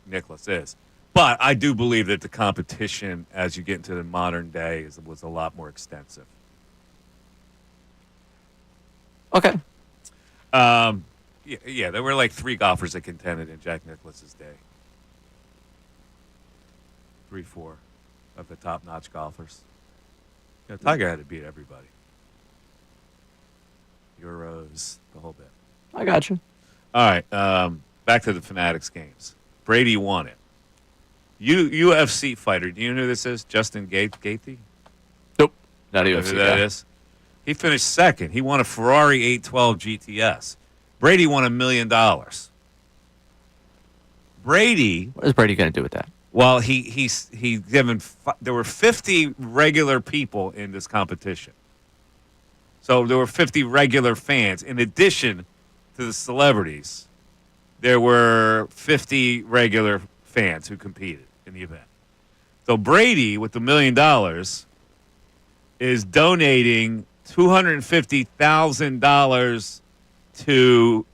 Nicklaus is. But I do believe that the competition, as you get into the modern day, was a lot more extensive. Okay. Yeah, there were like 3 golfers that contended in Jack Nicklaus's day. 3, 4 of the top-notch golfers. You know, Tiger had to beat everybody. Euros, the whole bit. I got you. All right, back to the Fanatics games. Brady won it. UFC fighter. Do you know who this is? Justin Gaethje? Nope. Not UFC. Who that is? He finished second. He won a Ferrari 812 GTS. Brady won $1 million. Brady. What is Brady going to do with that? Well, he given. There were 50 regular people in this competition. So there were 50 regular fans. In addition to the celebrities, there were 50 regular fans who competed in the event. So Brady, with the $1 million, is donating $250,000 to.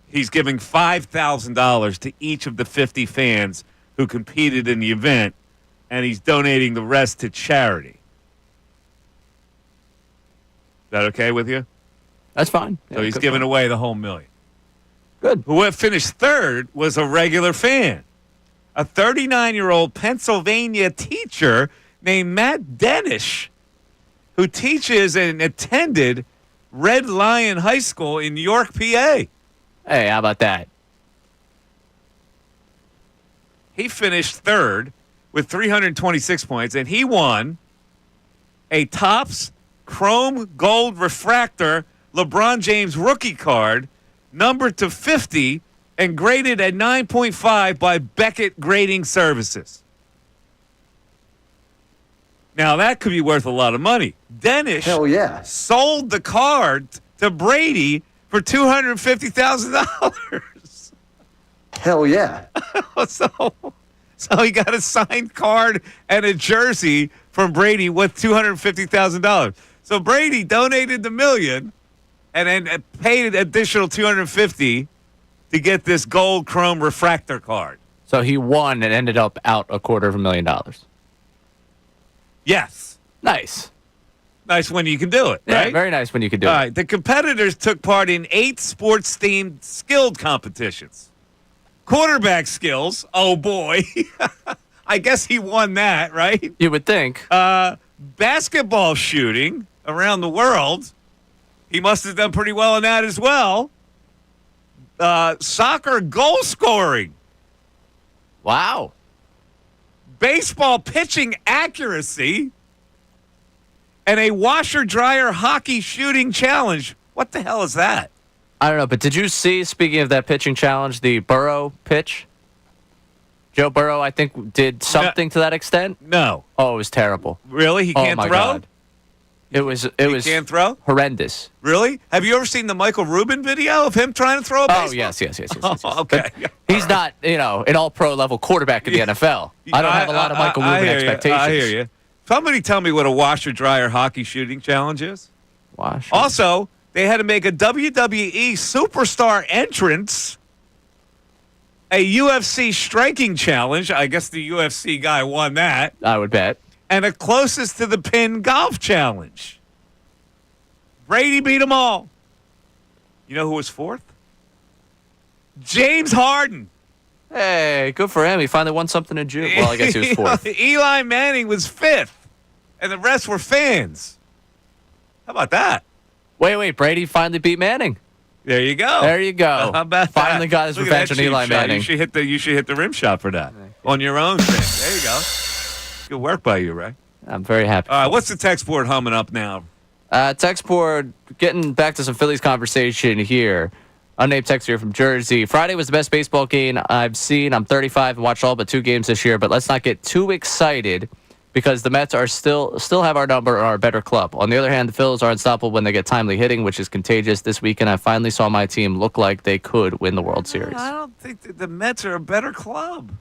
He's giving $5,000 to each of the 50 fans who competed in the event, and he's donating the rest to charity. Is that okay with you? That's fine. So he's giving away the whole $1 million. Good. Who finished third was a regular fan, a 39-year-old Pennsylvania teacher named Matt Denish, who teaches and attended Red Lion High School in York, PA. Hey, how about that? He finished third with 326 points, and he won a Topps Chrome Gold Refractor LeBron James rookie card, numbered to 50 and graded at 9.5 by Beckett Grading Services. Now, that could be worth a lot of money. Denish sold the card to Brady for $250,000. Hell yeah. So he got a signed card and a jersey from Brady with $250,000. So Brady donated the $1 million and then paid an additional $250,000 to get this gold chrome refractor card. So he won and ended up out $250,000. Yes. Nice. Nice when you can do it, Yeah, right? very nice when you can do All it. right. The competitors took part in 8 sports-themed skilled competitions. Quarterback skills. Oh, boy. I guess he won that, right? You would think. Basketball shooting around the world. He must have done pretty well in that as well. Soccer goal scoring. Wow. Baseball pitching accuracy. And a washer-dryer hockey shooting challenge. What the hell is that? I don't know, but did you see, speaking of that pitching challenge, the Burrow pitch? Joe Burrow, I think, did something to that extent? No. Oh, it was terrible. Really? He can't my throw? God. It was can't throw? Horrendous. Really? Have you ever seen the Michael Rubin video of him trying to throw a baseball? Oh, yes. Oh, okay. He's not, an all-pro level quarterback in the NFL. I don't have a lot of Michael Rubin expectations. I hear you. Somebody tell me what a washer-dryer hockey shooting challenge is. Washer. Also, they had to make a WWE superstar entrance, a UFC striking challenge. I guess the UFC guy won that. I would bet. And a closest to the pin golf challenge. Brady beat them all. You know who was fourth? James Harden. Hey, good for him. He finally won something in June. Well, I guess he was fourth. Eli Manning was fifth, and the rest were fans. How about that? Wait. Brady finally beat Manning. There you go. How about finally that? got his Look at revenge that on Eli cheap shot. Manning. You should hit the rim shot for that on your own thing. There you go. Good work by you, Ray. I'm very happy. All right, what's the text board humming up now? Text board, getting back to some Phillies conversation here. Unnamed text here from Jersey. Friday was the best baseball game I've seen. I'm 35 and watched all but 2 games this year, but let's not get too excited because the Mets are still have our number and are a better club. On the other hand, the Phillies are unstoppable when they get timely hitting, which is contagious. This weekend, I finally saw my team look like they could win the World Series. I don't think that the Mets are a better club.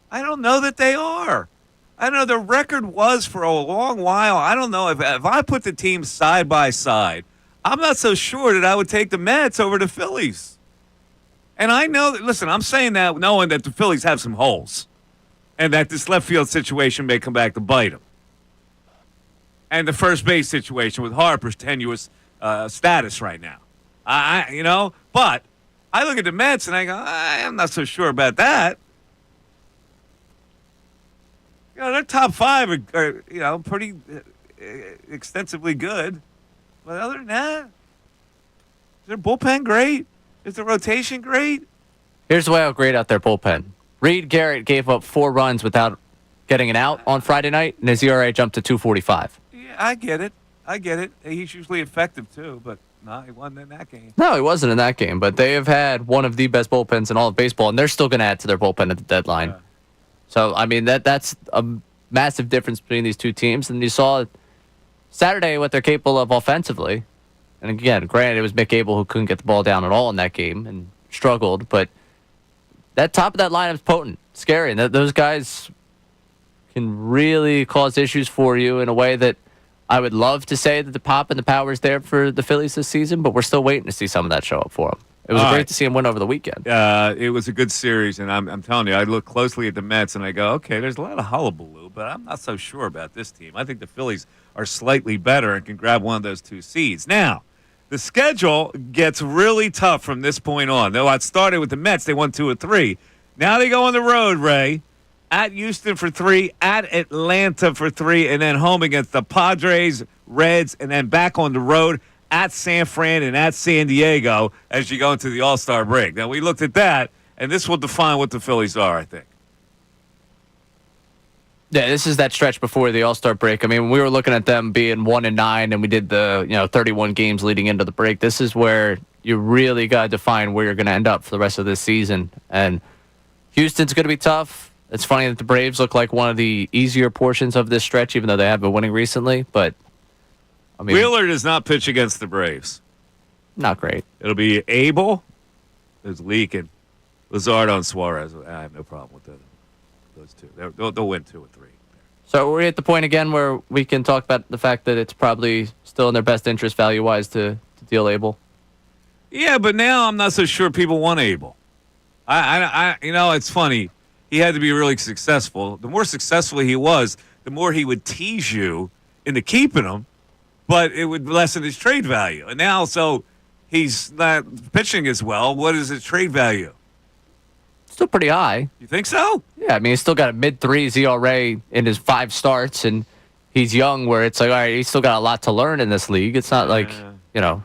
I don't know that they are. I know the record was for a long while. I don't know if I put the teams side by side, I'm not so sure that I would take the Mets over the Phillies. And I know that, listen, I'm saying that knowing that the Phillies have some holes and that this left field situation may come back to bite them. And the first base situation with Harper's tenuous status right now. But I look at the Mets and I go, I'm not so sure about that. Their top 5 are pretty extensively good. But other than that, is their bullpen great? Is the rotation great? Here's the way I'll grade out their bullpen. Reed Garrett gave up 4 runs without getting an out on Friday night, and his ERA jumped to 2.45. Yeah, I get it. He's usually effective, too, but no, he wasn't in that game. No, he wasn't in that game, but they have had one of the best bullpens in all of baseball, and they're still going to add to their bullpen at the deadline. Yeah. So, I mean, that's a massive difference between these two teams. And you saw Saturday what they're capable of offensively. And again, granted, it was Mick Abel who couldn't get the ball down at all in that game and struggled. But that top of that lineup is potent, scary. And those guys can really cause issues for you in a way that I would love to say that the pop and the power is there for the Phillies this season, but we're still waiting to see some of that show up for them. It was great to see him win over the weekend. It was a good series, and I'm telling you, I look closely at the Mets, and I go, okay, there's a lot of hullabaloo, but I'm not so sure about this team. I think the Phillies are slightly better and can grab one of those 2 seeds. Now, the schedule gets really tough from this point on. Though it started with the Mets, they won 2 of 3. Now they go on the road, Ray, at Houston for 3, at Atlanta for 3, and then home against the Padres, Reds, and then back on the road at San Fran and at San Diego as you go into the All-Star break. Now, we looked at that, and this will define what the Phillies are, I think. Yeah, this is that stretch before the All-Star break. I mean, we were looking at them being 1-9, and we did the 31 games leading into the break. This is where you really got to define where you're going to end up for the rest of this season. And Houston's going to be tough. It's funny that the Braves look like one of the easier portions of this stretch, even though they have been winning recently. But I mean, Wheeler does not pitch against the Braves. Not great. It'll be Abel, who's leaking, Luzardo and Suarez. I have no problem with those 2. They'll win 2 or 3. So we're at the point again where we can talk about the fact that it's probably still in their best interest value-wise to deal Abel. Yeah, but now I'm not so sure people want Abel. It's funny. He had to be really successful. The more successful he was, the more he would tease you into keeping him, but it would lessen his trade value. And now, so he's not pitching as well. What is his trade value? Still pretty high. You think so? Yeah, I mean, he's still got a mid-3s ERA in his 5 starts, and he's young where it's like, all right, he's still got a lot to learn in this league. It's not like,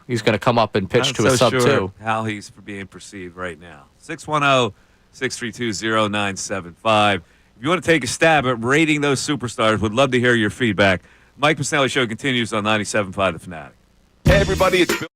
he's going to come up and pitch to a sub-2. Sure how he's being perceived right now. 610-632-0975. If you want to take a stab at rating those superstars, would love to hear your feedback. Mike Missanelli Show continues on 97.5 The Fanatic. Hey, everybody, it's Bill.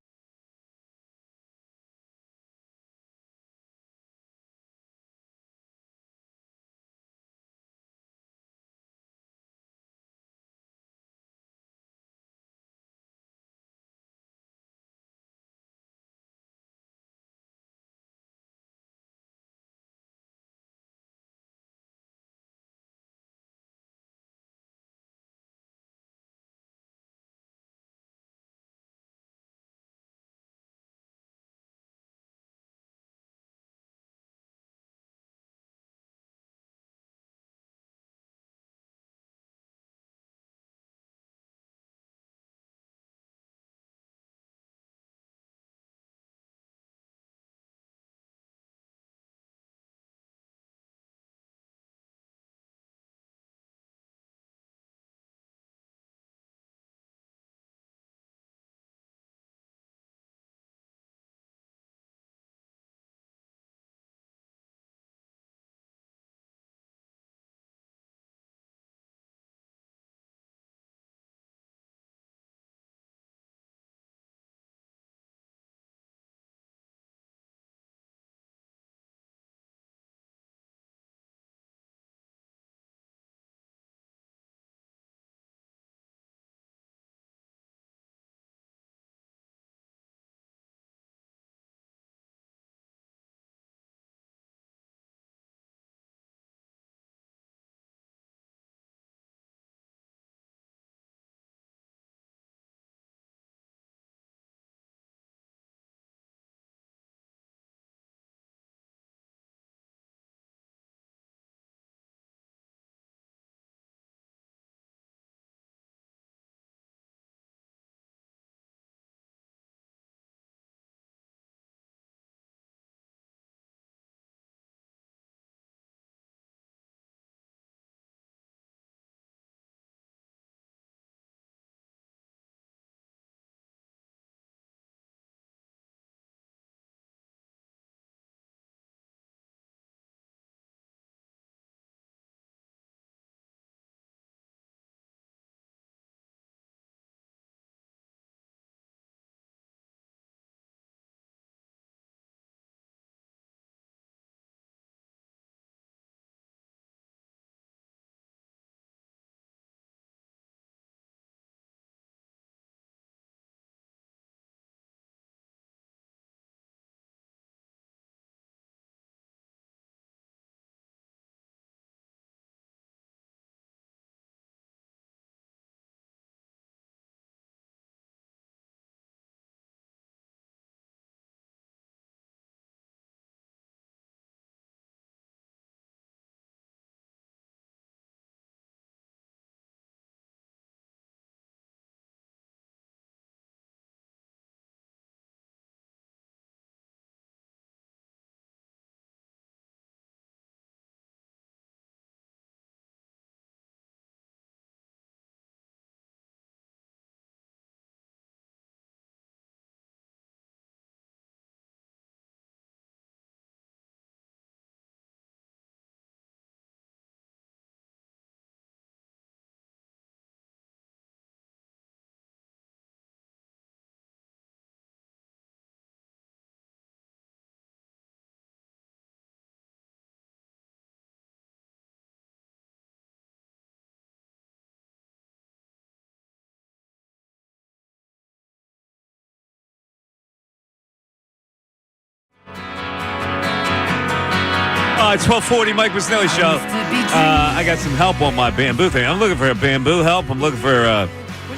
It's 1240, Mike Missanelli Show. I got some help on my bamboo thing. I'm looking for a bamboo help. I'm looking for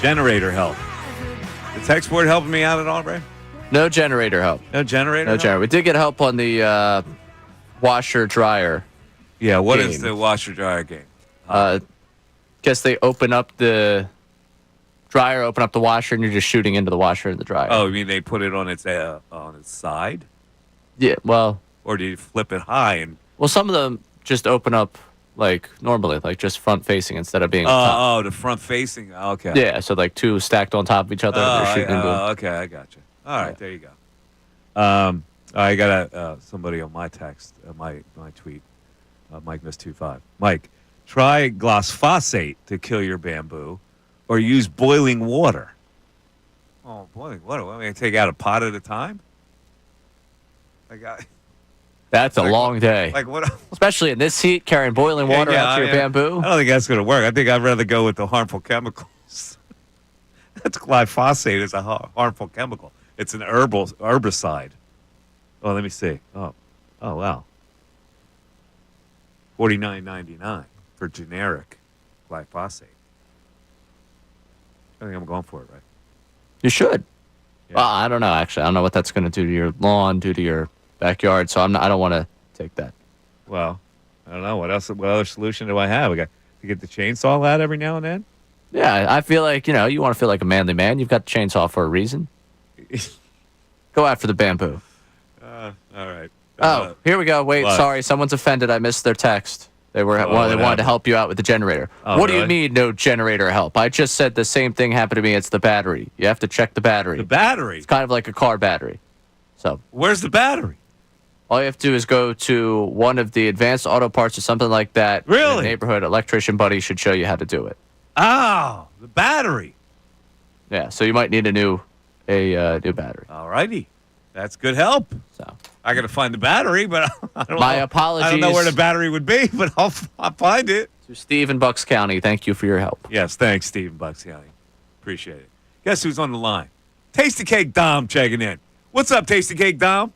generator help. The text board helping me out at all, Ray? No generator help. No generator help? We did get help on the washer-dryer. Yeah, what game. is the washer-dryer game? Guess they open up the dryer, open up the washer, and you're just shooting into the washer and the dryer. Oh, you mean they put it on its side? Yeah, well... Or do you flip it high? And Well, some of them just open up like normally, like just front-facing instead of being on top. Oh, the front-facing? Okay. Yeah, so like two stacked on top of each other. And they're shooting into okay, I got you. All right, there you go. I got somebody on my text, my tweet, Mike Miss25. Mike, try glyphosate to kill your bamboo, or use boiling water. Oh, boiling water? Want me to take out a pot at a time? That's a long day. Like what? Especially in this heat, carrying boiling water out to your bamboo. I don't think that's going to work. I think I'd rather go with the harmful chemicals. That's glyphosate is a harmful chemical. It's an herbicide. Oh, let me see. Oh, wow. $49.99 for generic glyphosate. I think I'm going for it, right? You should. Yeah. Well, I don't know. Actually, I don't know what that's going to do to your lawn, do to your backyard. So I don't want to take that. Well, I don't know. What other solution do I have? We got to get the chainsaw out every now and then. Yeah, I feel like, you want to feel like a manly man. You've got the chainsaw for a reason. Go after the bamboo. All right. Here we go. Wait, what? sorry. Someone's offended. I missed their text. They wanted to help you out with the generator. Oh, what do you really? mean no generator help? I just said the same thing happened to me. It's the battery. You have to check the battery. The battery? It's kind of like a car battery. So where's the battery? All you have to do is go to one of the advanced auto parts or something like that. Really? In the neighborhood electrician buddy should show you how to do it. Oh, the battery. Yeah, so you might need a new battery. All righty. That's good help. So I got to find the battery, but I don't My know. apologies. I don't know where the battery would be, but I'll find it. To Steve in Bucks County, thank you for your help. Yes, thanks, Steve in Bucks County. Appreciate it. Guess who's on the line? Tasty Cake Dom checking in. What's up, Tasty Cake Dom?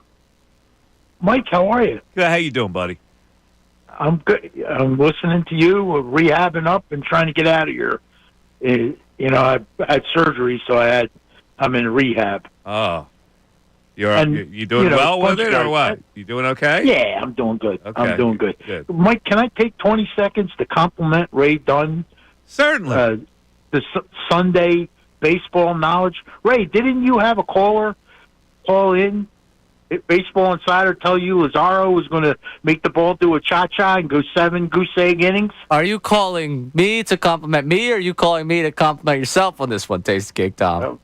Mike, how are you? Good. How you doing, buddy? I'm good. I'm listening to you, rehabbing up and trying to get out of here. I had surgery, so I'm in rehab. Oh. You doing well with it or what? You doing okay? Yeah, I'm doing good. Okay. I'm doing good. Good. Mike, can I take 20 seconds to compliment Ray Dunn? Certainly. The Sunday baseball knowledge. Ray, didn't you have a caller call in? Baseball Insider tell you Lazaro was going to make the ball do a cha-cha and go 7 goose egg innings? Are you calling me to compliment me, or are you calling me to compliment yourself on this one, Tasty Cake Tom? No.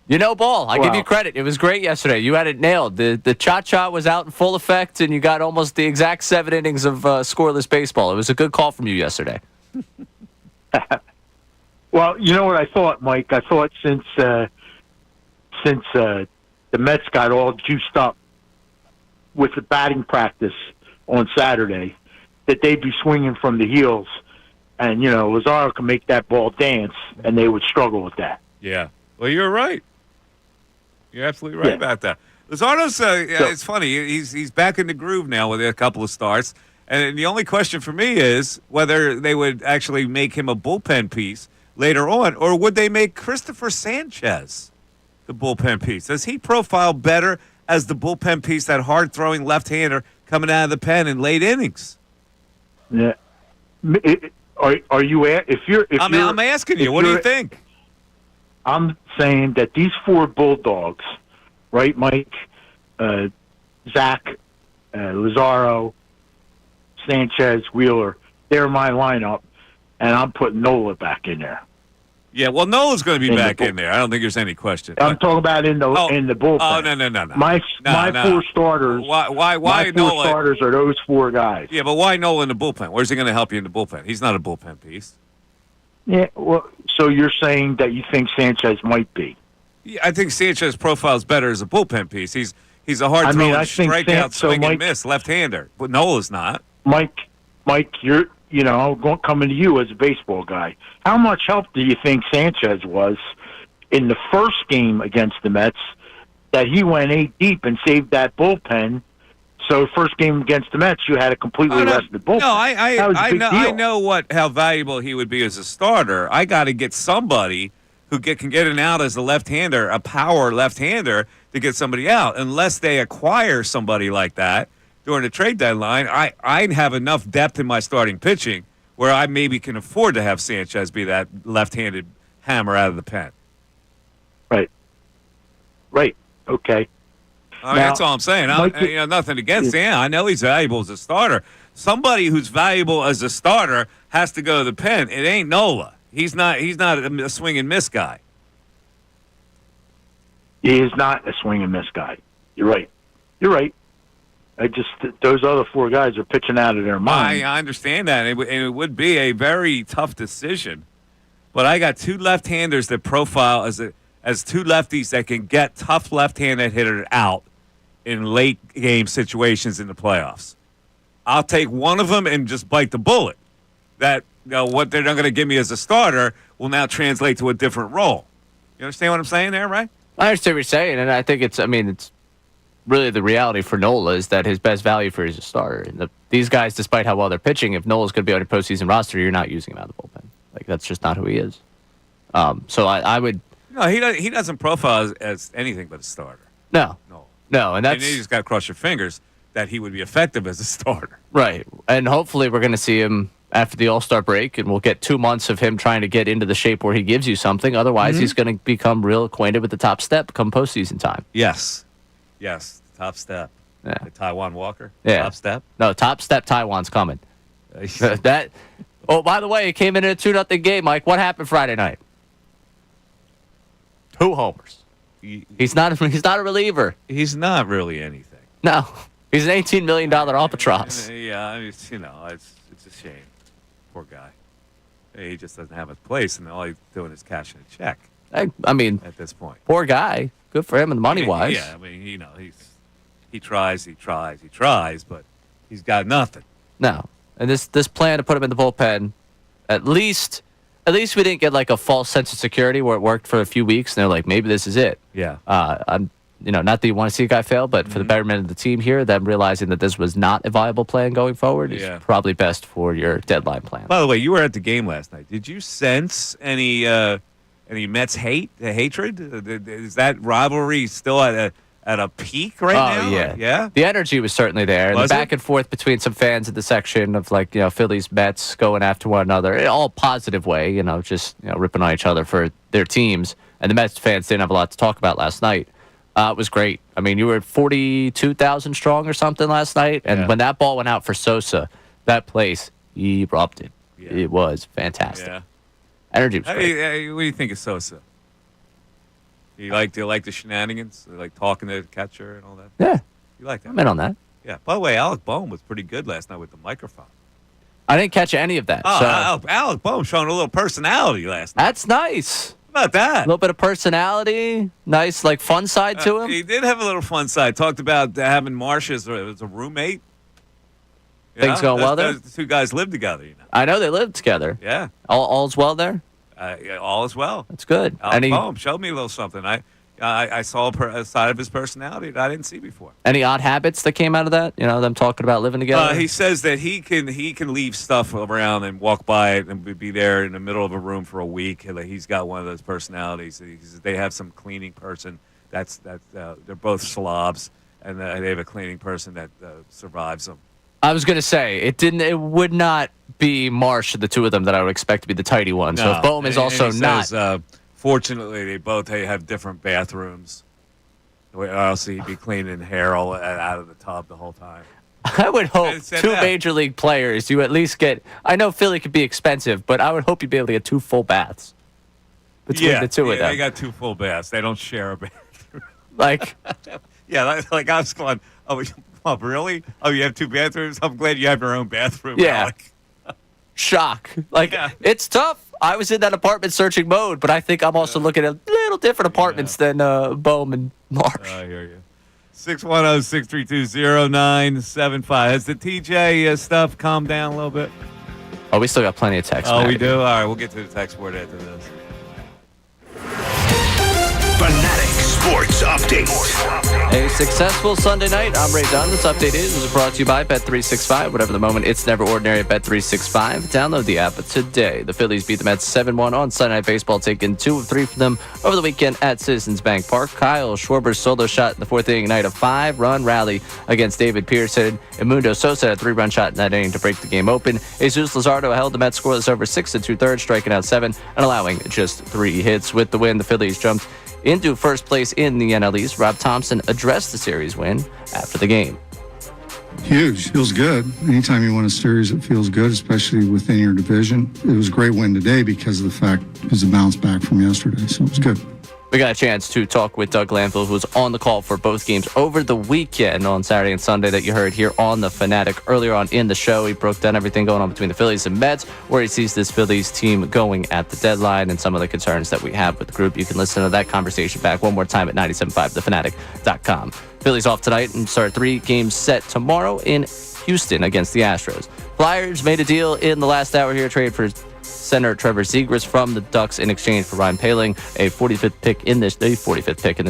You know ball. I give you credit. It was great yesterday. You had it nailed. The cha-cha was out in full effect, and you got almost the exact 7 innings of scoreless baseball. It was a good call from you yesterday. Well, you know what I thought, Mike? I thought since the Mets got all juiced up with the batting practice on Saturday, that they'd be swinging from the heels, and Lazaro can make that ball dance, and they would struggle with that. Yeah. Well, you're right. You're absolutely right about that. Lazaro's, it's funny. He's back in the groove now with a couple of starts, and the only question for me is whether they would actually make him a bullpen piece later on, or would they make Christopher Sanchez the bullpen piece? Does he profile better as the bullpen piece, that hard-throwing left-hander coming out of the pen in late innings? Yeah. Are you? I'm asking you. What do you think? I'm saying that these 4 Bulldogs, right, Mike, Zach, Lazaro, Sanchez, Wheeler, they're my lineup, and I'm putting Nola back in there. Yeah, well, Nola's going to be back in there. I don't think there's any question. I'm talking about in the bullpen. Oh, no. My 4 starters. Why my 4 Nola? starters are those 4 guys. Yeah, but why Nola in the bullpen? Where's he going to help you in the bullpen? He's not a bullpen piece. Yeah, well, so you're saying that you think Sanchez might be? Yeah, I think Sanchez profiles better as a bullpen piece. He's a hard-throwing, strikeout, swing and miss left-hander, but Nola's not. Mike, you're. Coming to you as a baseball guy, how much help do you think Sanchez was in the first game against the Mets, that he went 8 deep and saved that bullpen So first game against the Mets, you had a completely rested bullpen. No, That was a big deal. deal. I know how valuable he would be as a starter. I got to get somebody who can get in and out as a left-hander, a power left-hander, to get somebody out. Unless they acquire somebody like that during the trade deadline, I have enough depth in my starting pitching where I maybe can afford to have Sanchez be that left-handed hammer out of the pen. Right. Okay. That's all I'm saying. Nothing against him. I know he's valuable as a starter. Somebody who's valuable as a starter has to go to the pen. It ain't Nola. He's not a swing and miss guy. He is not a swing and miss guy. You're right. Those other four guys are pitching out of their mind. I understand that, and it would be a very tough decision. But I got two left-handers that profile as two lefties that can get tough left-handed hitters out in late game situations in the playoffs. I'll take one of them and just bite the bullet. That what they're not going to give me as a starter will now translate to a different role. You understand what I'm saying there, right? I understand what you're saying, and I think it's really the reality for Nola is that his best value for is a starter. And these guys, despite how well they're pitching, if Nola's going to be on your postseason roster, you're not using him out of the bullpen. Like, that's just not who he is. So I would. No, he doesn't profile as anything but a starter. No, and that's. And you just got to cross your fingers that he would be effective as a starter. Right, and hopefully we're going to see him after the All-Star break, and we'll get 2 months of him trying to get into the shape where he gives you something. Otherwise, he's going to become real acquainted with the top step come postseason time. Yes, top step. Yeah. The Taiwan Walker. Yeah. Top step. No, top step. Taiwan's coming. That. Oh, by the way, it came in a 2-0 game, Mike. What happened Friday night? 2 homers. He's not a reliever. He's not really anything. No, he's an $18 million albatross. Yeah, it's a shame. Poor guy. He just doesn't have a place, and all he's doing is cashing a check. I mean, at this point, poor guy. Good for him, and money wise. Yeah, he tries, but he's got nothing. No, and this plan to put him in the bullpen, at least we didn't get like a false sense of security where it worked for a few weeks, and they're like, maybe this is it. Yeah. I'm, not that you want to see a guy fail, but for the betterment of the team here, them realizing that this was not a viable plan going forward is probably best for your deadline plan. By the way, you were at the game last night. Did you sense any Mets hatred? Is that rivalry still at a peak right now? Yeah. The energy was certainly there. The back and forth between some fans in the section of Phillies, Mets going after one another, in all positive way, just ripping on each other for their teams. And the Mets fans didn't have a lot to talk about last night. It was great. I mean, you were at 42,000 strong or something last night, and when that ball went out for Sosa, that place erupted. Yeah. It was fantastic. Yeah. Energy was great. What do you think of Sosa? Do you like the shenanigans? Like talking to the catcher and all that? Yeah. You like that? I'm in on that. Yeah. By the way, Alec Boehm was pretty good last night with the microphone. I didn't catch any of that. Oh, Alec Boehm showing a little personality last night. That's nice. How about that? A little bit of personality, nice, fun side to him. He did have a little fun side. Talked about having Marsh as a roommate. Things going well there? The two guys live together, I know they live together. Yeah. All's well there? All is well. That's good. Alec Boehm showed me a little something. I saw a side of his personality that I didn't see before. Any odd habits that came out of that? Them talking about living together? He says that he can leave stuff around and walk by it and be there in the middle of a room for a week. He's got one of those personalities. They have some cleaning person. They're both slobs, and they have a cleaning person that survives them. I was gonna say it would not be Marsh, the two of them, that I would expect to be the tidy one. So if Boehm is also not. Fortunately, they both have different bathrooms. Or else he'd be cleaning hair all out of the tub the whole time. I would hope two major league players, you at least get. I know Philly could be expensive, but I would hope you'd be able to get 2 full baths between the two of them. They got 2 full baths. They don't share a bathroom. Like I was going, oh, really? Oh, you have 2 bathrooms? I'm glad you have your own bathroom, yeah. Alec. Shock. It's tough. I was in that apartment searching mode, but I think I'm also looking at little different apartments than Boehm and Marsh. I hear you. 610-632-0975. Has the TJ stuff calmed down a little bit? Oh, we still got plenty of text. Oh, we do? All right, we'll get to the text board after this. Fanatic Sports Update. A successful Sunday night. I'm Ray Dunn. This update is brought to you by Bet365. Whatever the moment, it's never ordinary at Bet365. Download the app today. The Phillies beat the Mets 7-1 on Sunday Night Baseball, taking 2 of 3 from them over the weekend at Citizens Bank Park. Kyle Schwarber's solo shot in the fourth inning night, a 5-run rally against David Pearson. Edmundo Sosa had a 3-run shot in that inning to break the game open. Jesus Luzardo held the Mets scoreless over 6 2/3, striking out 7 and allowing just 3 hits. With the win, the Phillies jumped into first place in the NL East. Rob Thompson addressed the series win after the game. Huge. Feels good. Anytime you win a series, it feels good, especially within your division. It was a great win today because of the fact it was a bounce back from yesterday, so it was good. We got a chance to talk with Doug Glanville, who was on the call for both games over the weekend on Saturday and Sunday that you heard here on the Fanatic. Earlier on in the show, he broke down everything going on between the Phillies and Mets, where he sees this Phillies team going at the deadline and some of the concerns that we have with the group. You can listen to that conversation back one more time at 975thefanatic.com. Phillies off tonight and start 3 games set tomorrow in Houston against the Astros. Flyers made a deal in the last hour here, trade for center Trevor Zegras from the Ducks in exchange for Ryan Poehling, a 45th pick in this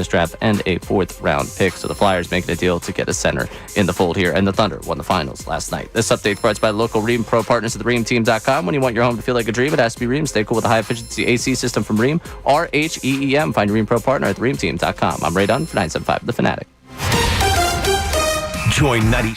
draft, and a 4th round pick. So the Flyers making a deal to get a center in the fold here, and the Thunder won the finals last night. This update brought to you by the local Rheem Pro partners at theRheemTeam.com. When you want your home to feel like a dream, it has to be Rheem. Stay cool with a high efficiency AC system from Rheem, RHEEM. Find your Rheem Pro partner at theRheemTeam.com. I'm Ray Dunn for 975 The Fanatic. Join 90.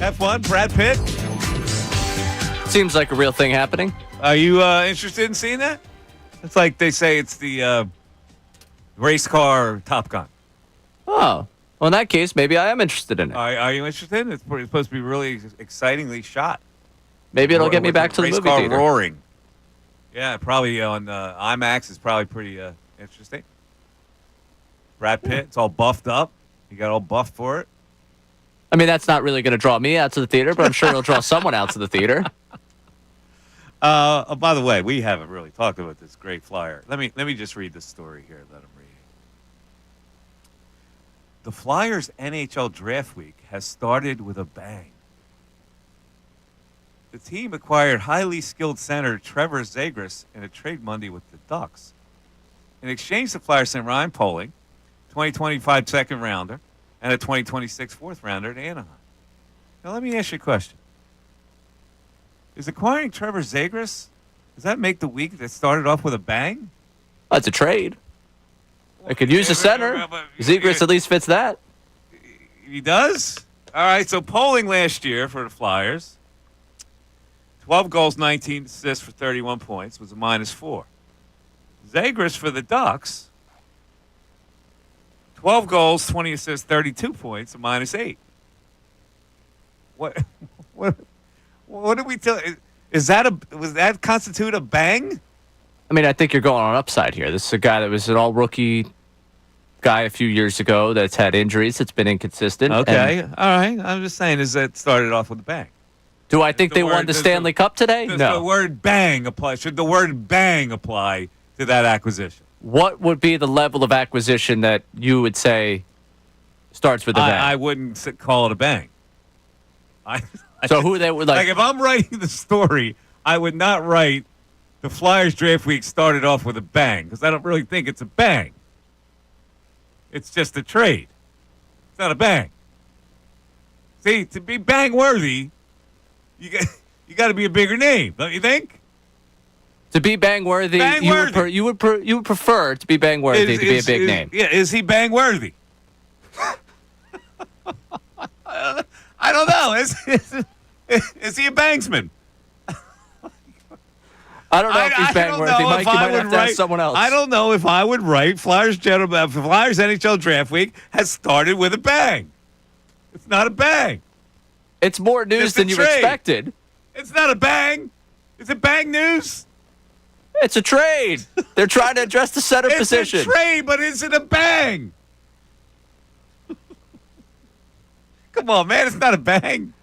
Have fun, Brad Pitt. Seems like a real thing happening. Are you interested in seeing that? It's like they say it's the race car Top Gun. Oh. Well, in that case, maybe I am interested in it. Are you interested? It's supposed to be really excitingly shot. Maybe it'll get me back to the race movie car theater. roaring. Yeah, probably on IMAX is probably pretty interesting. Brad Pitt, it's all buffed up. You got all buffed for it. I mean, that's not really going to draw me out to the theater, but I'm sure it'll draw someone out to the theater. By the way, we haven't really talked about this great flyer. Let me just read this story here that I'm reading. The Flyers NHL Draft Week has started with a bang. The team acquired highly skilled center Trevor Zegras in a trade Monday with the Ducks. In exchange, the Flyers sent Ryan Poling, 2025 second rounder, and a 2026 fourth rounder to Anaheim. Now, let me ask you a question. Is acquiring Trevor Zegras, does that make the week that started off with a bang? That's a trade. I could use a center. Zegras at least fits that. He does? All right, so Poling last year for the Flyers, 12 goals, 19 assists for 31 points, was a -4. Zegras for the Ducks, 12 goals, 20 assists, 32 points, a -8. What did we tell? Was that constitute a bang? I mean, I think you're going on upside here. This is a guy that was an all-rookie guy a few years ago that's had injuries. It's been inconsistent. Okay, all right. I'm just saying, is that started off with a bang? Do I think they won the Stanley Cup today? Does No. the word bang apply? Should the word bang apply to that acquisition? What would be the level of acquisition that you would say starts with a bang? I wouldn't call it a bang. So who they would like if I'm writing the story, I would not write the Flyers draft week started off with a bang because I don't really think it's a bang. It's just a trade. It's not a bang. See, to be bang worthy, you got to be a bigger name, don't you think? To be bang worthy, you would prefer to be bang worthy to be a big name. Yeah, is he bang worthy? I don't know. Is he a bangsman? I don't know if he's bang worthy. Mike, you might have to ask someone else. I don't know if I would write Flyers NHL Draft Week has started with a bang. It's not a bang. It's more news than you expected. It's not a bang. Is it bang news? It's a trade. They're trying to address the center position. It's a trade, but is it a bang? Come on, man. It's not a bang.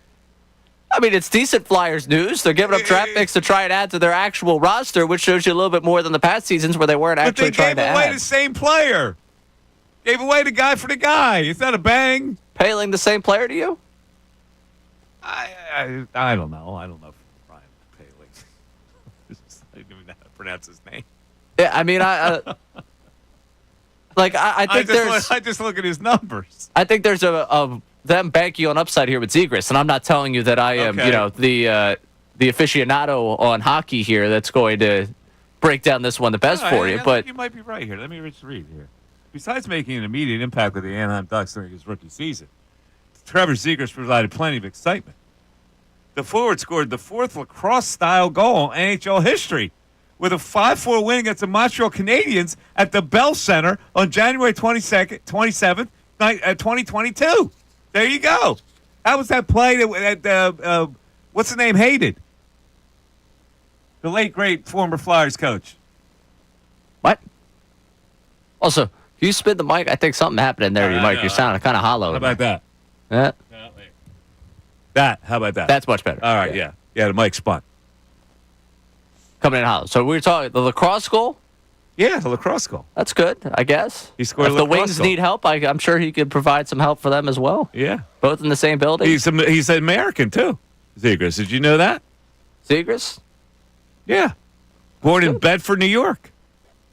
I mean, it's decent Flyers news. They're giving up draft picks to try and add to their actual roster, which shows you a little bit more than the past seasons where they weren't actually trying to add. But they gave away the same player. Gave away the guy for the guy. It's not a bang. Paling the same player to you? I don't know. I don't know if Ryan Paling. I don't even know how to pronounce his name. Yeah, I mean, I think I just look at his numbers. I think there's them banking on upside here with Zegras, and I'm not telling you that I am, the aficionado on hockey here that's going to break down this one the best for you. But you might be right here. Let me just read here. Besides making an immediate impact with the Anaheim Ducks during his rookie season, Trevor Zegras provided plenty of excitement. The forward scored the fourth lacrosse-style goal in NHL history with a 5-4 win against the Montreal Canadiens at the Bell Center on January 27th, 2022. There you go. How was that play that what's the name hated? The late, great former Flyers coach. What? Also, if you spin the mic, I think something happened in there, Mike. You're sounding kind of hollow. How about that? Yeah. How about that? That's much better. All right, yeah. The mic spun. Coming in hollow. So we were talking the lacrosse goal? Yeah, the lacrosse goal. That's good, I guess. He scored if the Wings need help, I'm sure he could provide some help for them as well. Yeah. Both in the same building. He's American, too, Zegras. Did you know that? Zegras? Yeah. Born in Bedford, New York.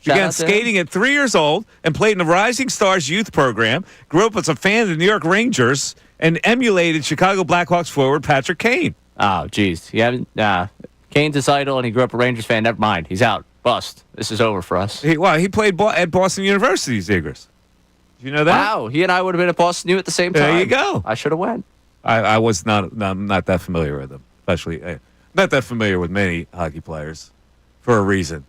Began skating at 3 years old and played in the Rising Stars youth program. Grew up as a fan of the New York Rangers and emulated Chicago Blackhawks forward Patrick Kane. Oh, geez. Kane's his idol, and he grew up a Rangers fan. Never mind. He's out. Bust. This is over for us. He played at Boston University, Zegras. Did you know that? Wow. He and I would have been at Boston U at the same time. There you go. I should have went. I was not that familiar with him, especially not that familiar with many hockey players for a reason.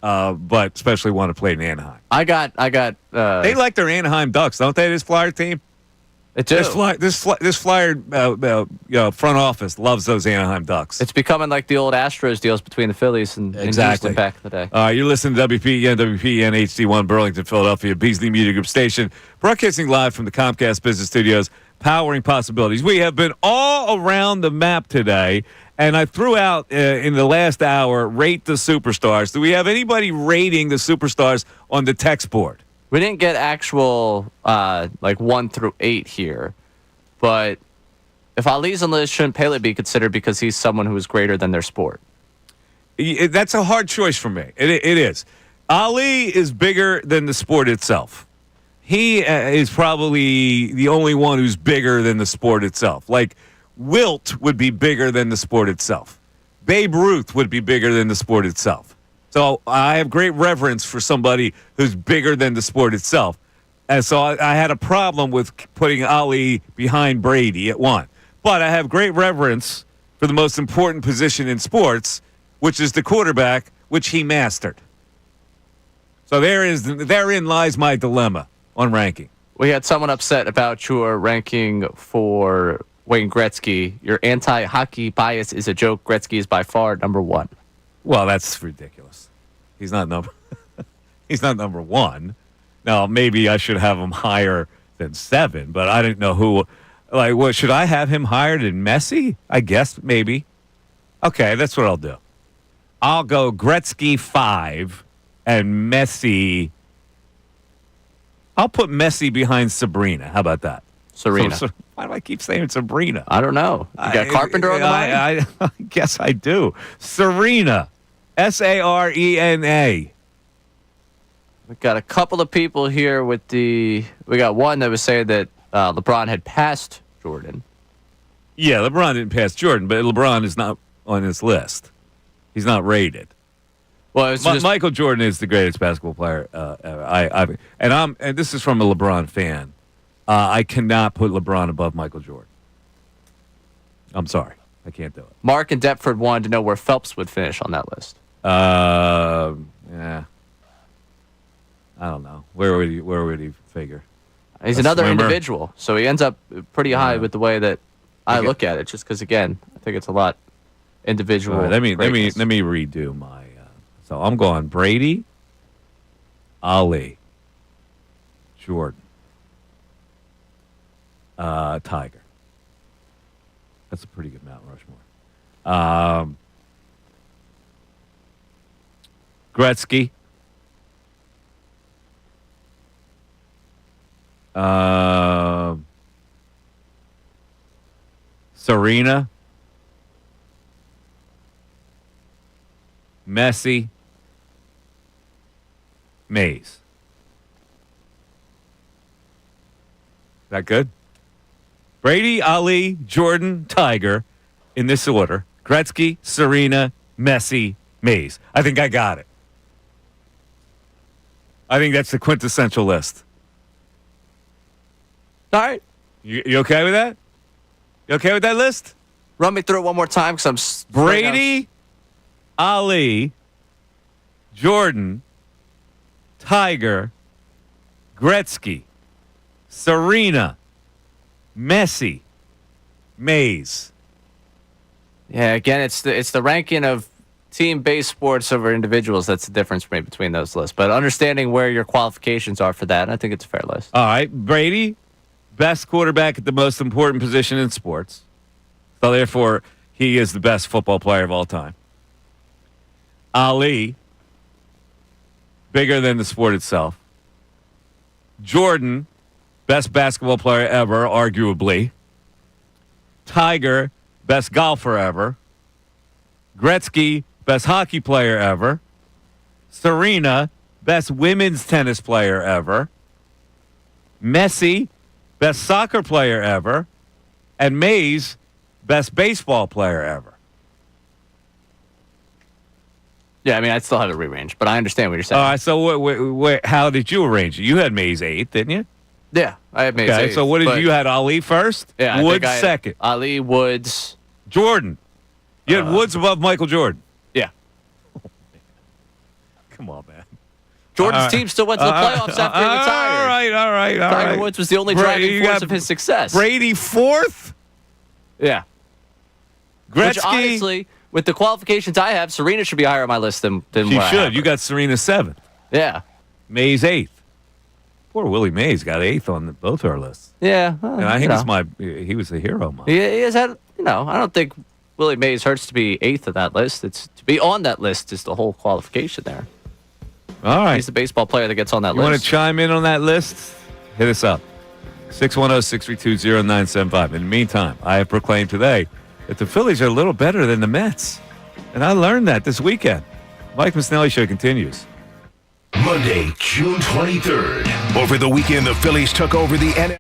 But especially one who played in Anaheim. I got. They like their Anaheim Ducks, don't they? This Flyer team. It do. This Flyer front office loves those Anaheim Ducks. It's becoming like the old Astros deals between the Phillies and Houston back in the day. You're listening to WPEN HD1 Burlington, Philadelphia, Beasley Media Group station, broadcasting live from the Comcast Business Studios, powering possibilities. We have been all around the map today, and I threw out in the last hour, rate the superstars. Do we have anybody rating the superstars on the text board? We didn't get actual 1 through 8 here, but if Ali's on the list, shouldn't Pele be considered because he's someone who is greater than their sport? That's a hard choice for me. It is. Ali is bigger than the sport itself. He is probably the only one who's bigger than the sport itself. Like Wilt would be bigger than the sport itself. Babe Ruth would be bigger than the sport itself. So I have great reverence for somebody who's bigger than the sport itself. And so I had a problem with putting Ali behind Brady at 1. But I have great reverence for the most important position in sports, which is the quarterback, which he mastered. So therein lies my dilemma on ranking. We had someone upset about your ranking for Wayne Gretzky. Your anti-hockey bias is a joke. Gretzky is by far number 1. Well, that's ridiculous. He's not number 1. Now, maybe I should have him higher than 7, but I didn't know who. Like, what should I have him higher than Messi? I guess maybe. Okay, that's what I'll do. I'll go Gretzky 5 and Messi. I'll put Messi behind Sabrina. How about that? Serena. Why do I keep saying Sabrina? I don't know. You got Carpenter on the line? I guess I do. Serena. Sarena. We got a couple of people here with we got one that was saying that LeBron had passed Jordan. Yeah, LeBron didn't pass Jordan, but LeBron is not on this list. He's not rated. Well, Michael Jordan is the greatest basketball player ever. And this is from a LeBron fan. I cannot put LeBron above Michael Jordan. I'm sorry. I can't do it. Mark in Deptford wanted to know where Phelps would finish on that list. Yeah. I don't know. Where would he figure? He's another individual, so he ends up pretty high with the way that I look at it. Just because, again, I think it's a lot individual. Right, let me redo my. So I'm going Brady, Ali, Jordan, Tiger. That's a pretty good Mount Rushmore. Gretzky. Serena. Messi. Mays. Is that good? Brady, Ali, Jordan, Tiger, in this order. Gretzky, Serena, Messi, Mays. I think I got it. I think that's the quintessential list. All right. You okay with that? You okay with that list? Run me through it one more time because I'm... Brady, Ali, Jordan, Tiger, Gretzky, Serena, Messi, Mays. Yeah, again, it's the ranking of team-based sports over individuals. That's the difference for me between those lists. But understanding where your qualifications are for that, I think it's a fair list. All right, Brady, best quarterback at the most important position in sports. So therefore, he is the best football player of all time. Ali, bigger than the sport itself. Jordan, best basketball player ever, arguably. Tiger, best golfer ever. Gretzky, best hockey player ever. Serena, best women's tennis player ever. Messi, best soccer player ever. And Mays, best baseball player ever. Yeah, I mean, I'd still have to rearrange, but I understand what you're saying. All right, so how did you arrange it? You had Mays 8, didn't you? Yeah, I had Mays Okay, eighth, so what did but- you had? Ali first? Yeah, I Woods think I had second. Ali, Woods. Jordan. You had Woods above Michael Jordan. Yeah. Come on, man. Jordan's team still went to the playoffs after he retired. All right. Tiger Woods was the only driving force of his success. Brady fourth? Yeah. Gretzky? Which honestly, with the qualifications I have, Serena should be higher on my list than She what I should. have You her. got Serena seventh. Yeah. Mays eighth. Poor Willie Mays got eighth on both our lists. Yeah. And I think he was the hero of mine. He has had, I don't think Willie Mays hurts to be eighth of that list. It's to be on that list is the whole qualification there. All right. He's the baseball player that gets on that You want to list. chime in on that list? Hit us up. 610-632-0975. In the meantime, I have proclaimed today that the Phillies are a little better than the Mets. And I learned that this weekend. Mike Missanelli Show continues. Monday, June 23rd. Over the weekend, the Phillies took over the NFL.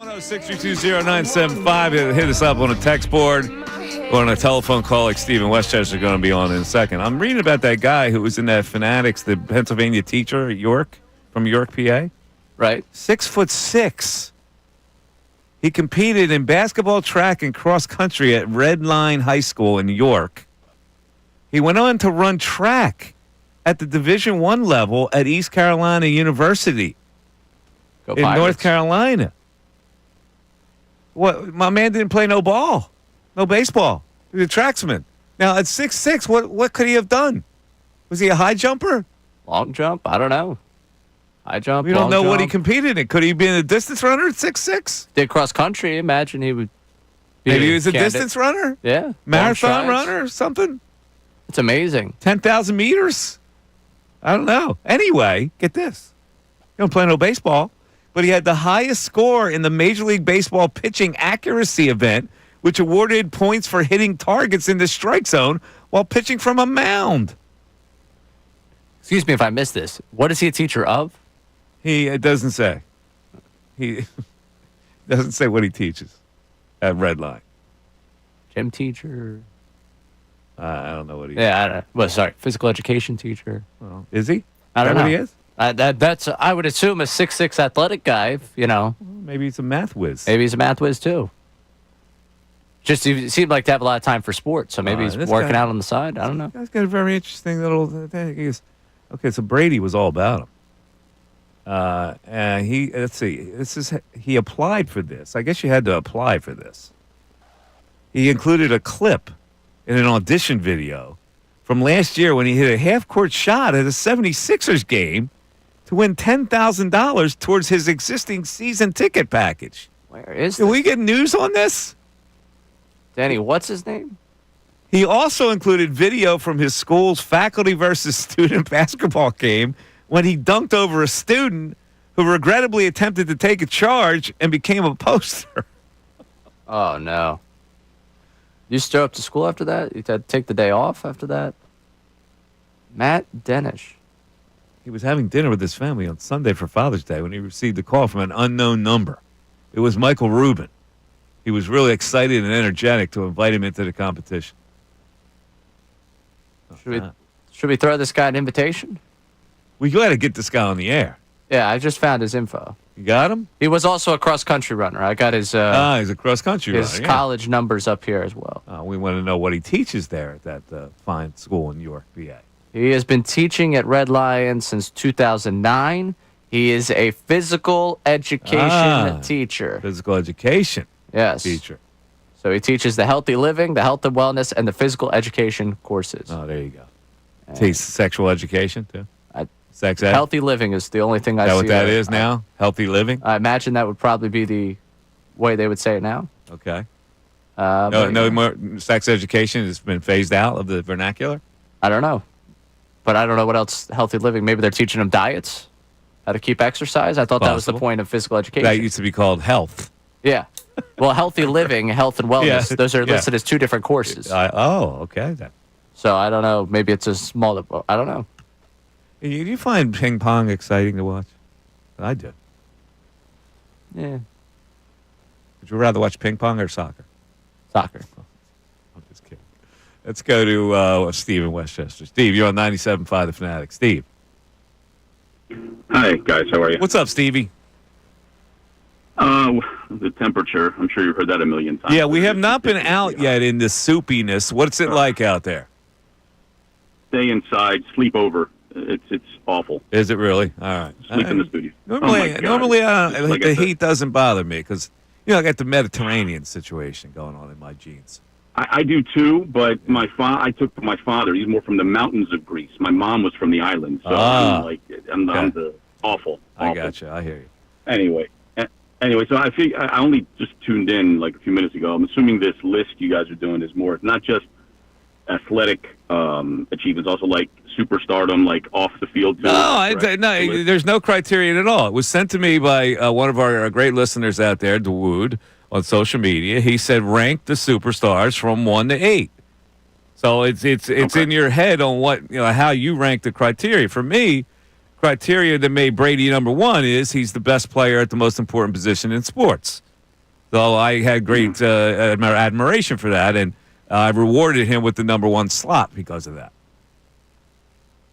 106-320-975. Hit us up on a text board or on a telephone call like Stephen Westchester is going to be on in a second. I'm reading about that guy who was in that Fanatics, the Pennsylvania teacher at York, from York, PA. Right. 6'6". He competed in basketball, track, and cross country at Red Line High School in York. He went on to run track at the Division I level at East Carolina University in North Carolina. What? My man didn't play no ball, no baseball. He was a tracksman. Now at 6'6", what could he have done? Was he a high jumper? Long jump? I don't know. High jump. We don't know what he competed in. Could he have been a distance runner at 6'6"? Did cross country. Imagine he would. Maybe he was a distance runner. Yeah. Marathon runner or something. It's amazing. 10,000 meters. I don't know. Anyway, get this. He don't play no baseball, but he had the highest score in the Major League Baseball pitching accuracy event, which awarded points for hitting targets in the strike zone while pitching from a mound. Excuse me if I missed this. What is he a teacher of? It doesn't say. He doesn't say what he teaches at Red Line. Gym teacher. I don't know what he. Yeah, I don't know. Well, sorry, physical education teacher. Well, is he? I don't know what he is. That's. I would assume a 6'6" athletic guy. You know. Maybe he's a math whiz. Maybe he's a math whiz too. Just he seemed like to have a lot of time for sports, so maybe he's working out on the side. I don't know. This guy's got a very interesting little thing. Okay, so Brady was all about him. And let's see. He applied for this. I guess you had to apply for this. He included a clip in an audition video from last year when he hit a half-court shot at a 76ers game to win $10,000 towards his existing season ticket package. Where is Did we get news on this? Danny, what's his name? He also included video from his school's faculty versus student basketball game when he dunked over a student who regrettably attempted to take a charge and became a poster. Oh, no. You still up to school after that? You had to take the day off after that? Matt Denish. He was having dinner with his family on Sunday for Father's Day when he received a call from an unknown number. It was Michael Rubin. He was really excited and energetic to invite him into the competition. Should we throw this guy an invitation? We got to get this guy on the air. Yeah, I just found his info. You got him? He was also a cross-country runner. I got his... he's a cross-country runner, his college numbers up here as well. We want to know what he teaches there at that fine school in York, PA. He has been teaching at Red Lion since 2009. He is a physical education teacher. Physical education teacher. So he teaches the healthy living, the health and wellness, and the physical education courses. Oh, there you go. Teach sexual education, too? Sex ed? Healthy living is the only thing I see. Is that what that is now? Healthy living? I imagine that would probably be the way they would say it now. Okay. No more sex education has been phased out of the vernacular? I don't know. But I don't know what else healthy living. Maybe they're teaching them diets, how to keep exercise. I thought that was the point of physical education. That used to be called health. Yeah. Well, healthy living, health and wellness, those are listed as two different courses. Okay. Then. So I don't know. Maybe it's a smaller. I don't know. Do you find ping pong exciting to watch? I do. Yeah. Would you rather watch ping pong or soccer? Soccer. I'm just kidding. Let's go to Steve in Westchester. Steve, you're on 97.5 The Fanatic. Steve. Hi, guys. How are you? What's up, Stevie? The temperature. I'm sure you've heard that a million times. Yeah, we have not been out yet in the soupiness. What's it like out there? Stay inside. Sleep over. It's awful. Is it really? All right. Sleep in the studio. Normally, the heat doesn't bother me because, I got the Mediterranean situation going on in my genes. I do too, but I took my father. He's more from the mountains of Greece. My mom was from the islands, so I'm the awful. I got you. I hear you. Anyway, so I only just tuned in like a few minutes ago. I'm assuming this list you guys are doing is more. It's not just athletic achievements, also like superstardom, like off the field too. No, there's no criterion at all. It was sent to me by one of our great listeners out there, Dawood, on social media. He said rank the superstars from 1 to 8. So it's in your head on what how you rank the criteria. For me, criteria that made Brady number 1 is he's the best player at the most important position in sports. So I had great admiration for that, and I rewarded him with the number 1 slot because of that.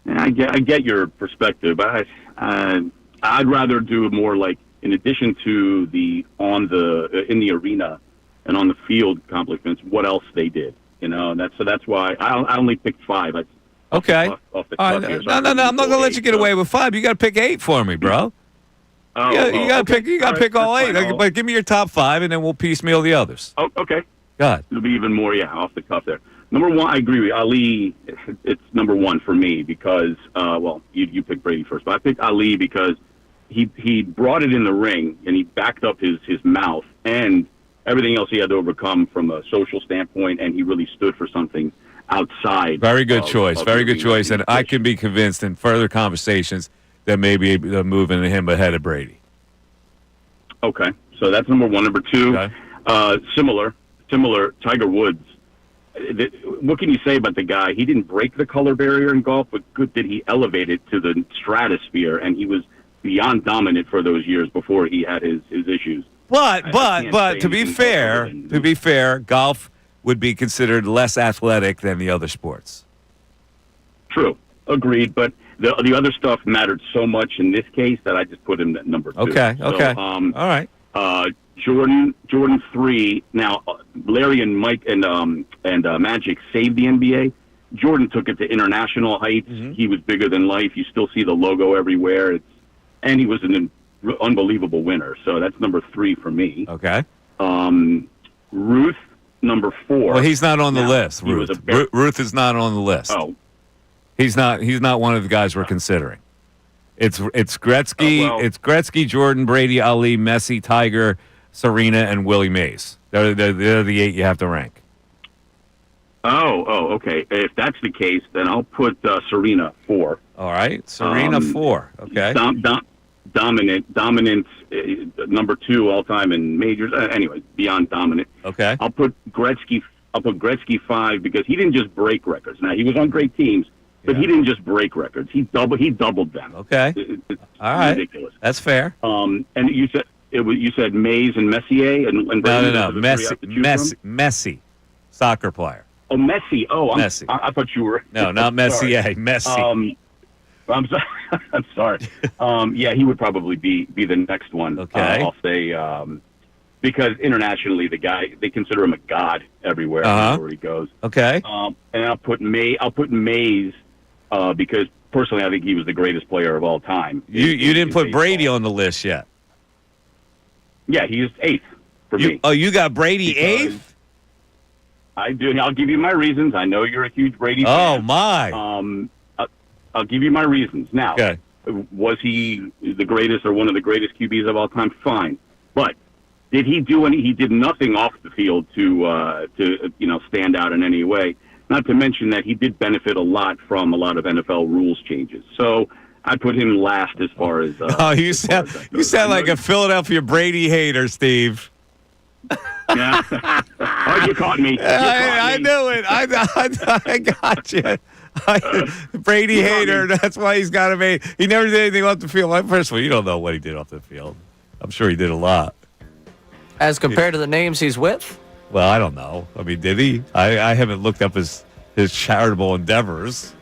Yeah, I get your perspective. I'd rather do more like, in addition to in the arena and on the field accomplishments, what else they did. And that's why I only picked 5. Okay. Off the cuff here, so no. I'm not gonna let you get away with 5. You got to pick 8 for me, bro. You got to pick all 8. But give me your top 5, and then we'll piecemeal the others. Oh, okay. God. It'll be even more, off the cuff there. Number 1, I agree with you. Ali. It's number 1 for me because, you picked Brady first, but I picked Ali because he brought it in the ring and he backed up his mouth and everything else he had to overcome from a social standpoint, and he really stood for something outside. Very good choice. Very good choice, and I can be convinced in further conversations that maybe moving him ahead of Brady. Okay, so that's number 1. Number 2, okay. Similar. Tiger Woods. What can you say about the guy? He didn't break the color barrier in golf, but good did he elevate it to the stratosphere, and he was beyond dominant for those years before he had his issues. But to be fair, golf would be considered less athletic than the other sports. True, agreed. But the other stuff mattered so much in this case that I just put him at number 2. Okay. So, all right. Jordan 3. Now, Larry and Mike and Magic saved the NBA. Jordan took it to international heights. Mm-hmm. He was bigger than life. You still see the logo everywhere. And he was an unbelievable winner. So that's number 3 for me. Okay. Ruth, number 4. Well, he's not on the list. Ruth is not on the list. Oh. He's not one of the guys we're considering. It's Gretzky. It's Gretzky, Jordan, Brady, Ali, Messi, Tiger, Serena, and Willie Mays. They're the 8 you have to rank. Oh, okay. If that's the case, then I'll put Serena 4. All right, Serena 4. Okay. Dominant, number 2 all time in majors. Anyway, beyond dominant. Okay. I'll put Gretzky 5 because he didn't just break records. Now he was on great teams, but he didn't just break records. He doubled them. Okay. It's all right. ridiculous. That's fair. And you said Mays and Messier and Brady. No. Messi, soccer player. Oh, Messi. Oh, Messi. I thought you were. No, not Messier. Messi. I'm sorry. I'm sorry. Yeah, he would probably be the next one. Okay. I'll say because internationally, the guy, they consider him a god everywhere where he goes. Okay. And I'll put Mays because personally, I think he was the greatest player of all time. You didn't put Brady on the list yet. Yeah, he is 8th for me. Oh, you got Brady 8th? I do. I'll give you my reasons. I know you're a huge Brady fan. Oh, my. I'll give you my reasons. Now, okay. Was he the greatest or one of the greatest QBs of all time? Fine. But did he do any? He did nothing off the field to stand out in any way. Not to mention that he did benefit a lot from a lot of NFL rules changes. So I put him last as far as. You sound like a Philadelphia Brady hater, Steve. Yeah. Oh, you caught me. I knew it. I got you. Brady hater. That's why he's got to be. He never did anything off the field. First of all, you don't know what he did off the field. I'm sure he did a lot. As compared to the names he's with? Well, I don't know. I mean, did he? I haven't looked up his charitable endeavors.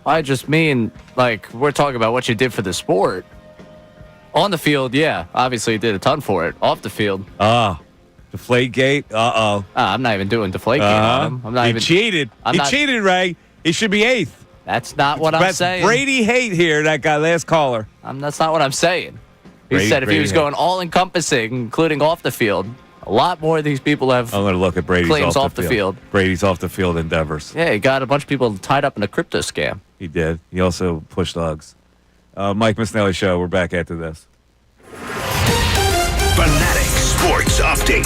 I just mean, we're talking about what you did for the sport. On the field, yeah. Obviously, you did a ton for it. Off the field. Deflategate? Uh-oh. I'm not even doing Deflategate on him. I'm not he cheated. He cheated, Ray. He should be 8th. That's not what I'm saying. Brady hate here, that guy, last caller. That's not what I'm saying. He said if he was going all-encompassing, including off the field, a lot more of these people have I'm going to look at Brady's claims off the field. Brady's off the field endeavors. Yeah, he got a bunch of people tied up in a crypto scam. He did. He also pushed dogs. Mike Missanelli Show. We're back after this. Fanatic Sports Update.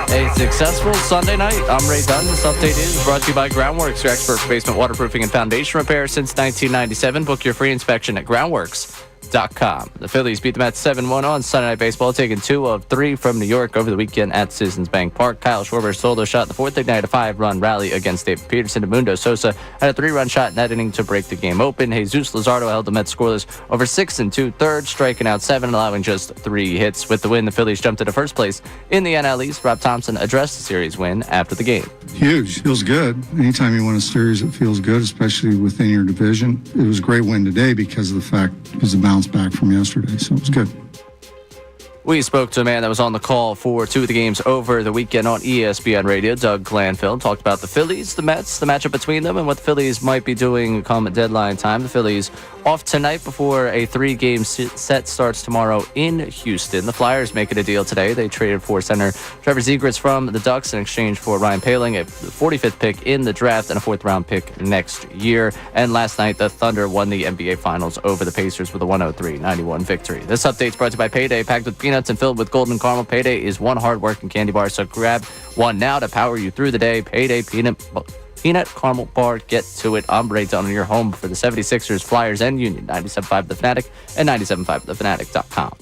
A successful Sunday night. I'm Ray Dunn. This update is brought to you by Groundworks, your expert for basement waterproofing and foundation repair since 1997. Book your free inspection at Groundworks. fanatic.com. The Phillies beat the Mets 7-1 on Sunday Night Baseball, taking 2 of 3 from New York over the weekend at Citizens Bank Park. Kyle Schwarber's solo shot in the fourth ignited a 5-run rally against David Peterson. Mundo Sosa had a 3-run shot in that inning to break the game open. Jesus Luzardo held the Mets scoreless over 6 2/3, striking out 7 and allowing just 3 hits. With the win, the Phillies jumped into first place in the NL East. Rob Thompson addressed the series win after the game. Huge. Feels good. Anytime you win a series, it feels good, especially within your division. It was a great win today because of the fact it was a bounce back from yesterday, so it was good. We spoke to a man that was on the call for 2 of the games over the weekend on ESPN Radio, Doug Glanville. Talked about the Phillies, the Mets, the matchup between them, and what the Phillies might be doing come deadline time. The Phillies off tonight before a 3-game set starts tomorrow in Houston. The Flyers making a deal today. They traded for center Trevor Zegras from the Ducks in exchange for Ryan Poehling, a 45th pick in the draft and a 4th-round pick next year. And last night, the Thunder won the NBA Finals over the Pacers with a 103-91 victory. This update's brought to you by Payday, packed with peanuts and filled with golden caramel. Payday is one hard-working candy bar, so grab one now to power you through the day. Payday peanut caramel bar. Get to it. I'm Ray Dunn in your home for the 76ers, Flyers, and Union. 97.5 The Fanatic and 97.5 thefanatic.com.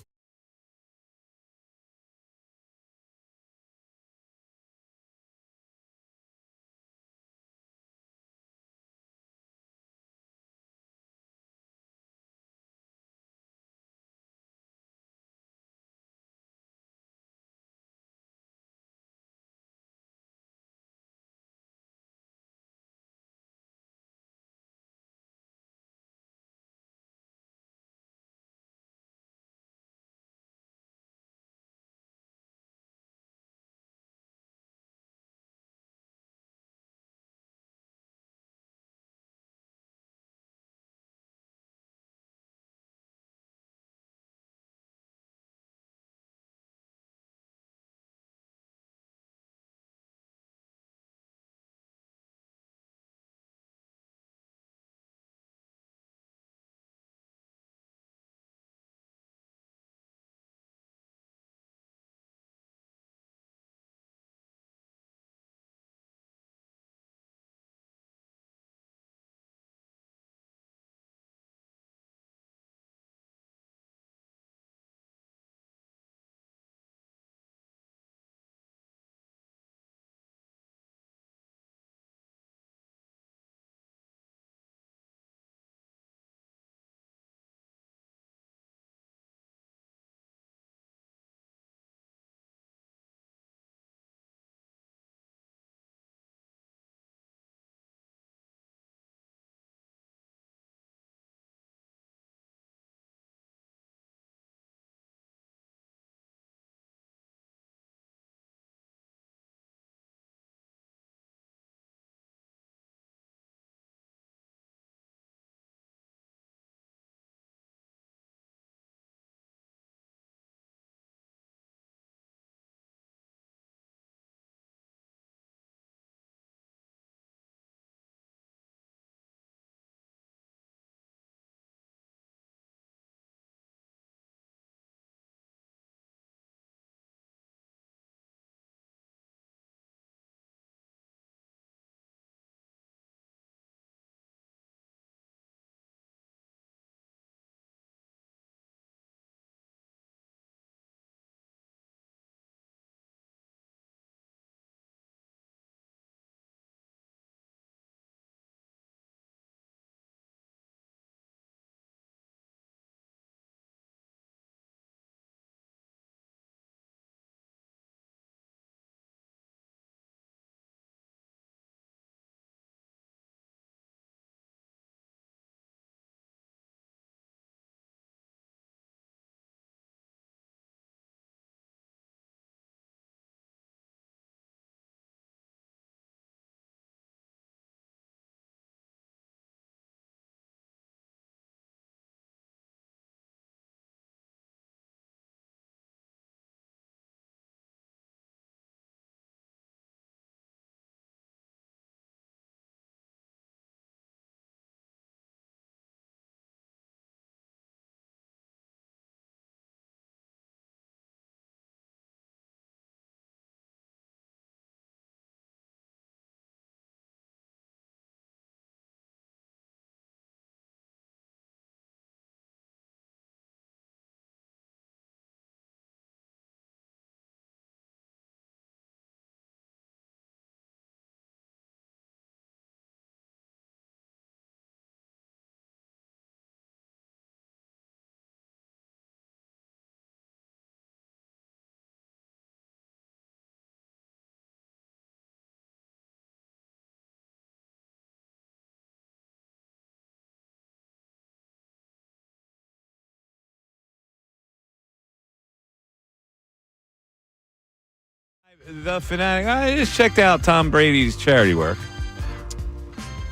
The Fanatic. I just checked out Tom Brady's charity work.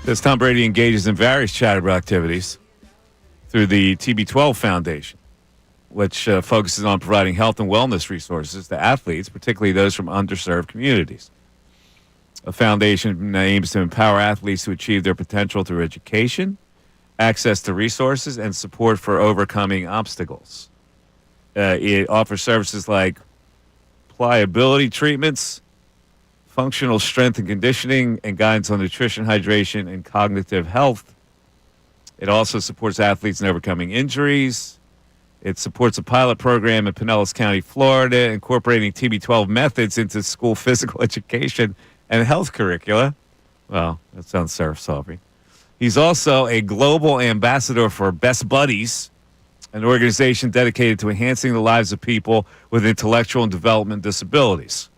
Says Tom Brady engages in various charitable activities through the TB12 Foundation, which focuses on providing health and wellness resources to athletes, particularly those from underserved communities. A foundation aims to empower athletes to achieve their potential through education, access to resources, and support for overcoming obstacles. It offers services like pliability treatments, functional strength and conditioning, and guidance on nutrition, hydration, and cognitive health. It also supports athletes in overcoming injuries. It supports a pilot program in Pinellas County, Florida, incorporating TB12 methods into school physical education and health curricula. Well, that sounds soft. He's also a global ambassador for Best Buddies, an organization dedicated to enhancing the lives of people with intellectual and development disabilities.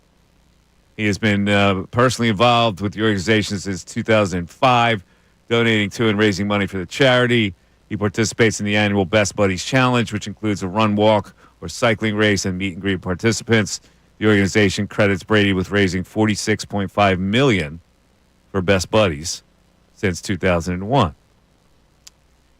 He has been personally involved with the organization since 2005, donating to and raising money for the charity. He participates in the annual Best Buddies Challenge, which includes a run, walk, or cycling race and meet and greet participants. The organization credits Brady with raising $46.5 million for Best Buddies since 2001.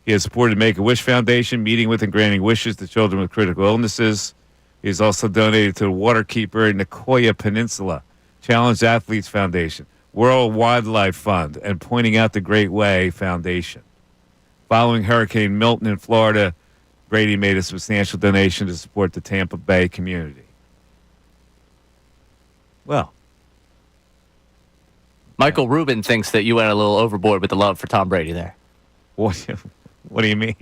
He has supported Make-A-Wish Foundation, meeting with and granting wishes to children with critical illnesses. He has also donated to the Waterkeeper Nicoya Peninsula, Challenged Athletes Foundation, World Wildlife Fund, and Pointing Out the Great Way Foundation. Following Hurricane Milton in Florida, Brady made a substantial donation to support the Tampa Bay community. Well, Michael Rubin thinks that you went a little overboard with the love for Tom Brady there. What do you mean?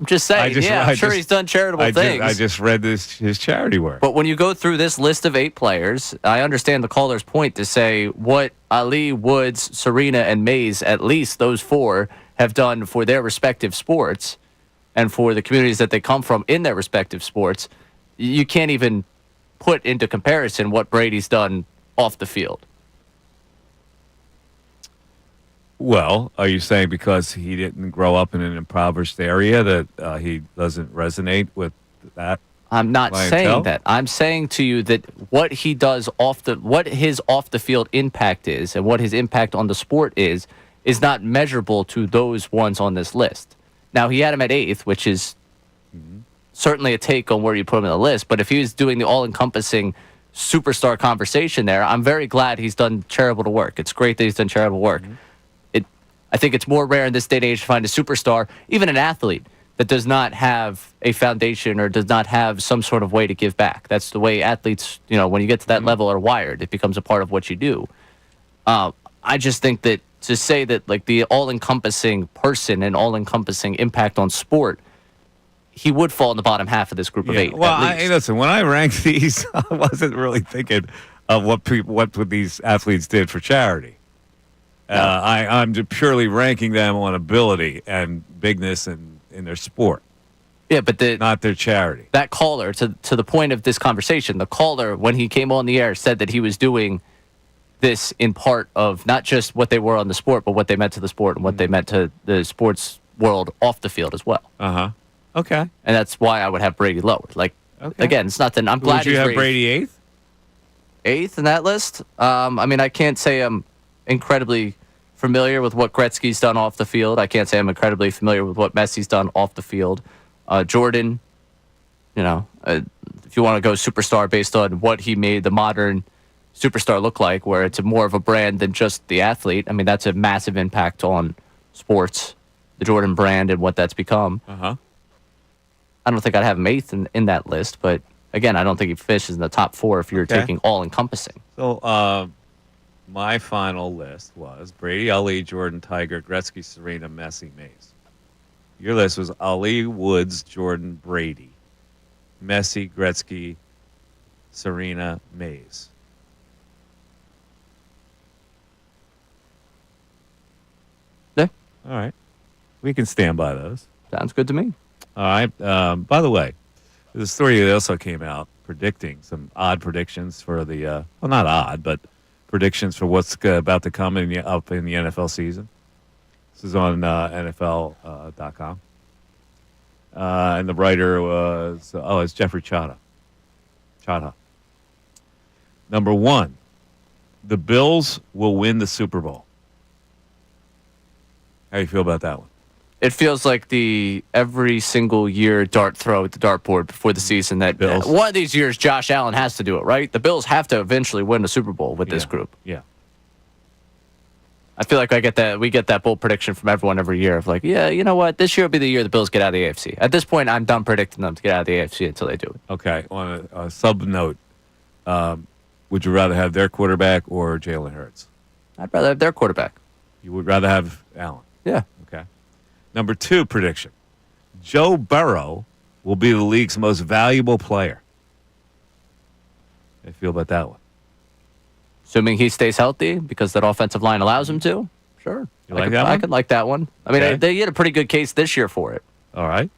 I'm just saying, I'm sure he's done charitable things. I just read his charity work. But when you go through this list of 8 players, I understand the caller's point to say what Ali, Woods, Serena, and Mays, at least those 4, have done for their respective sports and for the communities that they come from in their respective sports. You can't even put into comparison what Brady's done off the field. Well, are you saying because he didn't grow up in an impoverished area that he doesn't resonate with that? I'm not clientele? saying that. I'm saying to you that what he does what his off the field impact is and what his impact on the sport is not measurable to those ones on this list. Now, he had him at 8th, which is certainly a take on where you put him on the list. But if he was doing the all-encompassing superstar conversation there, I'm very glad he's done charitable work. It's great that he's done charitable work. I think it's more rare in this day and age to find a superstar, even an athlete, that does not have a foundation or does not have some sort of way to give back. That's the way athletes, when you get to that level, are wired. It becomes a part of what you do. I just think that to say that like the all-encompassing person and all-encompassing impact on sport, he would fall in the bottom half of this group of 8. Well, listen, when I ranked these, I wasn't really thinking of what these athletes did for charity. I'm purely ranking them on ability and bigness in their sport. Yeah, but not their charity. That caller, to the point of this conversation, the caller, when he came on the air, said that he was doing this in part of not just what they were on the sport, but what they meant to the sport and what they meant to the sports world off the field as well. Uh-huh. Okay. And that's why I would have Brady lower. Again, it's not that I'm glad Would you have Brady 8th? 8th in that list? I can't say I'm incredibly familiar with what Gretzky's done off the field. I can't say I'm incredibly familiar with what Messi's done off the field. Jordan, if you want to go superstar based on what he made the modern superstar look like, where it's more of a brand than just the athlete. I mean, that's a massive impact on sports, the Jordan brand and what that's become. Uh-huh. I don't think I'd have him 8th in that list, but again, I don't think he fishes in the top 4 if you're taking all-encompassing. So, my final list was Brady, Ali, Jordan, Tiger, Gretzky, Serena, Messi, Mays. Your list was Ali, Woods, Jordan, Brady, Messi, Gretzky, Serena, Mays. Yeah. All right. We can stand by those. Sounds good to me. All right. By the way, there's a story that also came out predicting some odd predictions for the, well, not odd, but predictions for what's about to come up in the NFL season. This is on NFL.com. And the writer was, it's Jeffrey Chada. Number 1, the Bills will win the Super Bowl. How do you feel about that one? It feels like the every single year dart throw at the dartboard before the season that one of these years Josh Allen has to do it, right? The Bills have to eventually win the Super Bowl with this group. Yeah. I feel like we get that bold prediction from everyone every year of like, yeah, you know what? This year will be the year the Bills get out of the AFC. At this point, I'm done predicting them to get out of the AFC until they do it. Okay. On a sub note, would you rather have their quarterback or Jalen Hurts? I'd rather have their quarterback. You would rather have Allen? Yeah. Okay. Number 2 prediction. Joe Burrow will be the league's most valuable player. How do you feel about that one? Assuming he stays healthy because that offensive line allows him to. Sure. You like that one? I could like that one. I mean, they had a pretty good case this year for it. All right.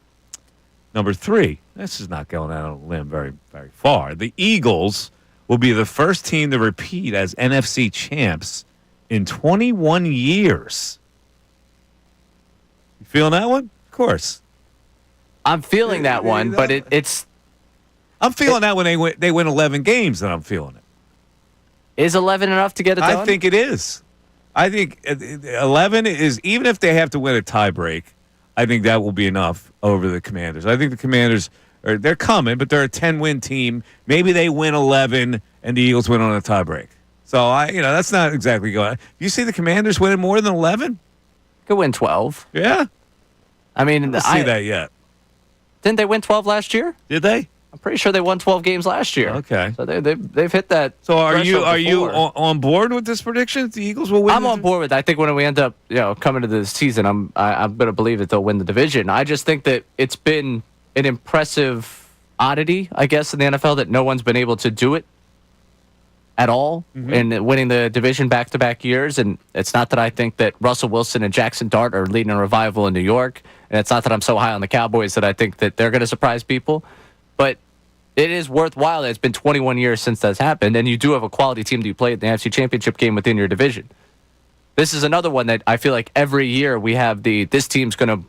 Number 3. This is not going out on a limb very, very far. The Eagles will be the first team to repeat as NFC champs in 21 years. You feeling that one? Of course. I'm feeling that one, but it's... I'm feeling that when they win 11 games, and I'm feeling it. Is 11 enough to get it done? I think it is. I think 11 is, even if they have to win a tiebreak, I think that will be enough over the Commanders. I think the Commanders, they're coming, but they're a 10-win team. Maybe they win 11 and the Eagles win on a tiebreak. So, that's not exactly going on. You see the Commanders winning more than 11? Could win 12. Yeah? I mean, I don't see that yet. Didn't they win 12 last year? Did they? I'm pretty sure they won 12 games last year. Okay. So they've hit that. So are you on board with this prediction? The Eagles will win? I'm on board with it. I think when we end up coming to the season, I'm going to believe that they'll win the division. I just think that it's been an impressive oddity, I guess, in the NFL that no one's been able to do it at all in winning the division back-to-back years. And it's not that I think that Russell Wilson and Jackson Dart are leading a revival in New York. And it's not that I'm so high on the Cowboys that I think that they're going to surprise people. But it is worthwhile that it's been 21 years since that's happened, and you do have a quality team that you play at the NFC Championship game within your division. This is another one that I feel like every year we have this team's going to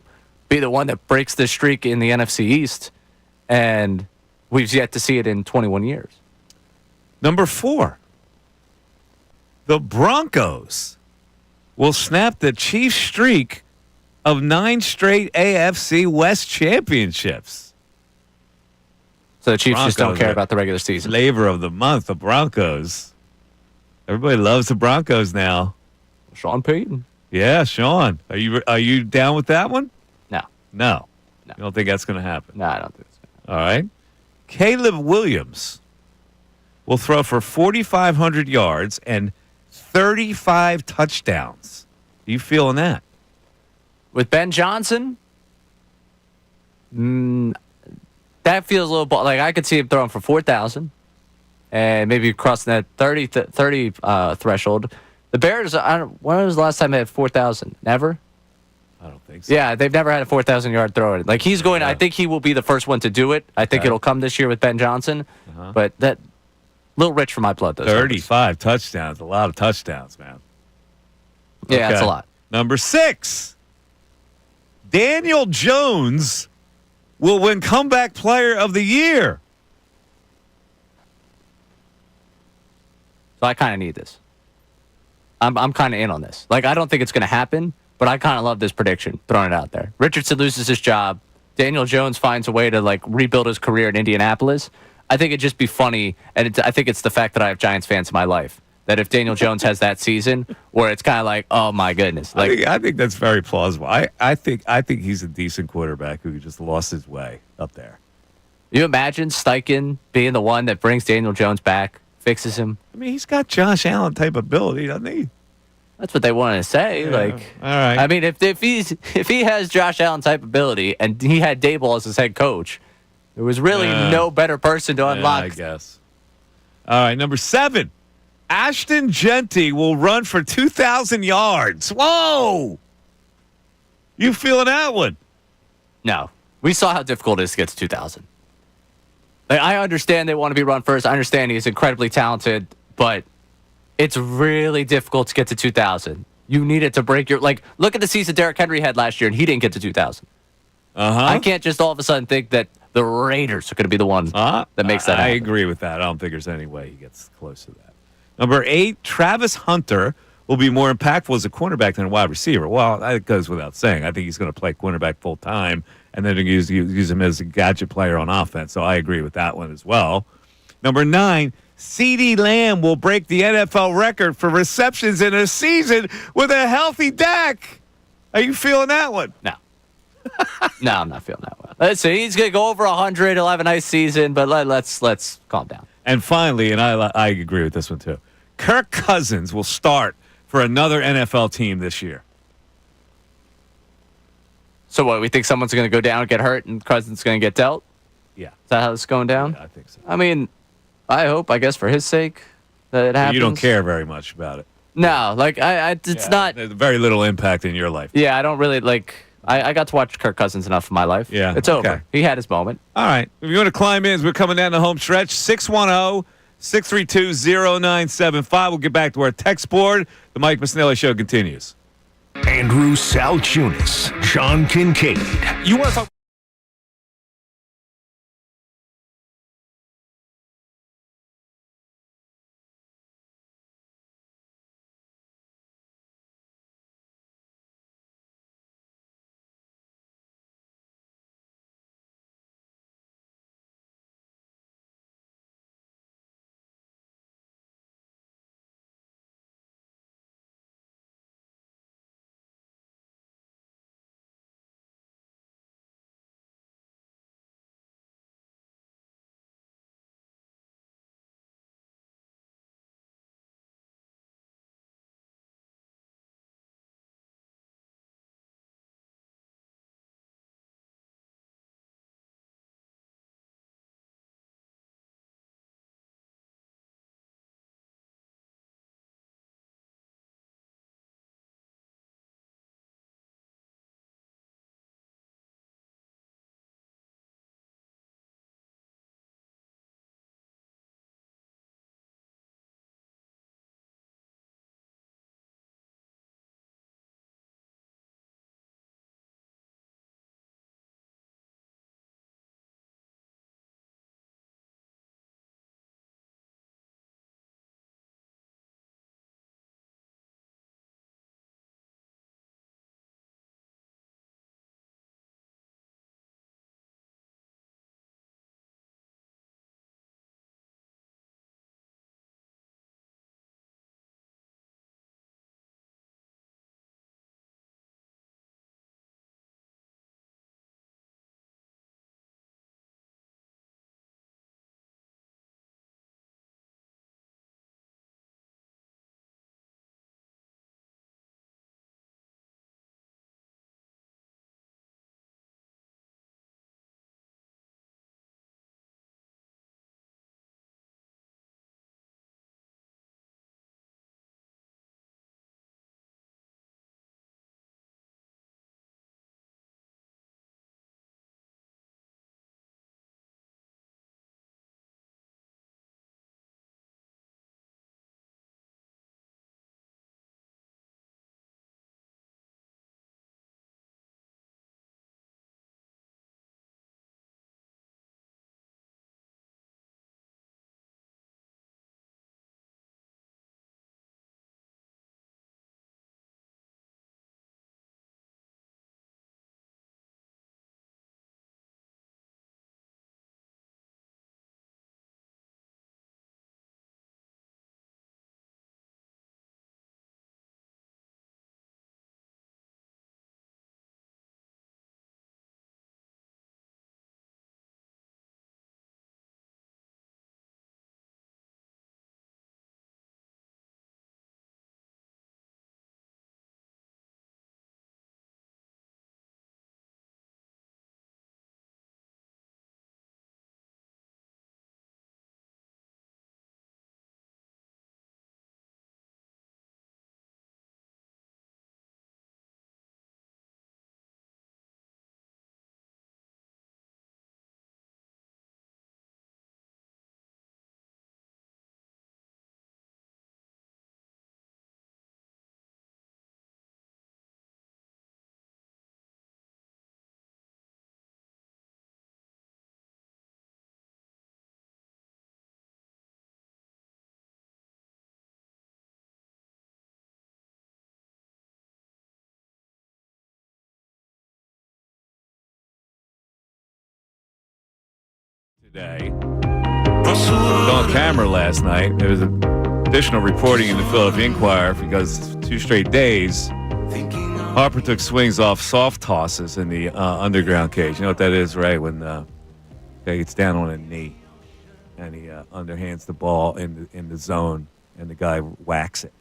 be the one that breaks the streak in the NFC East, and we've yet to see it in 21 years. Number 4, the Broncos will snap the Chiefs' streak of 9 straight AFC West championships. So the Chiefs just don't care about the regular season. Flavor of the month, the Broncos. Everybody loves the Broncos now. Sean Payton. Yeah, Sean. Are you down with that one? No. You don't think that's going to happen? No, I don't think so. All right. Caleb Williams will throw for 4,500 yards and 35 touchdowns. You feeling that? With Ben Johnson? That feels a little like I could see him throwing for 4,000 and maybe crossing that 30 threshold. The Bears, when was the last time they had 4,000? Never? I don't think so. Yeah, they've never had a 4,000-yard thrower. Like he's going, I think he will be the first one to do it. I think it'll come this year with Ben Johnson. But that a little rich for my blood. Those 35 touchdowns, a lot of touchdowns, man. Yeah, that's a lot. Number 6, Daniel Jones will win Comeback Player of the Year. So I kind of need this. I'm kind of in on this. Like, I don't think it's going to happen, but I kind of love this prediction, throwing it out there. Richardson loses his job. Daniel Jones finds a way to, rebuild his career in Indianapolis. I think it'd just be funny, and I think it's the fact that I have Giants fans in my life, that if Daniel Jones has that season where it's kind of like, oh, my goodness. I think that's very plausible. I think he's a decent quarterback who just lost his way up there. You imagine Steichen being the one that brings Daniel Jones back, fixes him? I mean, he's got Josh Allen type ability, doesn't he? That's what they wanted to say. Yeah. All right. I mean, if he has Josh Allen type ability and he had Daboll as his head coach, there was really no better person to unlock. I guess. All right, number 7. Ashton Genty will run for 2,000 yards. Whoa! You feeling that one? No. We saw how difficult it is to get to 2,000. I understand they want to be run first. I understand he's incredibly talented, but it's really difficult to get to 2,000. You need it to break your... look at the season Derrick Henry had last year, and he didn't get to 2,000. I can't just all of a sudden think that The Raiders are going to be the one that makes that happen. I agree with that. I don't think there's any way he gets close to that. Number 8, Travis Hunter will be more impactful as a cornerback than a wide receiver. Well, that goes without saying. I think he's going to play cornerback full time, and then use him as a gadget player on offense. So I agree with that one as well. Number 9, CeeDee Lamb will break the NFL record for receptions in a season with a healthy Dak. Are you feeling that one? No. No, I'm not feeling that one. Let's see. He's going to go over 100. He'll have a nice season, but let's calm down. And finally, and I agree with this one too, Kirk Cousins will start for another NFL team this year. So what, we think someone's going to go down and get hurt and Cousins going to get dealt? Yeah. Is that how it's going down? Yeah, I think so. I mean, I hope, I guess, for his sake that it happens. You don't care very much about it. No, like, it's not. There's very little impact in your life. Yeah, I don't really, like, I got to watch Kirk Cousins enough in my life. Yeah. It's over. He had his moment. All right. If you want to climb in, we're coming down the home stretch. 610-632-0975. We'll get back to our text board. The Mike Missanelli Show continues. Andrew Salciunas, Sean Kincade. You want to talk today. It was on camera last night. There was additional reporting in the Philadelphia Inquirer because 2 straight days, Harper took swings off soft tosses in the underground cage. You know what that is, right? When guy gets down on a knee and he underhands the ball in the zone and the guy whacks it.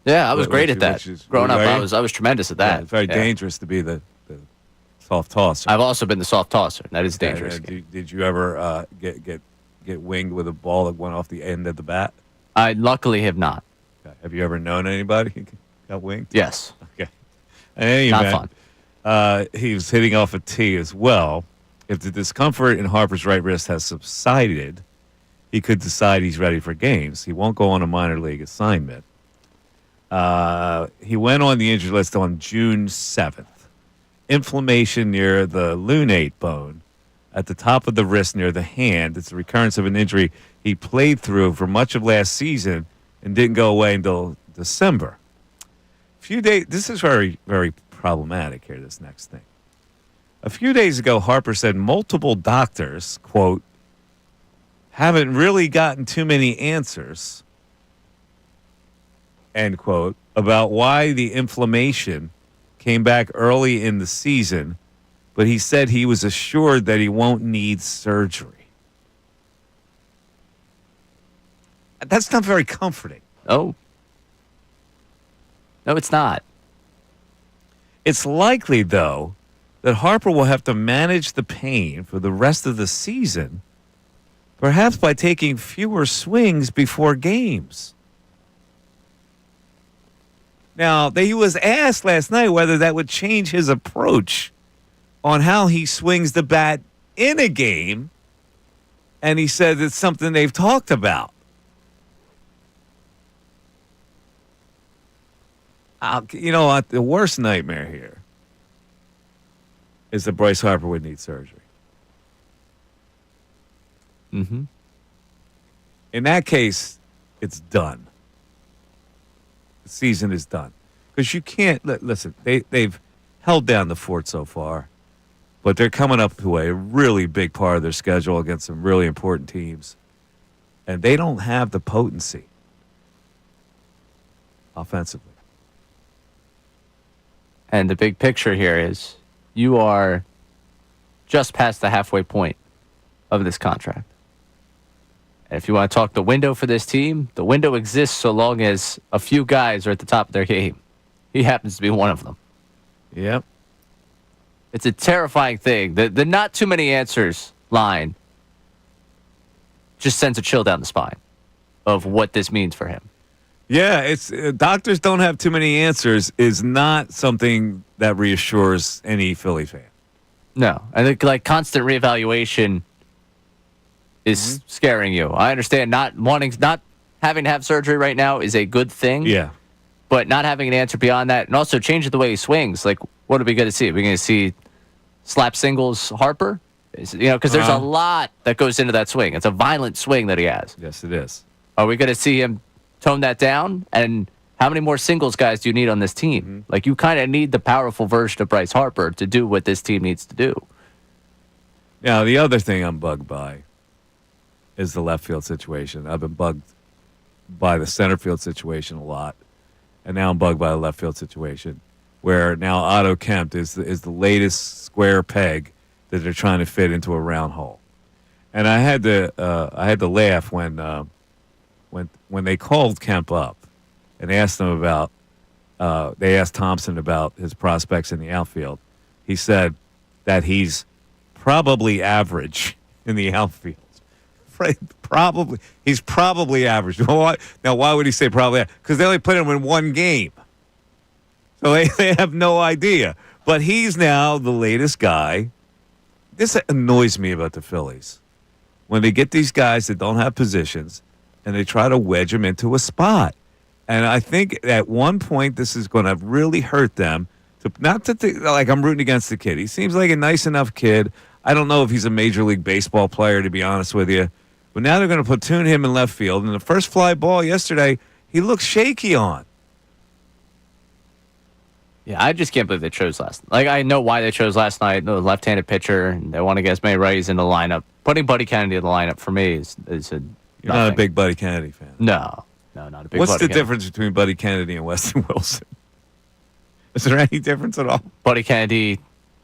Yeah, I was great at that. Growing up, I was tremendous at that. Yeah, it's very dangerous to be the soft tosser. I've also been the soft tosser. That is dangerous. Did you ever get winged with a ball that went off the end of the bat? I luckily have not. Okay. Have you ever known anybody who got winged? Yes. Okay. In any event, he was hitting off a tee as well. If the discomfort in Harper's right wrist has subsided, he could decide he's ready for games. He won't go on a minor league assignment. He went on the injury list on June 7th. Inflammation near the lunate bone at the top of the wrist near the hand. It's a recurrence of an injury he played through for much of last season and didn't go away until December. Few days. This is very, very problematic here, this next thing. A few days ago, Harper said multiple doctors, quote, haven't really gotten too many answers, end quote, about why the inflammation came back early in the season, but he said he was assured that he won't need surgery. That's not very comforting. Oh. No, it's not. It's likely, though, that Harper will have to manage the pain for the rest of the season, perhaps by taking fewer swings before games. Now, he was asked last night whether that would change his approach on how he swings the bat in a game, and he said it's something they've talked about. You know what? The worst nightmare here is that Bryce Harper would need surgery. Mm-hmm. In that case, it's done. The season is done. Because you can't, listen, they've held down the fort so far, but they're coming up to a really big part of their schedule against some really important teams, and they don't have the potency offensively. And the big picture here is you are just past the halfway point of this contract. And if you want to talk the window for this team, the window exists so long as a few guys are at the top of their game. He happens to be one of them. Yep. It's a terrifying thing. The not too many answers line just sends a chill down the spine of what this means for him. Yeah, it's doctors don't have too many answers is not something that reassures any Philly fan. No, I think like constant reevaluation is scaring you. I understand not having to have surgery right now is a good thing. Yeah, but not having an answer beyond that, and also changing the way he swings. Like, what are we going to see? Are we going to see slap singles Harper? Because there's a lot that goes into that swing. It's a violent swing that he has. Yes, it is. Are we going to see him tone that down? And how many more singles guys do you need on this team? Mm-hmm. Like, you kind of need the powerful version of Bryce Harper to do what this team needs to do. Now, the other thing I'm bugged by is the left field situation. I've been bugged by the center field situation a lot, and now I'm bugged by the left field situation, where now Otto Kemp is the latest square peg that they're trying to fit into a round hole. And I had to laugh when they called Kemp up and asked him about, they asked Thompson about his prospects in the outfield. He said that he's probably average in the outfield. Probably, he's probably average. Now, why would he say probably? Because they only put him in one game, so they have no idea. But he's now the latest guy. This annoys me about the Phillies when they get these guys that don't have positions and they try to wedge them into a spot. And I think at one point this is going to really hurt them. Not to think like I'm rooting against the kid. He seems like a nice enough kid. I don't know if he's a Major League Baseball player, to be honest with you. But now they're going to platoon him in left field. And the first fly ball yesterday, he looked shaky on. Yeah, I just can't believe they chose last. Like, I know why they chose last night. The left-handed pitcher, and they want to get as many righties in the lineup. Putting Buddy Kennedy in the lineup for me is You're not a big Buddy Kennedy fan. No, not a big. What's Buddy the Kennedy. difference between Buddy Kennedy and Weston Wilson? Is there any difference at all? Buddy Kennedy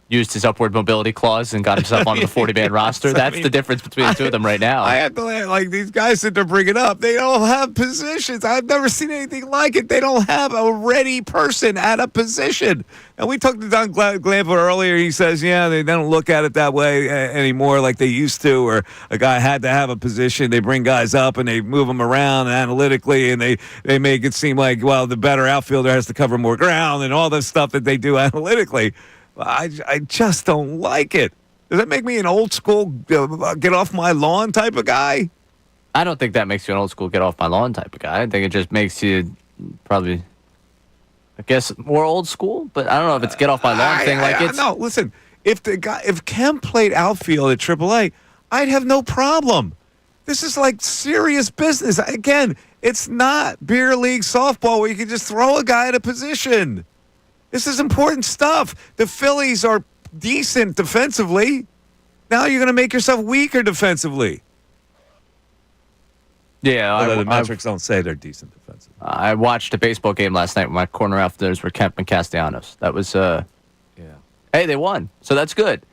used his upward mobility clause and got himself onto the 40-man roster. That's the difference between the two of them right now. I have to like these guys that they're bringing up. They don't have positions. I've never seen anything like it. They don't have a ready person at a position. And we talked to Doug Glanville earlier. He says, yeah, they don't look at it that way anymore like they used to, or a guy had to have a position. They bring guys up and they move them around analytically, and they make it seem like, well, the better outfielder has to cover more ground and all this stuff that they do analytically. I just don't like it. Does that make me an old school get off my lawn type of guy? I don't think that makes you an old school get off my lawn type of guy. I think it just makes you probably, I guess, more old school. But I don't know if it's get off my lawn thing. No, listen. If Kemp played outfield at AAA, I'd have no problem. This is like serious business. Again, it's not beer league softball where you can just throw a guy at a position. This is important stuff. The Phillies are decent defensively. Now you're going to make yourself weaker defensively. Yeah. Although the metrics don't say they're decent defensively. I watched a baseball game last night with my corner outfielders were Kemp and Castellanos. That was, hey, they won. So that's good.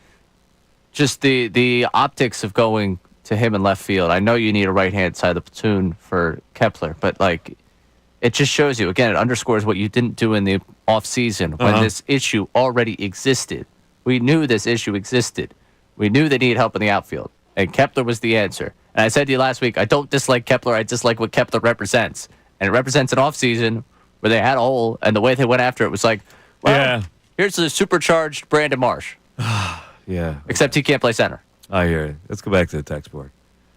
Just the optics of going to him in left field. I know you need a right-hand side of the platoon for Kepler, but, like, it just shows you, again, it underscores what you didn't do in the offseason when this issue already existed. We knew this issue existed. We knew they needed help in the outfield, and Kepler was the answer. And I said to you last week, I don't dislike Kepler. I dislike what Kepler represents. And it represents an offseason where they had a hole, and the way they went after it was like, well, here's the supercharged Brandon Marsh. Yeah. Except he can't play center. I hear it. Let's go back to the text board.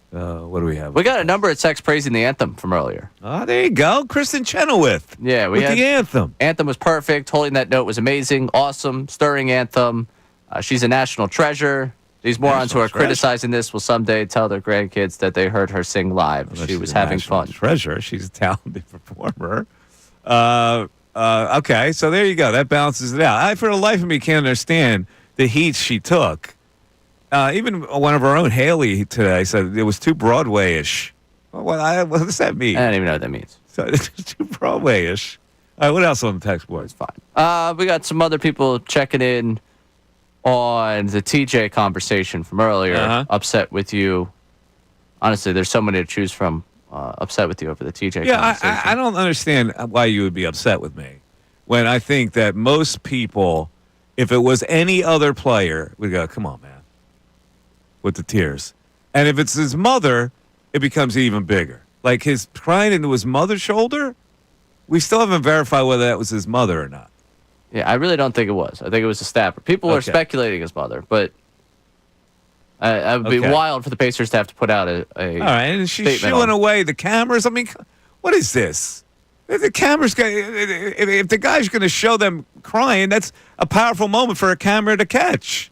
What do we have? We got a number of texts praising the anthem from earlier. Oh, there you go. Kristen Chenoweth. Yeah, with the anthem. Anthem was perfect. Holding that note was amazing. Awesome. Stirring anthem. She's a national treasure. These morons who are criticizing this will someday tell their grandkids that they heard her sing live. Well, she was having fun. Treasure. She's a talented performer. Okay, so there you go. That balances it out. I, for the life of me, can't understand the heat she took. Even one of our own, Haley, today said it was too Broadway-ish. What does that mean? I don't even know what that means. So it's too Broadway-ish. All right, what else on the text board? It's fine. We got some other people checking in on the TJ conversation from earlier. Upset with you. Honestly, there's so many to choose from. Upset with you over the TJ conversation. I don't understand why you would be upset with me when I think that most people, if it was any other player, would go, come on, man, with the tears. And if it's his mother, it becomes even bigger. Like his crying into his mother's shoulder, we still haven't verified whether that was his mother or not. Yeah, I really don't think it was. I think it was a staffer. People are speculating his mother, but it would be wild for the Pacers to have to put out a all right, and she's statement shooing away the cameras. I mean, what is this? If the camera's if the guy's going to show them crying, that's a powerful moment for a camera to catch.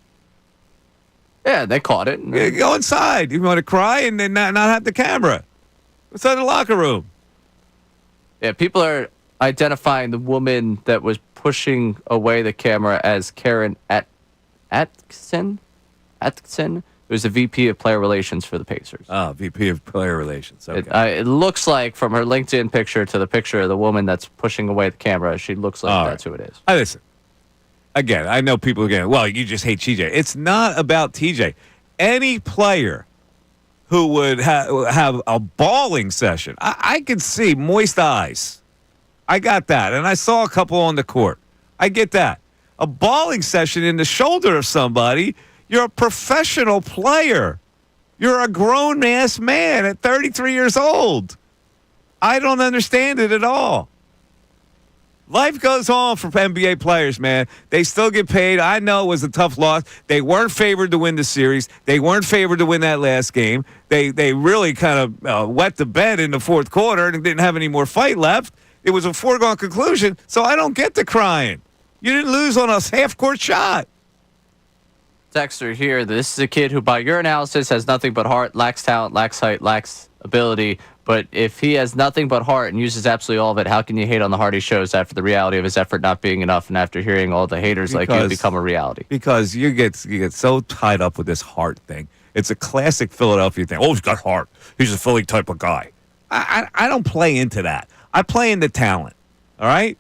Yeah, they caught it. Yeah, go inside. You want to cry and then not have the camera. Inside the locker room. Yeah, people are identifying the woman that was pushing away the camera as Karen Atkinson. Atkinson, who was the VP of Player Relations for the Pacers. Oh, VP of Player Relations. Okay. It looks like from her LinkedIn picture to the picture of the woman that's pushing away the camera, she looks like that's who it is. Listen. Again, I know people are going, well, you just hate TJ. It's not about TJ. Any player who would have a bawling session, I could see moist eyes. I got that. And I saw a couple on the court. I get that. A bawling session in the shoulder of somebody, you're a professional player. You're a grown-ass man at 33 years old. I don't understand it at all. Life goes on for NBA players, man. They still get paid. I know it was a tough loss. They weren't favored to win the series. They weren't favored to win that last game. They really kind of wet the bed in the fourth quarter and didn't have any more fight left. It was a foregone conclusion, so I don't get the crying. You didn't lose on a half-court shot. Texter here, this is a kid who, by your analysis, has nothing but heart, lacks talent, lacks height, lacks ability, But if he has nothing but heart and uses absolutely all of it, how can you hate on the heart he shows after the reality of his effort not being enough and after hearing all the haters like you become a reality? Because you get so tied up with this heart thing. It's a classic Philadelphia thing. Oh, he's got heart. He's a Philly type of guy. I don't play into that. I play into talent, all right?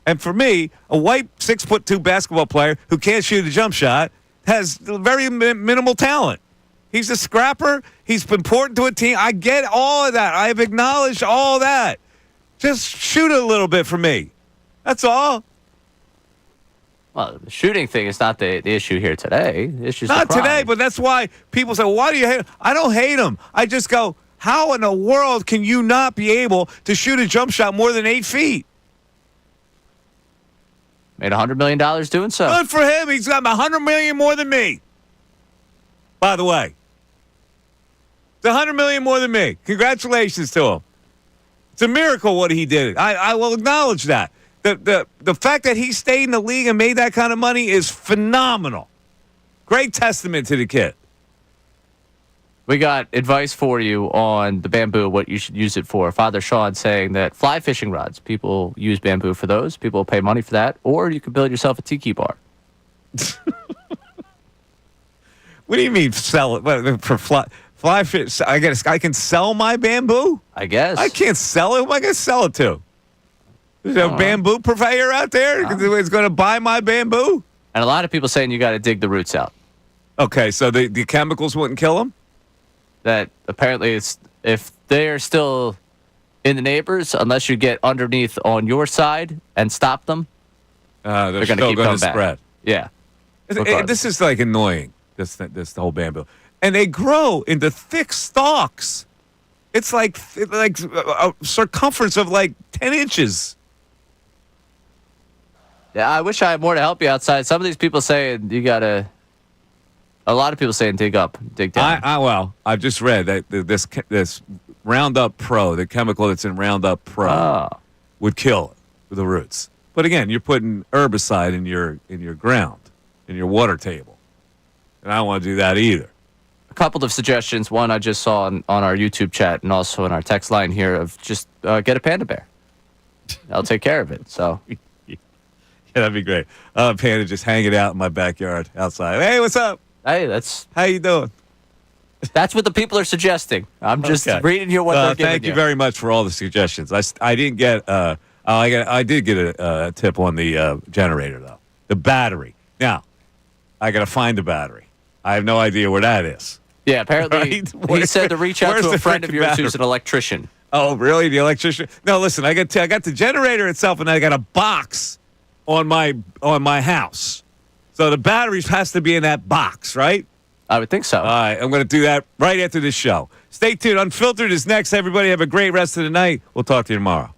And for me, a white 6'2" basketball player who can't shoot a jump shot has very minimal talent. He's a scrapper. He's important to a team. I get all of that. I've acknowledged all that. Just shoot a little bit for me. That's all. Well, the shooting thing is not the issue here today. The issue's not the crime. today, but that's why people say, why do you hate him? I don't hate him. I just go, how in the world can you not be able to shoot a jump shot more than 8 feet? Made $100 million doing so. Good for him. He's got $100 million more than me. By the way, it's $100 million more than me. Congratulations to him. It's a miracle what he did. I will acknowledge that. The fact that he stayed in the league and made that kind of money is phenomenal. Great testament to the kid. We got advice for you on the bamboo, what you should use it for. Father Sean saying that fly fishing rods, people use bamboo for those. People pay money for that. Or you could build yourself a tiki bar. What do you mean sell it? For fly fish, I can sell my bamboo? I guess. I can't sell it. Who am I going to sell it to? Is there a bamboo purveyor out there who's going to buy my bamboo? And a lot of people saying you got to dig the roots out. Okay, so the chemicals wouldn't kill them? That apparently it's if they're still in the neighbors, unless you get underneath on your side and stop them, they're going to still keep going coming to back. spread. Yeah. This is like annoying, this whole bamboo. And they grow into thick stalks. It's like a circumference of like 10 inches. Yeah, I wish I had more to help you outside. Some of these people saying you got to... A lot of people saying dig up, dig down. I've just read that this Roundup Pro, the chemical that's in Roundup Pro, would kill the roots. But again, you're putting herbicide in your ground, in your water table, and I don't want to do that either. A couple of suggestions. One I just saw on our YouTube chat and also in our text line here of just get a panda bear. I'll take care of it. So. Yeah, that'd be great. Panda just hanging out in my backyard outside. Hey, what's up? Hey, that's... How you doing? That's what the people are suggesting. I'm just reading you what they're giving you. Thank you very much for all the suggestions. I didn't get... I did get a tip on the generator, though. The battery. Now, I got to find the battery. I have no idea where that is. Yeah, apparently he said to reach out to a friend of yours who's an electrician. Oh, really? The electrician? No, listen, I got the generator itself, and I got a box on my house. So the batteries has to be in that box, right? I would think so. All right, I'm going to do that right after this show. Stay tuned. Unfiltered is next. Everybody have a great rest of the night. We'll talk to you tomorrow.